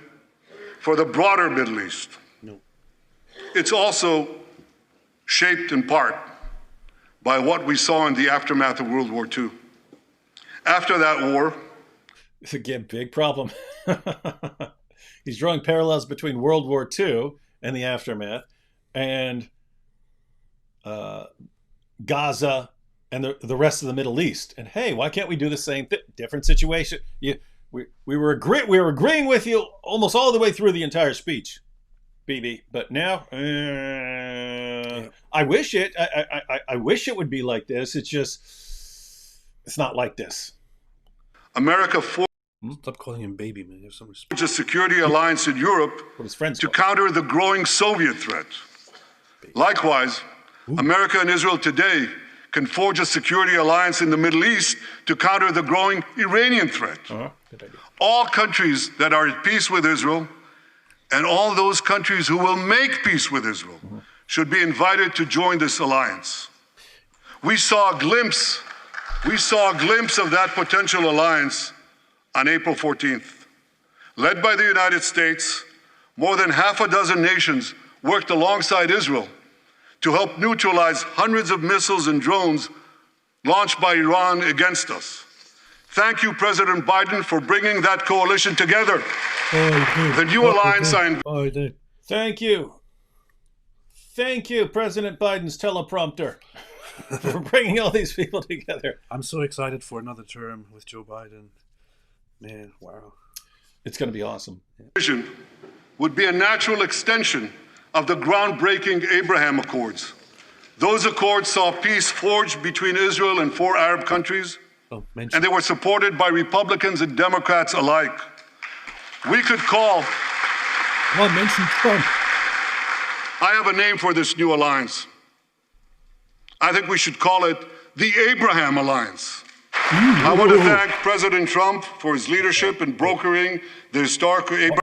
for the broader Middle East. No. It's also shaped in part by what we saw in the aftermath of World War II. After that war, Again, big problem. He's drawing parallels between World War II and the aftermath, and Gaza and the rest of the Middle East. And hey, why can't we do the same thing? Different situation. We were agreeing with you almost all the way through the entire speech, BB. But now, I wish it would be like this. It's not like this. America Stop calling him baby, man. There's some respect. forged a security alliance in Europe to counter the growing Soviet threat. Likewise, America and Israel today can forge a security alliance in the Middle East to counter the growing Iranian threat. All countries that are at peace with Israel and all those countries who will make peace with Israel should be invited to join this alliance. We saw a glimpse of that potential alliance on April 14th. Led by the United States, more than half a dozen nations worked alongside Israel to help neutralize hundreds of missiles and drones launched by Iran against us. Thank you, President Biden, for bringing that coalition together. The new alliance Thank you. Thank you, President Biden's teleprompter, for bringing all these people together. I'm so excited for another term with Joe Biden. Man, wow. It's going to be awesome. Vision would be a natural extension of the groundbreaking Abraham Accords. Those accords saw peace forged between Israel and 4 Arab countries, and they were supported by Republicans and Democrats alike. We could call... mention Trump. I have a name for this new alliance. I think we should call it the Abraham Alliance. I want to thank President Trump for his leadership in brokering the historic Abraham...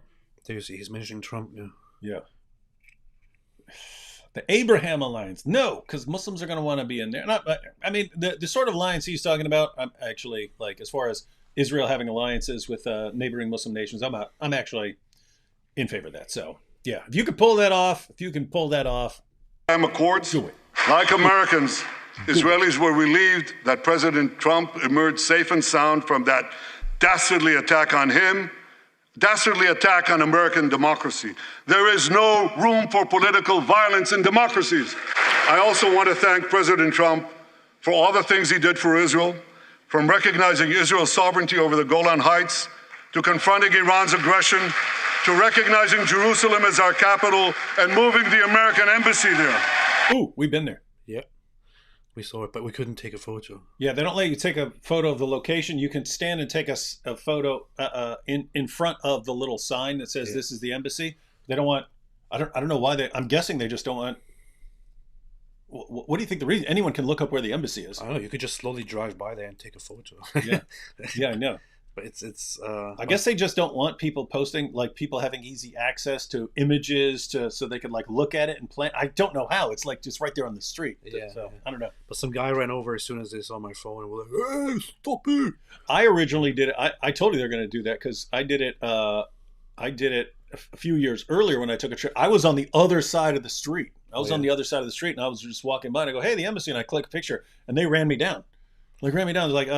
There you see, he's mentioning Trump, Yeah. The Abraham Alliance. No, because Muslims are going to want to be in there. I mean, the sort of alliance he's talking about, I'm actually, like, as far as Israel having alliances with neighboring Muslim nations, I'm actually in favor of that. So, yeah, if you can pull that off, Accords, do it. Like Americans, Israelis were relieved that President Trump emerged safe and sound from that dastardly attack on him, dastardly attack on American democracy. There is no room for political violence in democracies. I also want to thank President Trump for all the things he did for Israel, from recognizing Israel's sovereignty over the Golan Heights, to confronting Iran's aggression, to recognizing Jerusalem as our capital and moving the American embassy there. Ooh, we've been there. Yeah. We saw it, but we couldn't take a photo. Yeah, they don't let you take a photo of the location. You can stand and take a photo in front of the little sign that says this is the embassy. They don't want. I don't know why I'm guessing they just don't want. What do you think the reason? Anyone can look up where the embassy is. I don't know. You could just slowly drive by there and take a photo. Yeah, I know. But it's. I guess they just don't want people posting, like people having easy access to images so they can like look at it and plan. I don't know how. It's like just right there on the street. So I don't know. But some guy ran over as soon as they saw my phone and were like, "Hey, stop it!" I originally did it. I told you they're going to do that because I did it. I did it a few years earlier when I took a trip. I was on the other side of the street. On the other side of the street, and I was just walking by, and I go, "Hey, the embassy," and I click a picture, and they ran me down. They're like,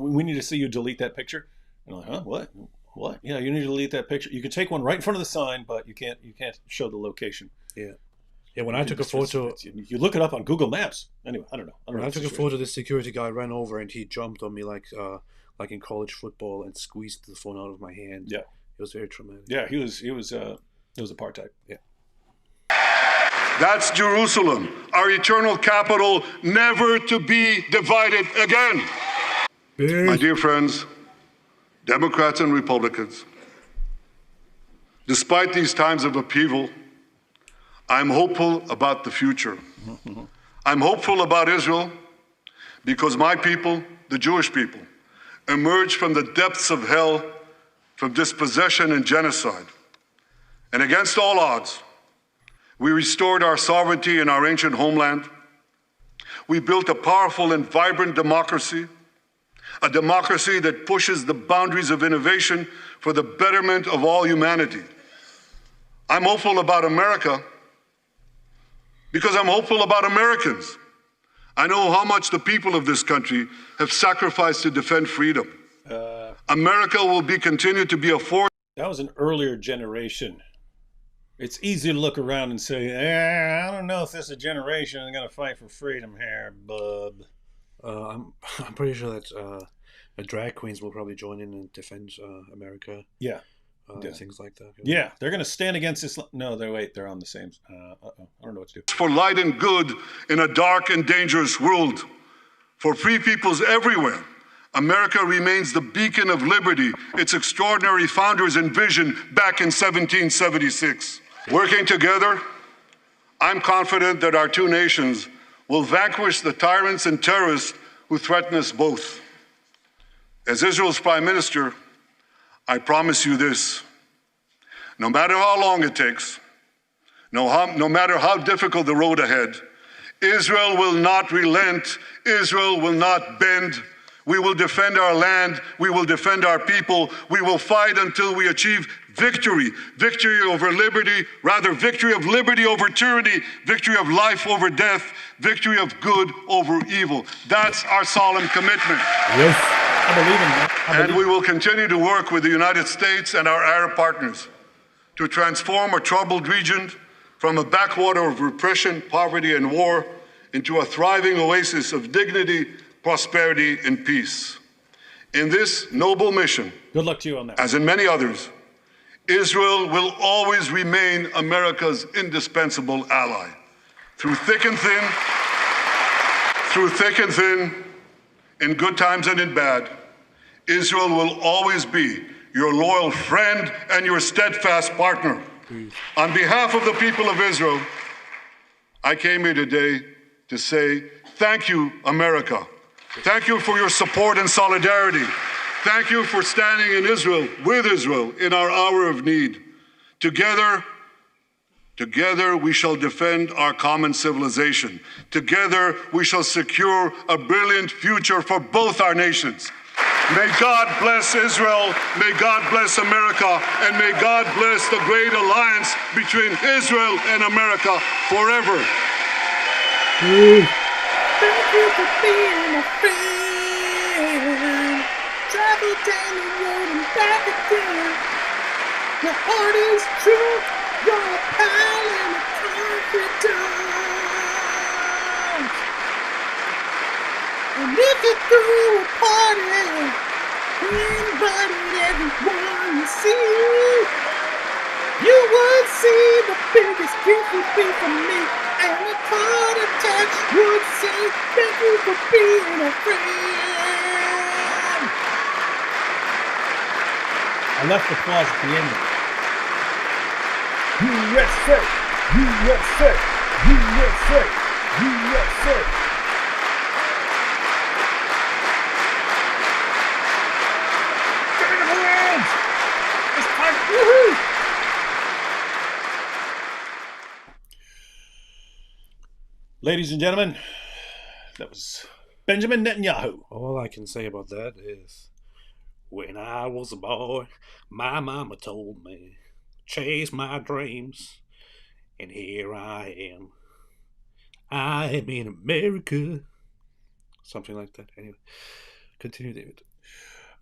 "We need to see you delete that picture." And I'm like, huh? What? Yeah, you need to delete that picture. You can take one right in front of the sign, but you can't show the location. Yeah. When I took a photo, you look it up on Google Maps. Anyway, I don't know. When I took a photo, this security guy ran over and he jumped on me like in college football and squeezed the phone out of my hand. Yeah, it was very traumatic. Yeah, he was apartheid. Yeah. That's Jerusalem, our eternal capital, never to be divided again. My dear friends, Democrats and Republicans, despite these times of upheaval, I'm hopeful about the future. I'm hopeful about Israel because my people, the Jewish people, emerged from the depths of hell, from dispossession and genocide. And against all odds, we restored our sovereignty in our ancient homeland. We built a powerful and vibrant democracy, a democracy that pushes the boundaries of innovation for the betterment of all humanity. I'm hopeful about America because I'm hopeful about Americans. I know how much the people of this country have sacrificed to defend freedom. America will be continued to be a force. That was an earlier generation. It's easy to look around and say, I don't know if this is a generation that's going to fight for freedom here, bub. I'm pretty sure that the drag queens will probably join in and defend America. Yeah. Things like that. Yeah, they're going to stand against Islam. No, they're on the same. I don't know what to do. For light and good in a dark and dangerous world. For free peoples everywhere, America remains the beacon of liberty its extraordinary founders envisioned back in 1776. Working together, I'm confident that our two nations will vanquish the tyrants and terrorists who threaten us both. As Israel's Prime Minister, I promise you this: no matter how long it takes, no matter how difficult the road ahead, Israel will not relent, Israel will not bend. We will defend our land, we will defend our people, we will fight until we achieve victory. Victory over liberty, rather victory of liberty over tyranny, victory of life over death, victory of good over evil. That's our solemn commitment. Yes, I believe in that. And we will continue to work with the United States and our Arab partners to transform a troubled region from a backwater of repression, poverty, and war into a thriving oasis of dignity, prosperity, and peace. In this noble mission, good luck to you on that. As in many others, Israel will always remain America's indispensable ally. Through thick and thin, in good times and in bad, Israel will always be your loyal friend and your steadfast partner. On behalf of the people of Israel, I came here today to say thank you, America. Thank you for your support and solidarity. Thank you for standing in Israel, with Israel, in our hour of need. Together we shall defend our common civilization. Together we shall secure a brilliant future for both our nations. May God bless Israel, may God bless America, and may God bless the great alliance between Israel and America forever. Thank you for being a friend. Travel down the road and back again. Your heart is true, you're a pal and a confidant. And if you threw a party, we invited everyone to see. You would see the biggest gift would be from me, and the card attached would say, thank you for being a friend. I left the clause at the end. USA, USA, USA, USA. Get in the hands! It's time, woohoo! Ladies and gentlemen, that was Benjamin Netanyahu. All I can say about that is, when I was a boy, my mama told me, chase my dreams, and here I am. I am in America. Something like that. Anyway, continue, David.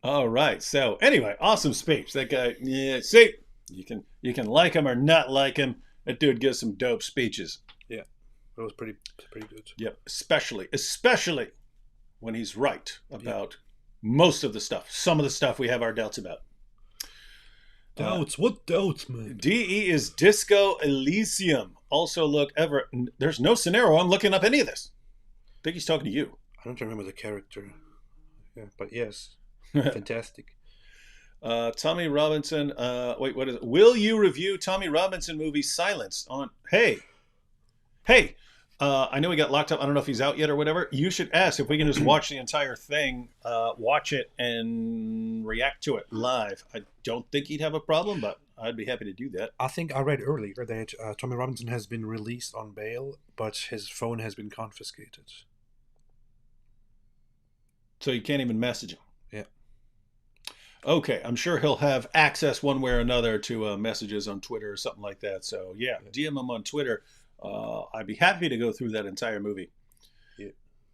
All right. So anyway, awesome speech. That guy, yeah, see, you can like him or not like him. That dude gives some dope speeches. Yeah, it was pretty good. Yep, especially when he's right about most of the stuff. Some of the stuff we have our doubts about. Doubts? What doubts, man? DE is Disco Elysium. Also, look, there's no scenario. I'm looking up any of this. I think he's talking to you. I don't remember the character. Yeah, but yes, fantastic. Tommy Robinson. Wait, what is it? Will you review Tommy Robinson movie Silence on? Hey. I know he got locked up. I don't know if he's out yet or whatever. You should ask if we can just watch the entire thing, watch it, and react to it live. I don't think he'd have a problem, but I'd be happy to do that. I think I read earlier that Tommy Robinson has been released on bail, but his phone has been confiscated. So you can't even message him? Yeah. Okay, I'm sure he'll have access one way or another to messages on Twitter or something like that. So, yeah, DM him on Twitter. I'd be happy to go through that entire movie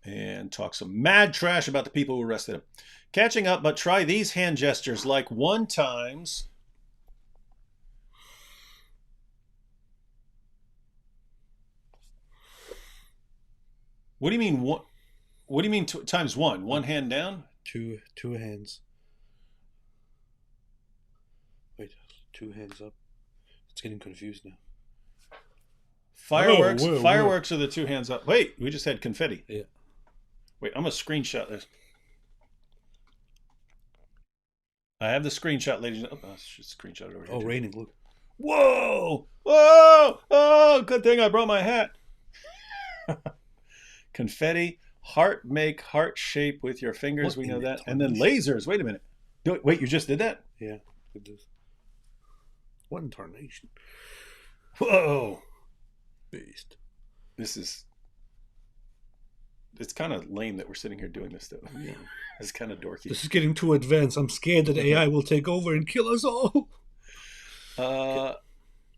and talk some mad trash about the people who arrested him. Catching up, but try these hand gestures like one times. What do you mean? What do you mean times one? One hand down? Two hands. Wait, 2 hands up. It's getting confused now. Fireworks. Whoa. Fireworks are the 2 hands up. Wait, we just had confetti. Yeah. Wait, I'm gonna screenshot this. I have the screenshot, ladies and gentlemen. Oh, I should screenshot it over here. Oh, raining, look. Whoa! Whoa! Oh, good thing I brought my hat. Confetti. Heart, make heart shape with your fingers. What we know in that. the And then lasers. Wait a minute. Wait, you just did that? Yeah, it does. What in tarnation? Whoa! Beast. It's kind of lame that we're sitting here doing this, though. Yeah. It's kind of dorky. This is getting too advanced. I'm scared that AI will take over and kill us all.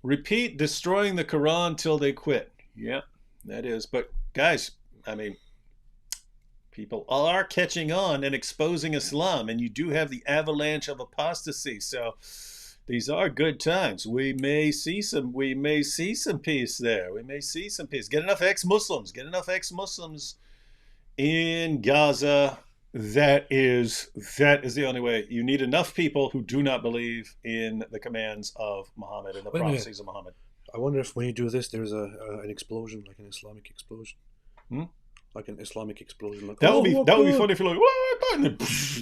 Repeat destroying the Quran till they quit. Yeah, that is. But guys, I mean, people are catching on and exposing Islam, and you do have the avalanche of apostasy. So these are good times. We may see some peace there. We may see some peace. Get enough ex-Muslims. Get enough ex-Muslims in Gaza. That is the only way. You need enough people who do not believe in the commands of Muhammad and the prophecies of Muhammad. I wonder if when you do this, there's an explosion, like an Islamic explosion. Like an Islamic explosion. Like, that would be funny if you're like, what? And then,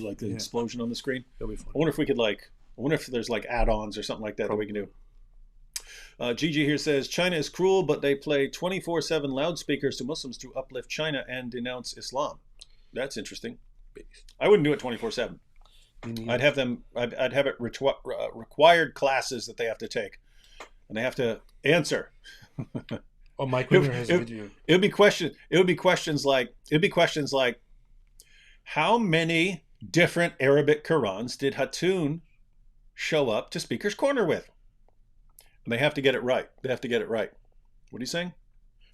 like the explosion on the screen. That'll be fun. I wonder if we could I wonder if there's like add-ons or something like that that we can do. Gigi here says, China is cruel, but they play 24/7 loudspeakers to Muslims to uplift China and denounce Islam. That's interesting. I wouldn't do it 24/7. I'd have it required classes that they have to take, and they have to answer. Oh, Mike Winger has a video. It would be questions like, how many different Arabic Qurans did Hatun show up to Speaker's Corner with? And they have to get it right. What are you saying?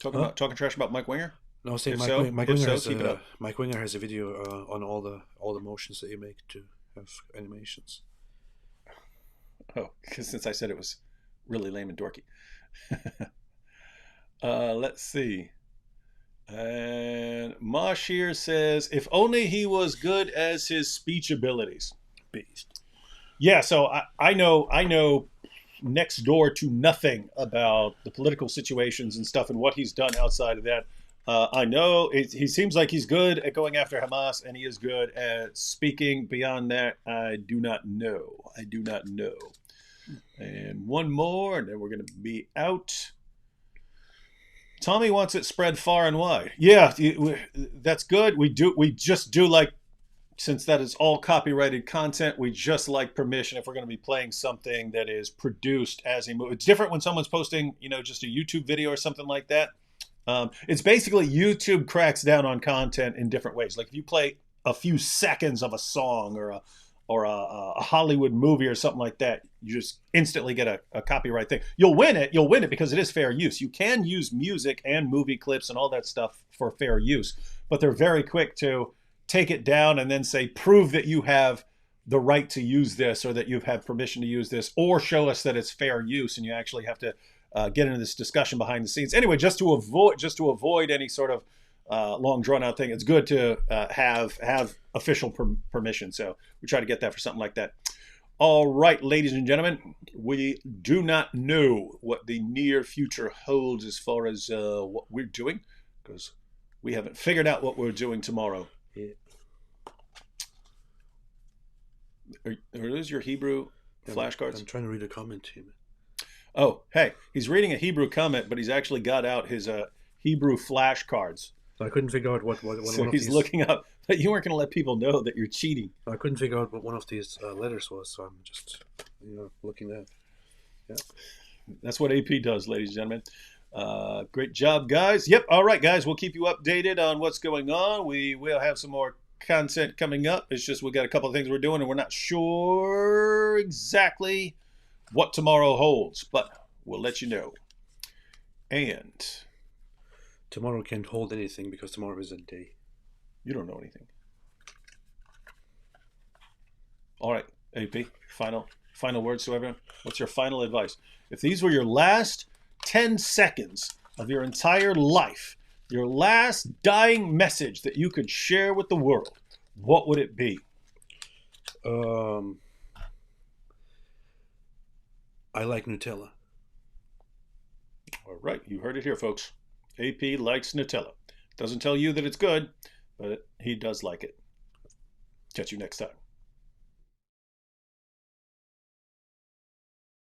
Talking trash about Mike Winger? No, saying Mike Winger has a video on all the motions that you make to have animations. Oh, because since I said it was really lame and dorky. Let's see. And Mosh here says, if only he was good as his speech abilities. Beast. Yeah, so I know next door to nothing about the political situations and stuff and what he's done outside of that. I know he seems like he's good at going after Hamas, and he is good at speaking. Beyond that, I do not know. And one more, and then we're going to be out. Tommy wants it spread far and wide. Yeah, that's good. We just do like, since that is all copyrighted content, we just like permission if we're going to be playing something that is produced as a movie. It's different when someone's posting, just a YouTube video or something like that. It's basically YouTube cracks down on content in different ways. Like if you play a few seconds of a song or a Hollywood movie or something like that, you just instantly get a copyright thing. You'll win it because it is fair use. You can use music and movie clips and all that stuff for fair use, but they're very quick to take it down and then say, prove that you have the right to use this or that you've had permission to use this, or show us that it's fair use, and you actually have to get into this discussion behind the scenes. Anyway, just to avoid any sort of long drawn out thing, it's good to have official permission. So we try to get that for something like that. All right, ladies and gentlemen, we do not know what the near future holds as far as what we're doing, because we haven't figured out what we're doing tomorrow. Yeah. Are those your Hebrew flashcards? I'm trying to read a comment to you. Oh, hey, he's reading a Hebrew comment, but he's actually got out his Hebrew flashcards. So I couldn't figure out what so one of he's these... looking up. But you weren't going to let people know that you're cheating. I couldn't figure out what one of these letters was, so I'm just looking at. Yeah, that's what AP does, ladies and gentlemen. Great job, guys. Yep. All right, guys. We'll keep you updated on what's going on. We will have some more content coming up. It's just we got a couple of things we're doing, and we're not sure exactly what tomorrow holds, but we'll let you know. And tomorrow can't hold anything because tomorrow is a day. You don't know anything. All right, AP, final words to everyone. What's your final advice? If these were your last 10 seconds of your entire life, your last dying message that you could share with the world, what would it be? I like Nutella. All right, you heard it here, folks. AP likes Nutella. Doesn't tell you that it's good, but he does like it. Catch you next time.